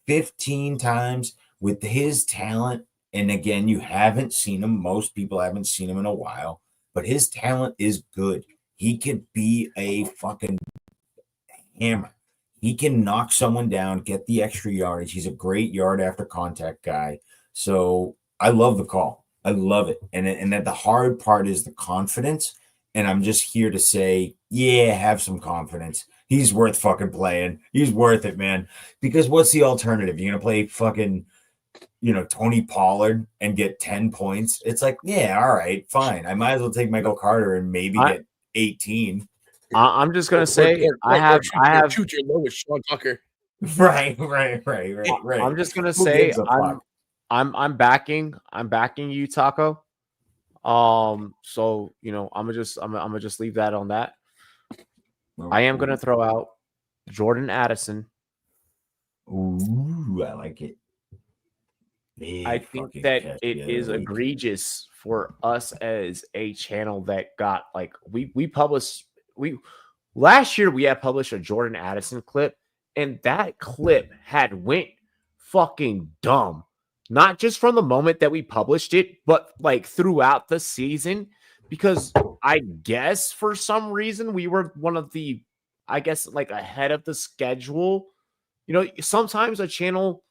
15 times with his talent. And again, you haven't seen him. Most people haven't seen him in a while. But his talent is good. He could be a fucking hammer. He can knock someone down, get the extra yardage. He's a great yard after contact guy. So I love the call. I love it. And that the hard part is the confidence. And I'm just here to say, yeah, have some confidence. He's worth fucking playing. He's worth it, man. Because what's the alternative? You're going to play fucking, Tony Pollard and get 10 points? It's like, yeah, all right, fine. I might as well take Michael Carter and maybe get 18. I'm just going to say I have shoot your low with Sean Tucker. Right. I'm just going to say I'm backing you, Taco. So I'm gonna just leave that on that. I am gonna throw out Jordan Addison. Ooh, I like it. I think that it is egregious for us as a channel that got last year we had published a Jordan Addison clip, and that clip had went fucking dumb. Not just from the moment that we published it, but throughout the season, because I guess for some reason we were one of the, ahead of the schedule. Sometimes a channel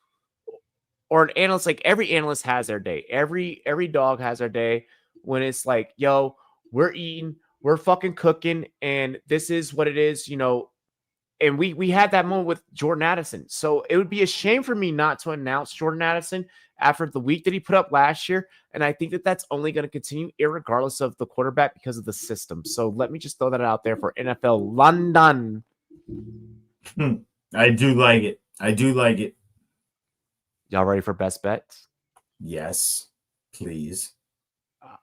or an analyst, every analyst has their day. Every dog has their day when it's like, yo, we're eating, we're fucking cooking, and this is what it is, And we had that moment with Jordan Addison. So it would be a shame for me not to announce Jordan Addison after the week that he put up last year. And I think that that's only going to continue irregardless of the quarterback because of the system. So let me just throw that out there for NFL London. I do like it. Y'all ready for best bets? Yes, please.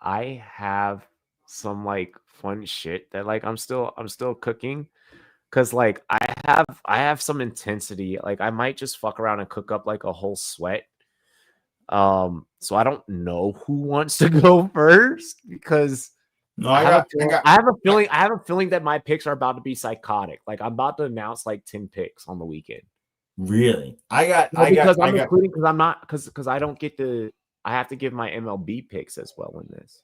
I have some fun shit that I'm still cooking. Cause I have some intensity. I might just fuck around and cook up a whole sweat. So I don't know who wants to go first because I have a feeling that my picks are about to be psychotic. I'm about to announce 10 picks on the weekend. Really? I have to give my MLB picks as well in this.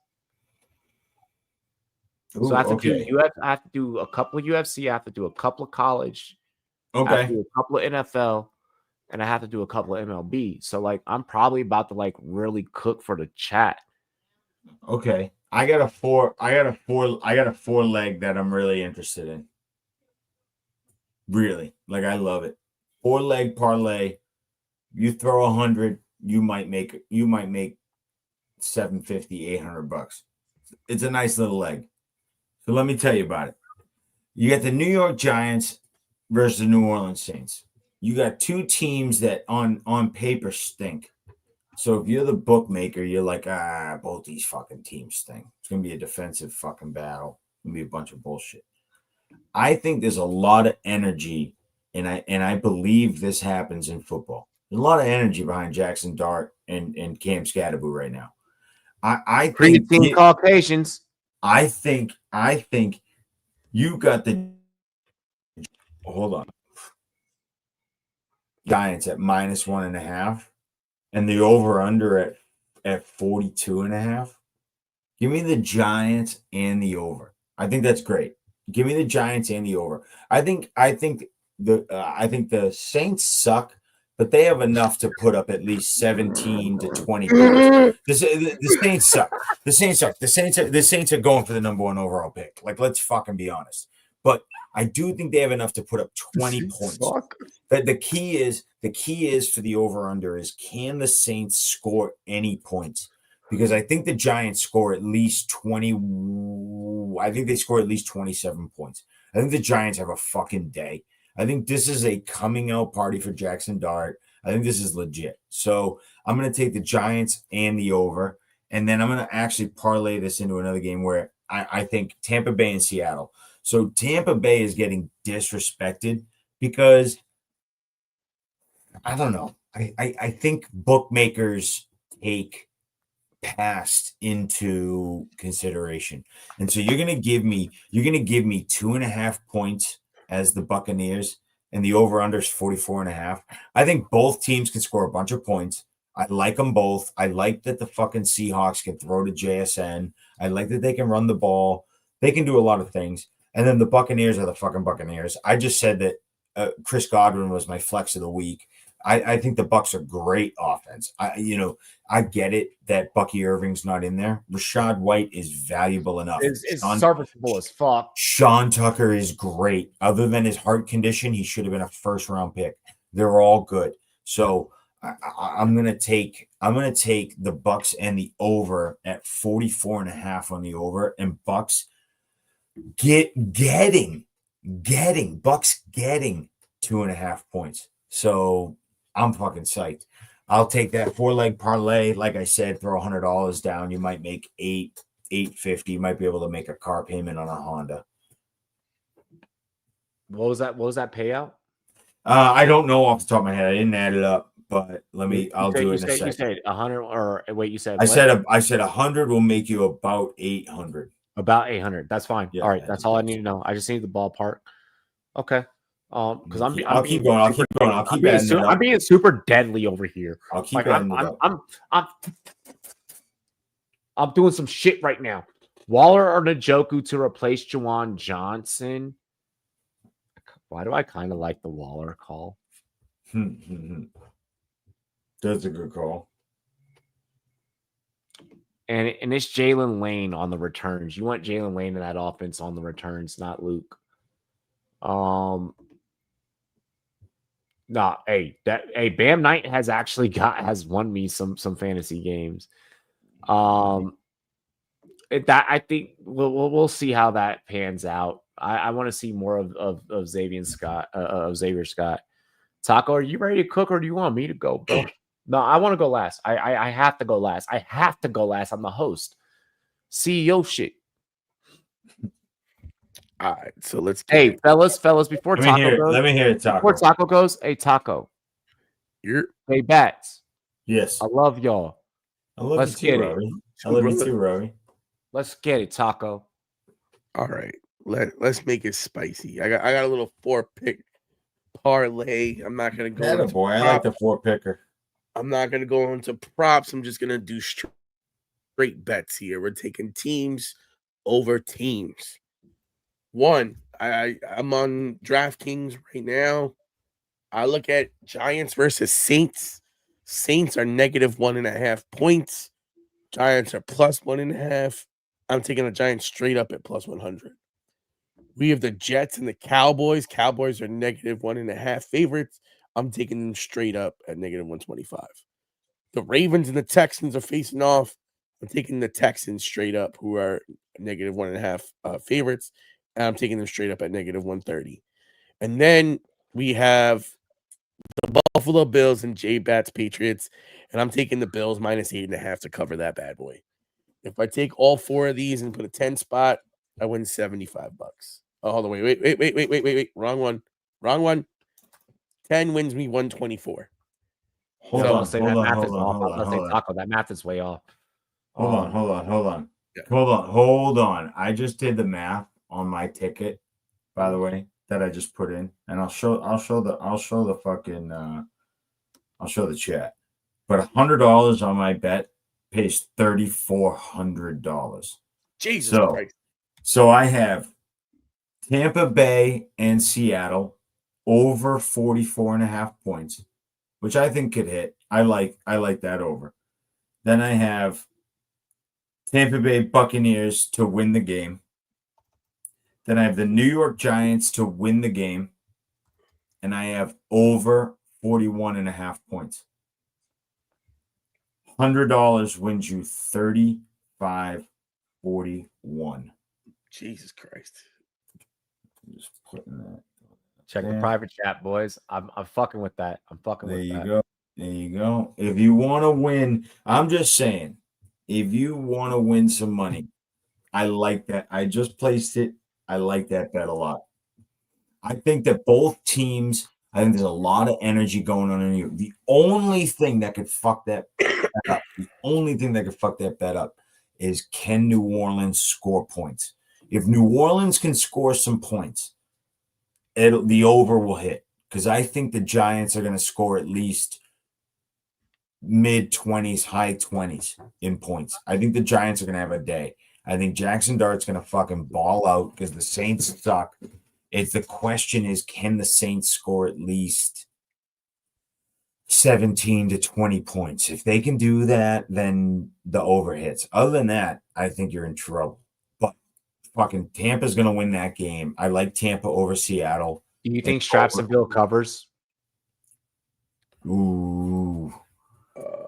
Ooh, so I have to do a couple of UFC, I have to do a couple of college, I have to do a couple of NFL, and I have to do a couple of MLB. So I'm probably about to really cook for the chat. Okay. I got a four leg that I'm really interested in. Really. I love it. 4-leg parlay. You throw 100, you might make 750, $800. It's a nice little leg. So let me tell you about it. You got the New York Giants versus the New Orleans Saints. You got 2 teams that on paper stink. So if you're the bookmaker, you're like, both these fucking teams stink. It's going to be a defensive fucking battle. It's going to be a bunch of bullshit. I think there's a lot of energy, and I believe this happens in football. There's a lot of energy behind Jackson Dart and Cam Scatterboo right now. I think Caucasians. I think you got the hold on. Giants at -1.5 and the over-under at 42.5. Give me the Giants and the over. I think that's great. Give me the Giants and the over. I think the Saints suck, but they have enough to put up at least 17 to 20 points. The Saints suck. The Saints suck. The Saints are going for the number 1 overall pick. Let's fucking be honest. But I do think they have enough to put up 20 points. But the key is for the over-under is, can the Saints score any points? Because I think the Giants score at least 20. I think they score at least 27 points. I think the Giants have a fucking day. I think this is a coming out party for Jackson Dart. I think this is legit. So I'm going to take the Giants and the over, and then I'm going to actually parlay this into another game where I think Tampa Bay and Seattle. So Tampa Bay is getting disrespected because I don't know. I think bookmakers take past into consideration. And so you're gonna give me 2.5 points as the Buccaneers, and the over-under is 44.5. I think both teams can score a bunch of points. I like them both. I like that the fucking Seahawks can throw to JSN. I like that they can run the ball. They can do a lot of things. And then the Buccaneers are the fucking Buccaneers. I just said that Chris Godwin was my flex of the week. I think the Bucs are great offense. I get it that Bucky Irving's not in there. Rashad White is valuable enough. It's serviceable as fuck. Sean Tucker is great. Other than his heart condition, he should have been a first-round pick. They're all good. So I'm gonna take the Bucs and the over at 44.5 on the over, and Bucs getting Bucs getting 2.5 points. So I'm fucking psyched. I'll take that 4-leg parlay. Like I said, throw $100 down. You might make $850. You might be able to make a car payment on a Honda. What was that payout? I don't know off the top of my head. I didn't add it up, but I'll do it in a second. You said 100, or wait, you said I what? said 100 will make you about 800. About 800. That's fine. Yeah, all right, that's all I need to know. I just need the ballpark. Okay. Because I'll keep going. I'm being super deadly over here. I'll keep I'm doing some shit right now. Waller or Njoku to replace Juwan Johnson. Why do I kind of like the Waller call? That's a good call. And it's Jalen Lane on the returns. You want Jalen Lane in that offense on the returns, not Luke. No, Bam Knight has won me some fantasy games. I think we'll see how that pans out. I want to see more of Xavier Scott. Taco, are you ready to cook, or do you want me to go, bro? No, I want to go last. I have to go last. I have to go last. I'm the host. CEO shit. All right, so let's get fellas, before Taco goes. Let me hear it, Taco. Before Taco goes, hey, Taco. Hey, Bats. Yes. I love y'all. Let's get it. I love you too, Robbie. Let's get it, Taco. All right. Let's make it spicy. I got a little 4-pick parlay. I'm not gonna go. Atta boy, I like the 4-picker. I'm not gonna go into props. I'm just gonna do straight bets here. We're taking teams over teams. One, I'm on DraftKings right now. I look at Giants versus Saints. Saints are negative 1.5 points. Giants are plus 1.5. I'm taking the Giants straight up at plus 100. We have the Jets and the Cowboys. Cowboys are negative 1.5 favorites. I'm taking them straight up at negative 125. The Ravens and the Texans are facing off. I'm taking the Texans straight up, who are negative 1.5 favorites. And I'm taking them straight up at negative 130. And then we have the Buffalo Bills and J-Bats Patriots. And I'm taking the Bills minus 8.5 to cover that bad boy. If I take all 4 of these and put a 10 spot, I win $75. Oh, hold on, wait. Wrong one. 10 wins me 124. Hold on. That math is way off. Hold on. Yeah. Hold on. I just did the math on my ticket, by the way, that I just put in, and I'll show the chat. But $100 on my bet pays $3,400. Jesus Christ. So I have Tampa Bay and Seattle over 44.5 points, which I think could hit. I like that over. Then I have Tampa Bay Buccaneers to win the game. Then I have the New York Giants to win the game. And I have over 41.5 points. $100 wins you $35.41. Jesus Christ. I'm just putting that. Check the private chat, boys. I'm fucking with that. I'm fucking There with you that. go. There you go. If you want to win, I'm just saying, if you want to win some money, I like that. I just placed it. I like that bet a lot. I think that both teams, I think there's a lot of energy going on in you. The only thing that could fuck that bet up, is can New Orleans score points? If New Orleans can score some points, the over will hit. Because I think the Giants are going to score at least mid-20s, high 20s in points. I think the Giants are going to have a day. I think Jackson Dart's going to fucking ball out because the Saints suck. The question is, can the Saints score at least 17 to 20 points? If they can do that, then the over hits. Other than that, I think you're in trouble. But fucking Tampa's going to win that game. I like Tampa over Seattle. Do you think Strapsonville covers? Ooh.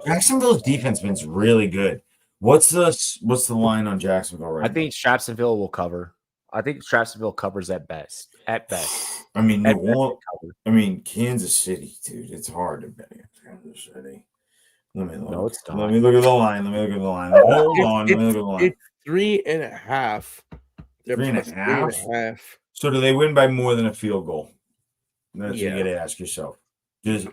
Jacksonville's defense has been really good. What's the line on Jacksonville right now? I think Strapsonville will cover. I think Strapsonville covers at best. At best. I mean, Kansas City, dude. It's hard to bet against Kansas City. Let me look. No, it's not. Let me look at the line. Hold on. Let me look at the line. It's 3.5. They're 3.5. So do they win by more than a field goal? That's what you got to ask yourself.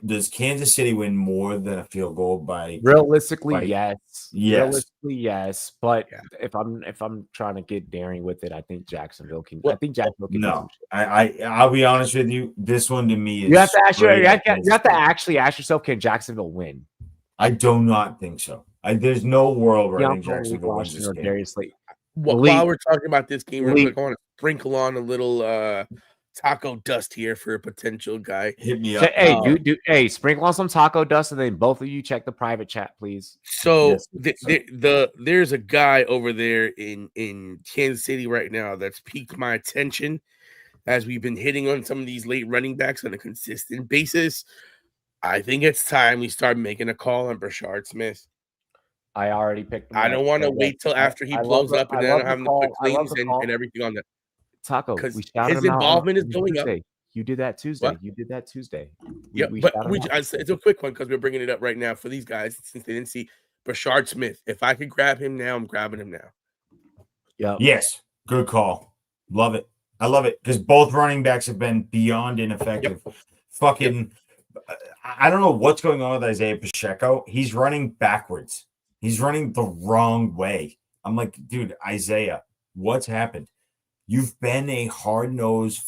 Does Kansas City win more than a field goal by realistically? Yes. Realistically, yes. But if I'm trying to get daring with it, I think Jacksonville can. I think Jacksonville can. No, I'll be honest with you. This one to me is. You have to ask you have to actually ask yourself: can Jacksonville win? I do not think so. There's no world where I think Jacksonville wins this game. While we're talking about this game, real quick, I want to sprinkle on a little taco dust here for a potential guy. Hit me up. Hey, sprinkle on some taco dust, and then both of you check the private chat, please. So there's a guy over there in Kansas City right now that's piqued my attention as we've been hitting on some of these late running backs on a consistent basis. I think it's time we start making a call on Brashard Smith. I already picked him. I don't want to wait till after he blows up and then I don't have the quick links and everything on that. Taco, because his involvement is going up. You did that Tuesday. What? You did that Tuesday. It's a quick one because we're bringing it up right now for these guys since they didn't see Brashard Smith. If I could grab him now, I'm grabbing him now. Yeah. Yes. Good call. Love it. I love it because both running backs have been beyond ineffective. Fucking, I don't know what's going on with Isaiah Pacheco. He's running backwards. He's running the wrong way. I'm like, dude, Isaiah, what's happened? You've been a hard-nosed,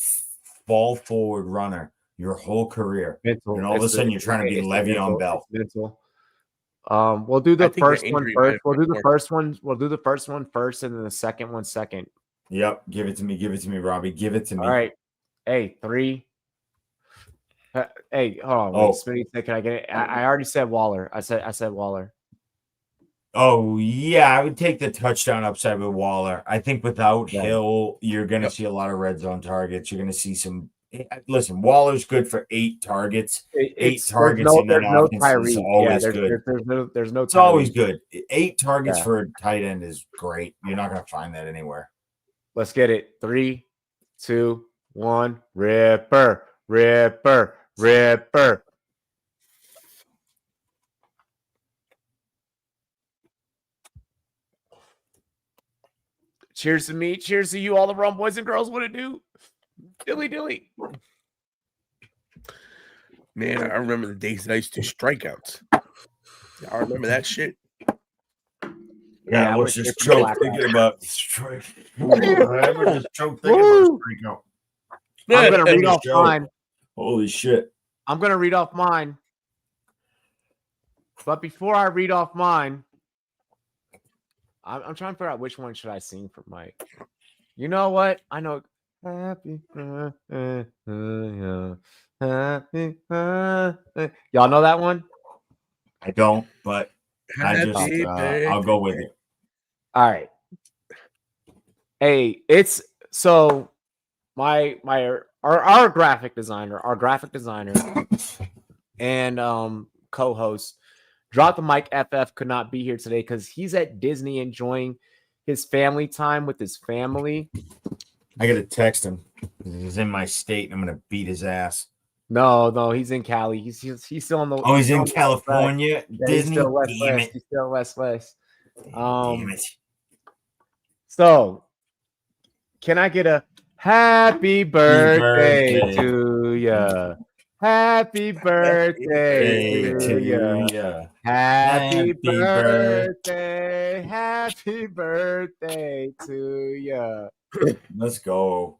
fall-forward runner your whole career. Mental. And all of a sudden, you're trying to be Le'Veon Bell. Mental. We'll do the first one first. We'll do the first one. We'll do the first one first, and then the second one second. Yep. Give it to me. Give it to me, Robbie. Give it to me. All right. Hey, 3. Hey, hold on. Smitty said, "Can I get it?" I already said Waller. I said Waller. Oh, yeah, I would take the touchdown upside with Waller. I think without Hill, you're going to see a lot of red zone targets. You're going to see some – listen, Waller's good for 8 targets. 8 targets in that offense is always good. There's no it's always good. 8 targets for a tight end is great. You're not going to find that anywhere. Let's get it. 3, 2, 1. Ripper, ripper, ripper. Cheers to me. Cheers to you, all the rum boys and girls. What it do? Dilly. Man, I remember the days that I used to strikeouts. I remember that shit. Yeah, I was just thinking about strike. I was just thinking about strikeout. I'm going to read off mine. Holy shit. I'm going to read off mine. But before I read off mine, I'm trying to figure out which one should I sing for Mike. You know what? I know. Happy happy Y'all know that one? I don't, but I'll go with it. All right. Hey, it's so our graphic designer and co-host Drop the Mic FF could not be here today because he's at Disney enjoying his family time with his family. I gotta text him. He's in my state, and I'm gonna beat his ass. No, he's in Cali. He's still on the. Oh, he's in on the California. Yeah, Disney. He's still West Damn West. it. He's still West West. Damn it. So, can I get a happy birthday to ya? Happy birthday to ya. Happy birthday. Happy birthday to ya. Let's go.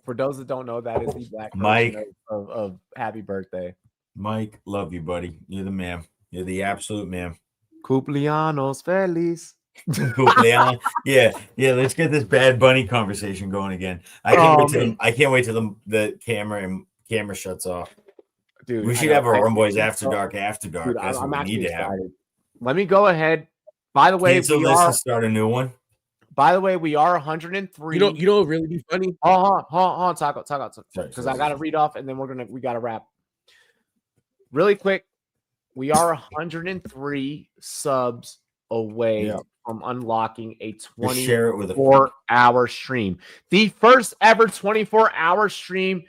For those that don't know, that is the black Mike version of happy birthday. Mike, love you, buddy. You're the man. You're the absolute man. Cumpleaños feliz. Yeah. Let's get this Bad Bunny conversation going again. I can't wait till the camera shuts off. Dude, we should have a Rumboyz After Dark. Dude, that's what we need to have. Let me go ahead. By the way, cancel this and start a new one. By the way, we are 103. You know what would really be funny? Hold on, talk out. Because I gotta read off and then we gotta wrap. Really quick, we are 103 subs away from unlocking a 24-hour stream. The first ever 24-hour stream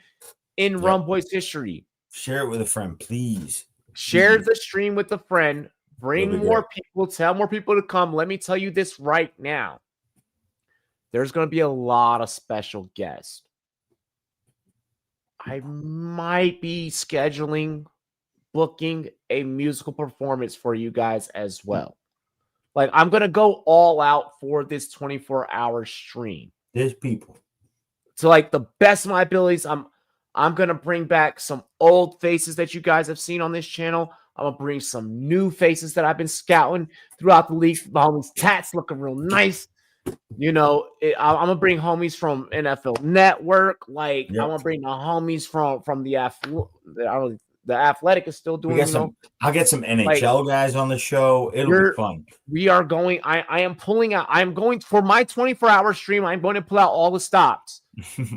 in Rumboyz history. Share it with a friend, please. Share the stream with a friend. Bring more people. Tell more people to come. Let me tell you this right now. There's going to be a lot of special guests. I might be booking a musical performance for you guys as well. Like, I'm going to go all out for this 24-hour stream. There's people. So, like, the best of my abilities, I'm going to bring back some old faces that you guys have seen on this channel. I'm going to bring some new faces that I've been scouting throughout the league. My homies Tats looking real nice. You know, I'm going to bring homies from NFL Network. Like, I'm going to bring the homies from the Athletic is still doing. I'll get some NHL guys on the show. It'll be fun. We are going. I am pulling out. I'm going for my 24-hour stream. I'm going to pull out all the stops.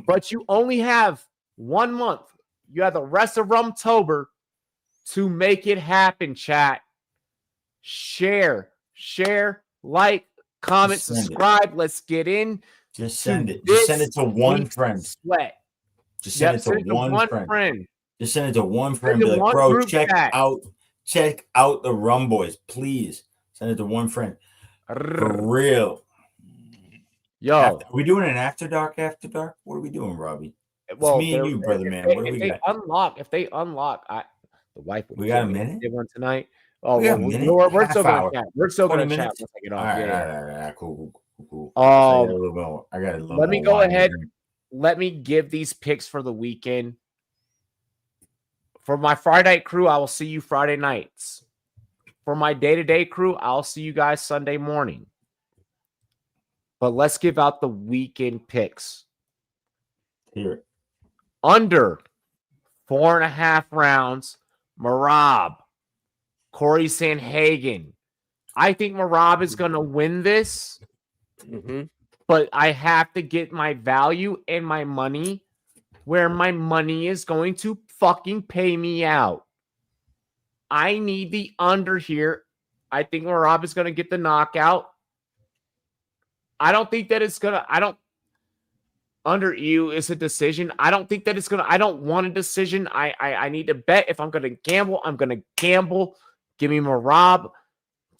But you only have 1 month. You have the rest of Rumtober to make it happen, chat. Share, like, comment, subscribe. Let's get in. Just send it. Just send it to one friend. Just send it to one friend. Just send it to one friend. Be like, bro, check out the Rumboyz, please. Send it to one friend. For real. Yo, are we doing an After Dark? What are we doing, Robbie? Well, it's me and you, brother, man. What do we got? If they unlock, the wife would. We got a minute. One tonight. Oh, we're still going to chat. We're still going to chat once I get off. All right, cool. I got a little. Let me go ahead. Let me give these picks for the weekend. For my Friday night crew, I will see you Friday nights. For my day-to-day crew, I'll see you guys Sunday morning. But let's give out the weekend picks. Here. Under 4.5 rounds, Marab, Corey Sanhagen. I think Marab is going to win this. But I have to get my value and my money where my money is going to fucking pay me out. I need the under here. I think Marab is going to get the knockout. I don't think that it's going to, under you is a decision. I don't think that it's going to, I don't want a decision. I need to bet. If I'm going to gamble, I'm going to gamble. Give me Marab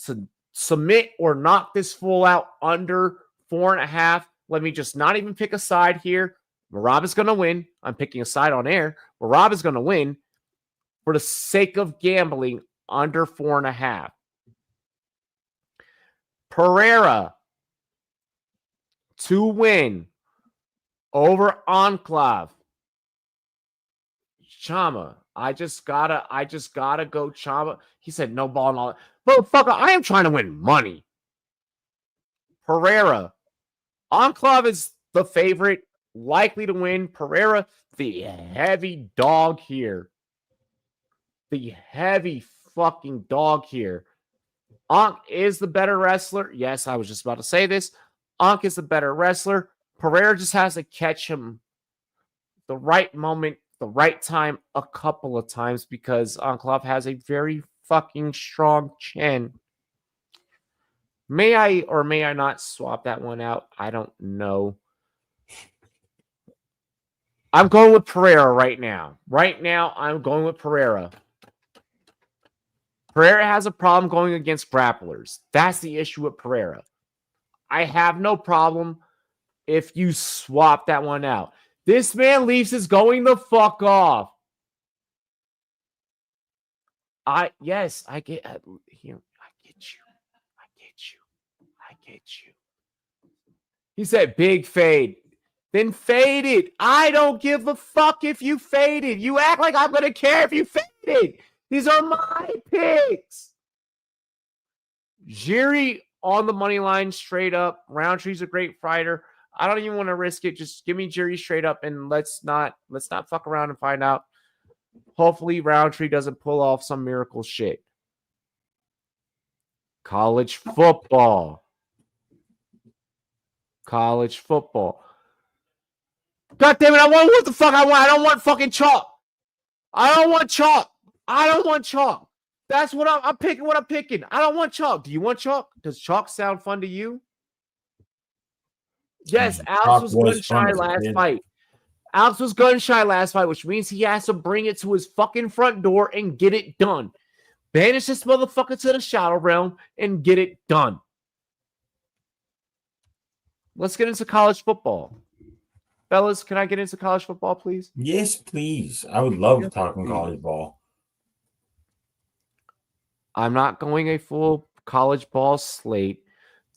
to submit or knock this fool out under 4.5. Let me just not even pick a side here. Marab is going to win. I'm picking a side on air. Marab is going to win for the sake of gambling under 4.5. Pereira to win over Enclave. Chama. I just gotta go Chama. He said no ball and all that. Motherfucker, I am trying to win money. Pereira. Enclave is the favorite, likely to win. Pereira, the heavy dog here. The heavy fucking dog here. Ankh is the better wrestler. Yes, I was just about to say this. Ankh is the better wrestler. Pereira just has to catch him the right moment, the right time, a couple of times because Enclave has a very fucking strong chin. May I or may I not swap that one out? I don't know. I'm going with Pereira right now. Right now, I'm going with Pereira. Pereira has a problem going against grapplers. That's the issue with Pereira. I have no problem if you swap that one out. This man leaves is going the fuck off. I get here. I get you. I get you. He said big fade. Then fade it. I don't give a fuck if you faded. You act like I'm gonna care if you faded. These are my picks. Jiri on the money line straight up. Roundtree's a great fighter. I don't even want to risk it. Just give me Jiri straight up and let's not fuck around and find out. Hopefully Roundtree doesn't pull off some miracle shit. College football. College football. God damn it, I want what the fuck I want. I don't want fucking chalk. I don't want chalk. I don't want chalk. That's what I'm picking. What I'm picking. I don't want chalk. Do you want chalk? Does chalk sound fun to you? Yes, Alex was gun shy last fight. Alex was gun shy last fight, which means he has to bring it to his fucking front door and get it done. Banish this motherfucker to the shadow realm and get it done. Let's get into college football. Fellas, can I get into college football, please? Yes, please. I would love talking college ball. I'm not going a full college ball slate.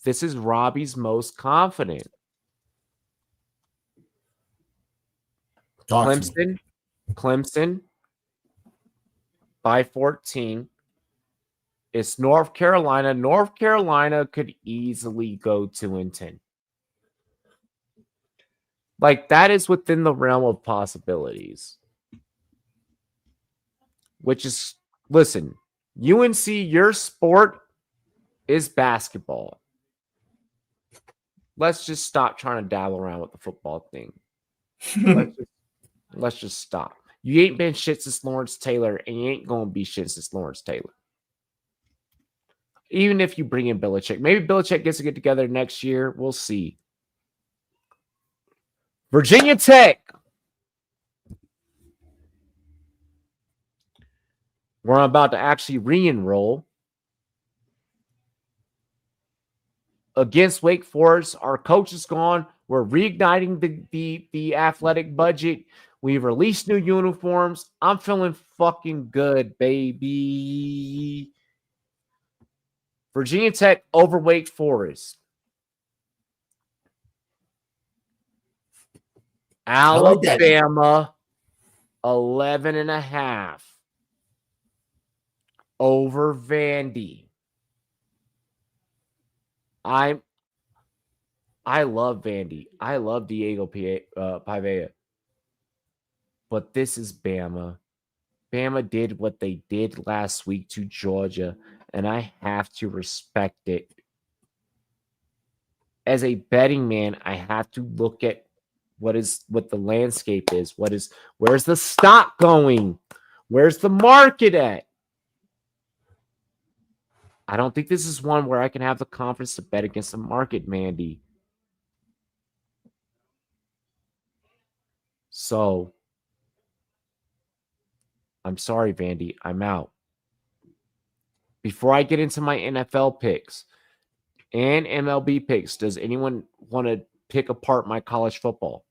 This is Robbie's most confident. Clemson by 14. It's North Carolina. North Carolina could easily go 2-10. Like, that is within the realm of possibilities. Which is, listen, UNC, your sport is basketball. Let's just stop trying to dabble around with the football thing. Let's just stop. You ain't been shit since Lawrence Taylor, and you ain't going to be shit since Lawrence Taylor. Even if you bring in Belichick. Maybe Belichick gets to get together next year. We'll see. Virginia Tech. We're about to actually re-enroll. Against Wake Forest, our coach is gone. We're reigniting the athletic budget. We've released new uniforms. I'm feeling fucking good, baby. Virginia Tech over Wake Forest. Alabama, 11.5 over Vandy. I love Vandy. I love Diego Pavea. But this is Bama. Bama did what they did last week to Georgia, and I have to respect it. As a betting man, I have to look at what the landscape is. Where's the stock going? Where's the market at? I don't think this is one where I can have the confidence to bet against the market, Mandy. So, I'm sorry, Vandy. I'm out. Before I get into my NFL picks and MLB picks, does anyone want to pick apart my college football?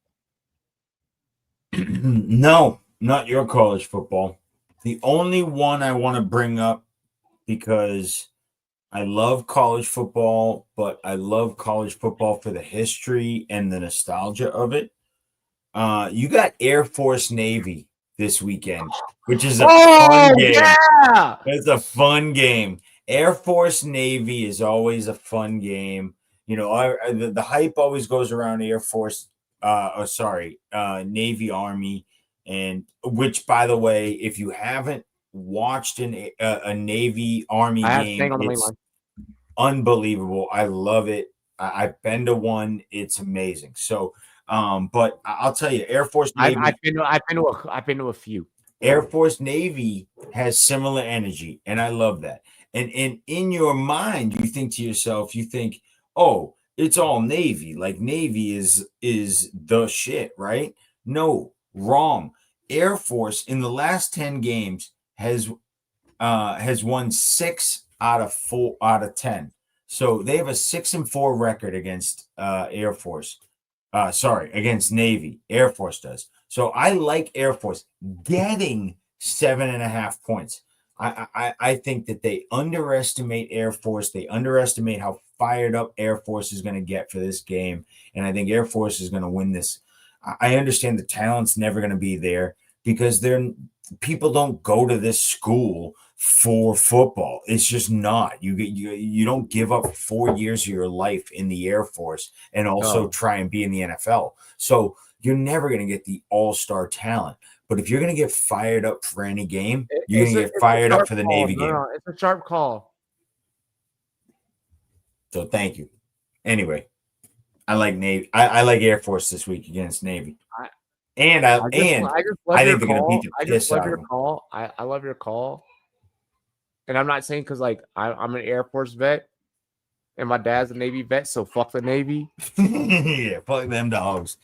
No, not your college football. The only one I want to bring up, because I love college football, but I love college football for the history and the nostalgia of it. You got Air Force Navy this weekend, which is a fun game. Yeah! It's a fun game. Air Force Navy is always a fun game. You know, the hype always goes around Air Force, Navy Army, and which, by the way, if you haven't watched a Navy Army game, it's unbelievable. I love it. I've been to one. It's amazing. So, but I'll tell you, Air Force Navy. I've been to a few. Air Force Navy has similar energy, and I love that. And in your mind, you think to yourself, oh, it's all Navy. Like Navy is the shit, right? No, Wrong. Air Force in the last 10 games has won 6 out of 10. So they have a 6-4 record against Air Force. Against Navy. Air Force does. So I like Air Force getting 7.5 points. I think that they underestimate Air Force. They underestimate how fired up Air Force is going to get for this game. And I think Air Force is going to win this. I understand the talent's never going to be there because people don't go to this school for football. It's just not. You don't give up 4 years of your life in the Air Force and also try and be in the NFL. So you're never going to get the all-star talent. But if you're going to get fired up for any game, you're going to get fired up for the Navy game. No, it's a sharp call. So thank you. Anyway, I like Navy. I like Air Force this week against Navy. I think they're going to beat the piss out of them. I love your call. And I'm not saying because I'm an Air Force vet and my dad's a Navy vet, so fuck the Navy. Yeah, fuck them dogs.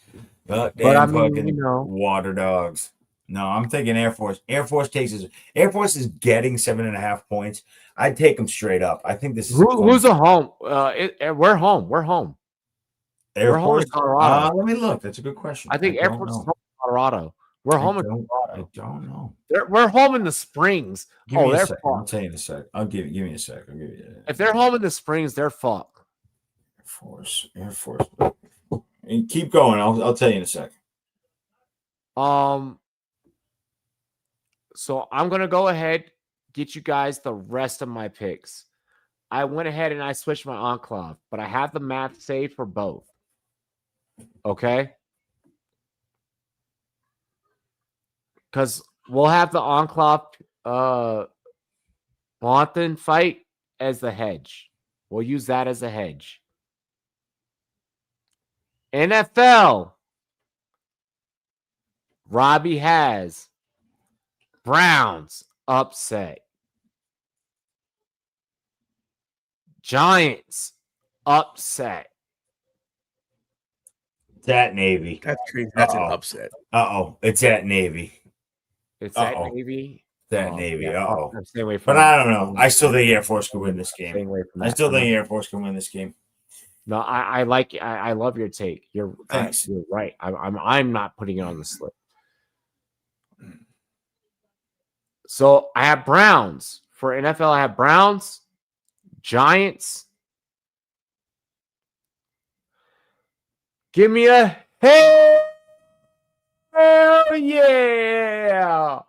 But I mean, water dogs. No, I'm thinking Air Force. Air Force is getting 7.5 points. I'd take them straight up. I think this is who's a home. We're home. We're home. Air Force in Colorado. Let me look. That's a good question. I think Air Force is home in Colorado. We're home in Colorado. I don't know. We're home in the Springs. They're fucked. I'll tell you in a sec. Give me a sec. I'll give you. If they're home in the Springs, they're fucked. Air Force. And keep going. I'll tell you in a sec. So I'm gonna go ahead, get you guys the rest of my picks. I went ahead and I switched my enclave, but I have the math saved for both. Okay. Because we'll have the enclave Bonton fight as the hedge. We'll use that as a hedge. NFL. Robbie has Browns upset. Giants upset. It's at Navy. That's crazy. That's an upset. It's at Navy. It's at Navy. It's at Navy. Yeah. Stay away from but I don't know. I still think Air Force could win this game. I still think Air Force can win this game. No, I love your take. Thanks. You're right. I'm not putting it on the slip. So I have Browns. For NFL, I have Browns, Giants. Give me a hell yeah.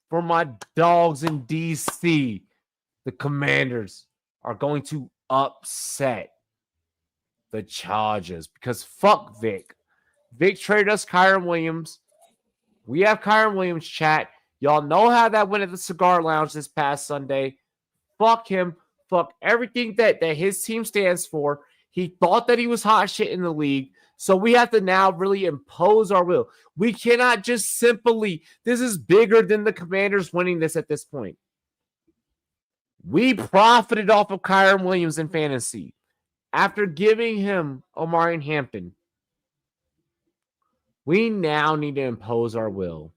For my dogs in DC, the Commanders are going to upset the Chargers because fuck Vic. Vic traded us Kyron Williams. We have Kyron Williams, chat. Y'all know how that went at the Cigar Lounge this past Sunday. Fuck him. Fuck everything that his team stands for. He thought that he was hot shit in the league. So we have to now really impose our will. We cannot just simply, this is bigger than the Commanders winning this at this point. We profited off of Kyron Williams in fantasy after giving him Omarion Hampton. We now need to impose our will.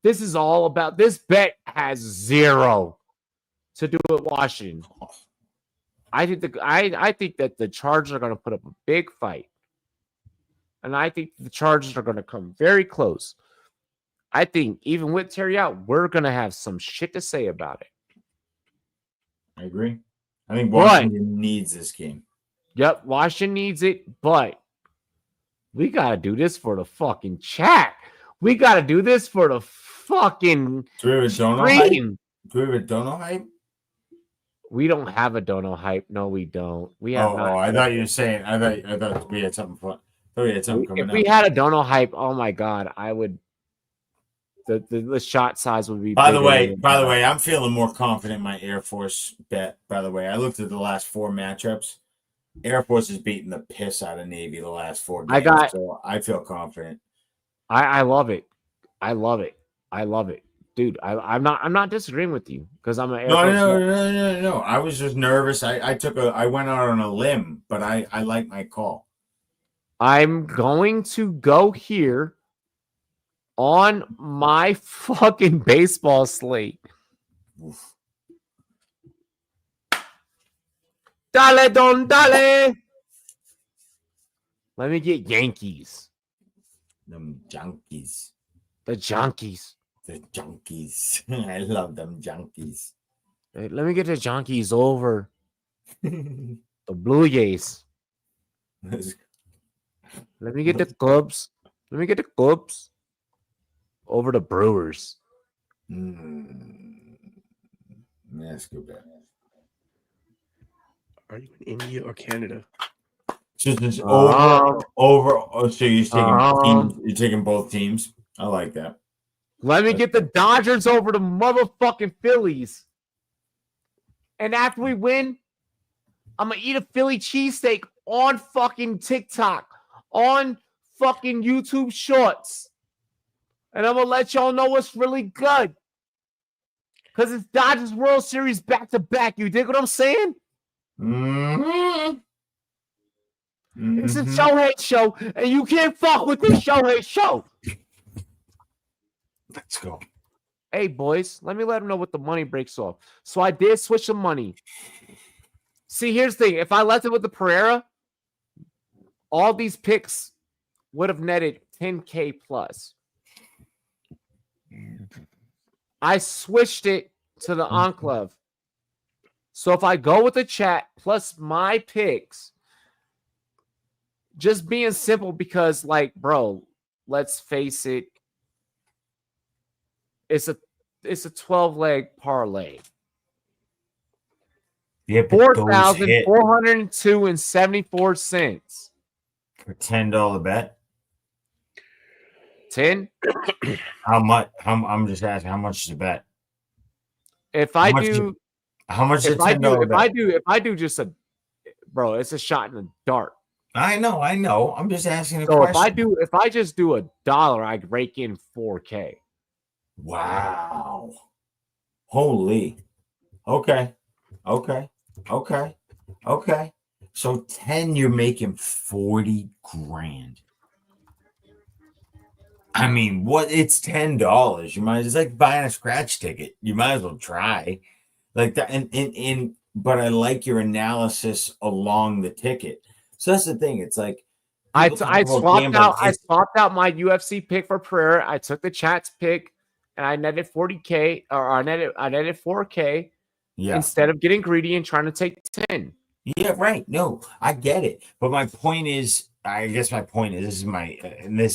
This is all about, this bet has 0 to do with Washington. I think that the Chargers are going to put up a big fight. And I think the Chargers are going to come very close. I think even with Terry out, we're going to have some shit to say about it. I agree. I think Washington needs this game. Yep, Washington needs it, but we got to do this for the fucking chat. We got to do this for the fucking Do we have a dono hype? Do we have a dono hype? We don't have a dono hype. No, we don't. We have. I thought you were saying. I thought we had something fun. If we had a dono hype, oh my god, I would. The shot size would be. By the way, I'm feeling more confident in my Air Force bet. By the way, I looked at the last 4 matchups. Air Force is beating the piss out of Navy the last 4 games. So I feel confident. I love it. I love it. I love it. Dude, I'm not disagreeing with you because I'm an Air Force. No. I was just nervous. I went out on a limb, but I like my call. I'm going to go here on my fucking baseball slate. Oof. Dale, don, dale. Let me get Yankees. Them junkies. The Junkies. The junkies. I love them junkies. Let me get the Junkies over the Blue Jays. Let me get the Cubs. Let me get the Cubs over the Brewers. That's good. Bet. Are you in India or Canada? Just over. Oh, so you're taking teams. You're taking both teams. I like that. Let me get the Dodgers over the motherfucking Phillies. And after we win, I'm going to eat a Philly cheesesteak on fucking TikTok, on fucking YouTube Shorts. And I'm going to let y'all know what's really good. Because it's Dodgers World Series back-to-back. You dig what I'm saying? Mm-hmm. It's a Shohei show, and you can't fuck with this Shohei show. Let's go. Hey, boys, let them know what the money breaks off. So I did switch the money. See, here's the thing. If I left it with the Pereira, all these picks would have netted 10K plus. I switched it to the Enclave. So if I go with the chat plus my picks, just being simple because, like, bro, let's face it, it's a 12-leg parlay. Yeah, $4,402.74 for $10 bet. 10. How much? I'm just asking. How much is the bet? If I do, how much is if I do, if I do just a, bro, it's a shot in the dark. I know. I'm just asking a so question. if I just do $1, I rake in 4K. Wow. Holy. Okay. So 10, you're making 40 grand. I mean, what? It's $10. You might, it's like buying a scratch ticket. You might as well try like that. And but I like your analysis along the ticket. So that's the thing. It's like I swapped out my UFC pick for Pereira. I took the chat's pick and I netted 40K, or I netted 4K instead of getting greedy and trying to take 10. Yeah, right. No, I get it. But my point is, this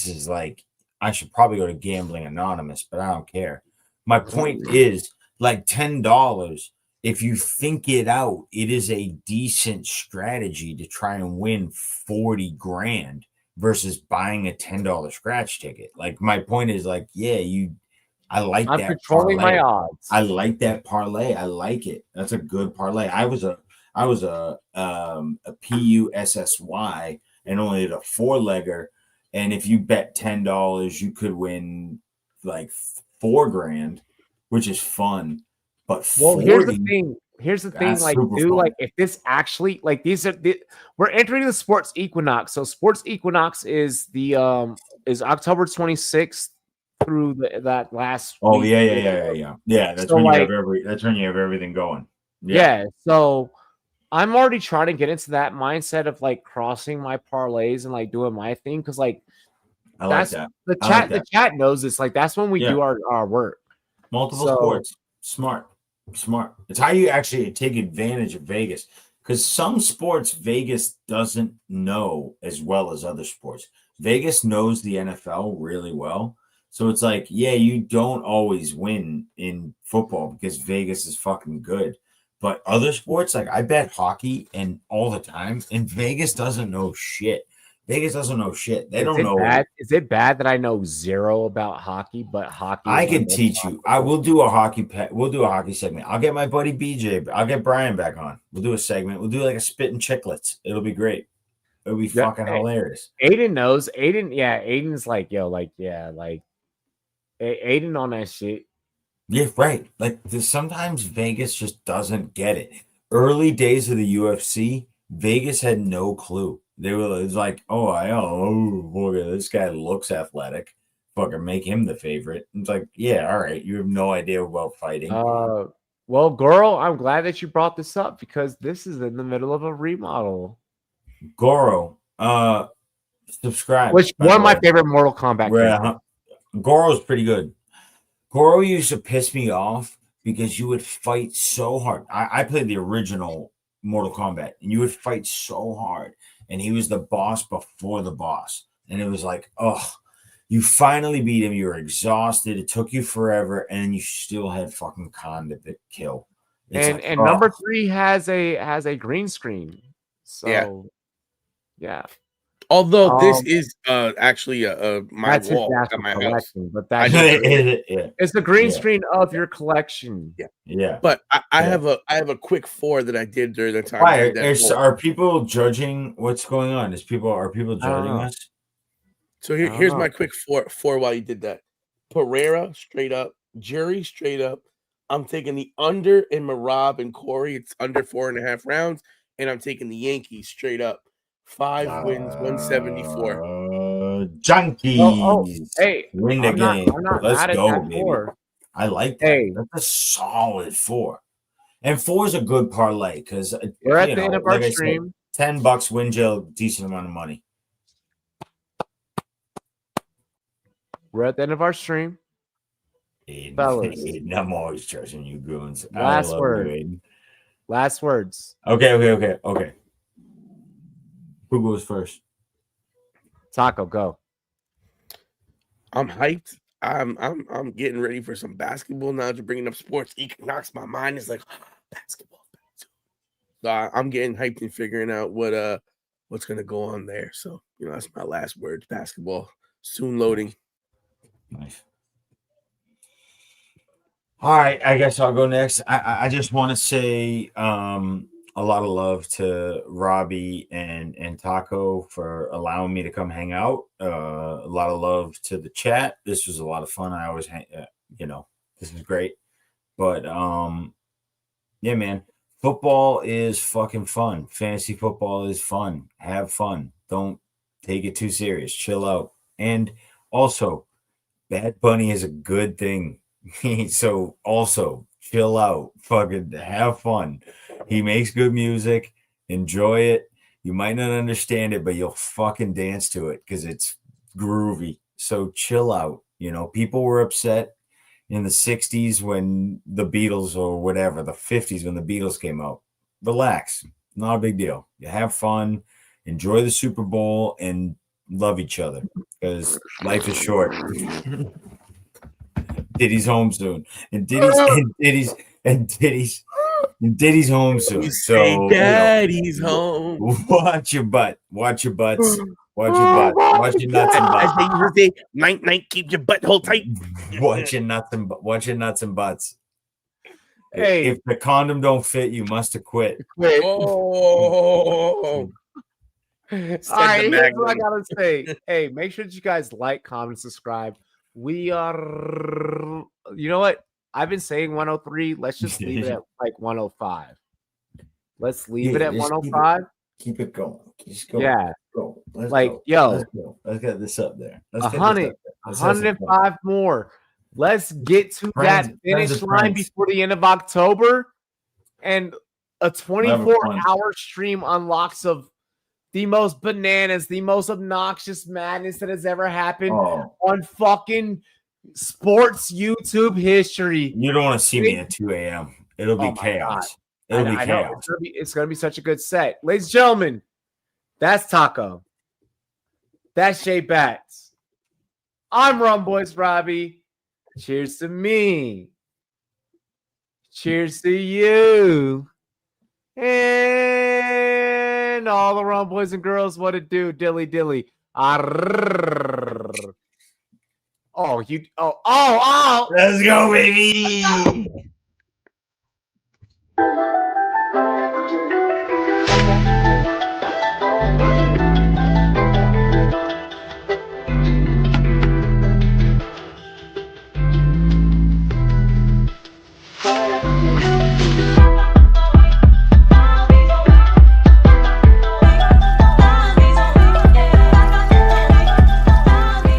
is like, I should probably go to Gambling Anonymous, but I don't care. My point is, like, $10, if you think it out, it is a decent strategy to try and win 40 grand versus buying a $10 scratch ticket. Like, my point is, like, I'm controlling my odds. I like that parlay. I like it. That's a good parlay. I was a PUSSY and only did a 4-legger. And if you bet $10, you could win like 4 grand, which is fun. But 40, here's the thing, like, dude, fun. Like, if this actually, like, we're entering the sports equinox. So sports equinox is the is October 26th through that last week. Yeah. That's so, when you have everything going. Yeah. So I'm already trying to get into that mindset of like crossing my parlays and like doing my thing, because like the chat knows this. Like, that's when we do our work. Multiple sports. Smart. It's how you actually take advantage of Vegas, because some sports Vegas doesn't know as well as other sports. Vegas knows the NFL really well. So it's like, you don't always win in football because Vegas is fucking good. But other sports, like I bet hockey and all the time, and Vegas doesn't know shit. They don't know. Is it bad that I know zero about hockey? But hockey, I can teach you. I will do a hockey We'll do a hockey segment. I'll get my buddy BJ. I'll get Brian back on. We'll do a segment. We'll do like a spitting chicklets. It'll be great. It'll be fucking hilarious. Aiden knows. Aiden's like, Aiden on that shit. Yeah, right. Like, sometimes Vegas just doesn't get it. Early days of the UFC, Vegas had no clue. It's like, look at this guy looks athletic. Fucking make him the favorite. It's like, yeah, all right. You have no idea about fighting. Well, girl, I'm glad that you brought this up because this is in the middle of a remodel. Goro, subscribe. Which one of my favorite Mortal Kombat characters. Goro's pretty good. Goro used to piss me off because you would fight so hard. I played the original Mortal Kombat, and you would fight so hard, and he was the boss before the boss, and it was like, you finally beat him. You were exhausted. It took you forever, and you still had fucking Khan to kill. And number 3 has a green screen. So yeah. Although this is actually my wall at my house, but it's the green screen of your collection. Yeah. But I have a quick 4 that I did during the time. Are people judging what's going on? Are people judging us? So here's my quick 4 while you did that. Pereira straight up, Jury straight up. I'm taking the under in Marab and Corey. It's under 4.5 rounds, and I'm taking the Yankees straight up. 5 wins, 174. Junkies. Hey, win the game. Let's go, baby. 4. I like that. Hey. That's a solid 4. And 4 is a good parlay because we're at the end of our stream. $10 win jail, decent amount of money. We're at the end of our stream. Fellas. I'm always trusting you, goons. Last word. Last words. Okay. Who goes first? Taco, go. I'm hyped. I'm getting ready for some basketball now. You're bringing up sports economics. My mind is like basketball. So I'm getting hyped and figuring out what's gonna go on there. So that's my last words. Basketball soon loading. Nice. All right, I guess I'll go next. I just want to say a lot of love to Robbie and Taco for allowing me to come hang out. A lot of love to the chat. This was a lot of fun. I always this is great. But yeah, man, football is fucking fun. Fantasy football is fun. Have fun. Don't take it too serious. Chill out. And also, Bad Bunny is a good thing. So also chill out, fucking have fun. He makes good music. Enjoy it. You might not understand it, but you'll fucking dance to it because it's groovy. So chill out. People were upset in the 60s when the Beatles or whatever, the 50s when the Beatles came out. Relax. Not a big deal. You have fun. Enjoy the Super Bowl and love each other because life is short. Diddy's home soon, and Diddy's home soon. So Daddy's home. Watch your butt. Watch your butts. Watch your butt. Watch your nuts and butts. As they say, night, keep your butthole tight. Watch your nuts and butts. Hey, if the condom don't fit, you must have quit. Oh. All right, here's what I gotta say. Hey, make sure that you guys like, comment, subscribe. We are, you know what? I've been saying 103. Let's just leave it at like 105. Let's leave it at 105. Keep it going. Just go. Yeah. Go. Let's go. Let's get this up there. 105 more. Let's get to that finish line before the end of October. And a 24-hour stream unlocks of the most bananas, the most obnoxious madness that has ever happened on fucking sports YouTube history. You don't want to see me at 2 a.m. It'll be chaos. It'll be chaos. It's going to be such a good set. Ladies and gentlemen, that's Taco. That's Jay Bats. I'm Rumboyz Robbie. Cheers to me. Cheers to you. And all the Rum boys and girls, what it do? Dilly dilly. Oh, let's go, baby.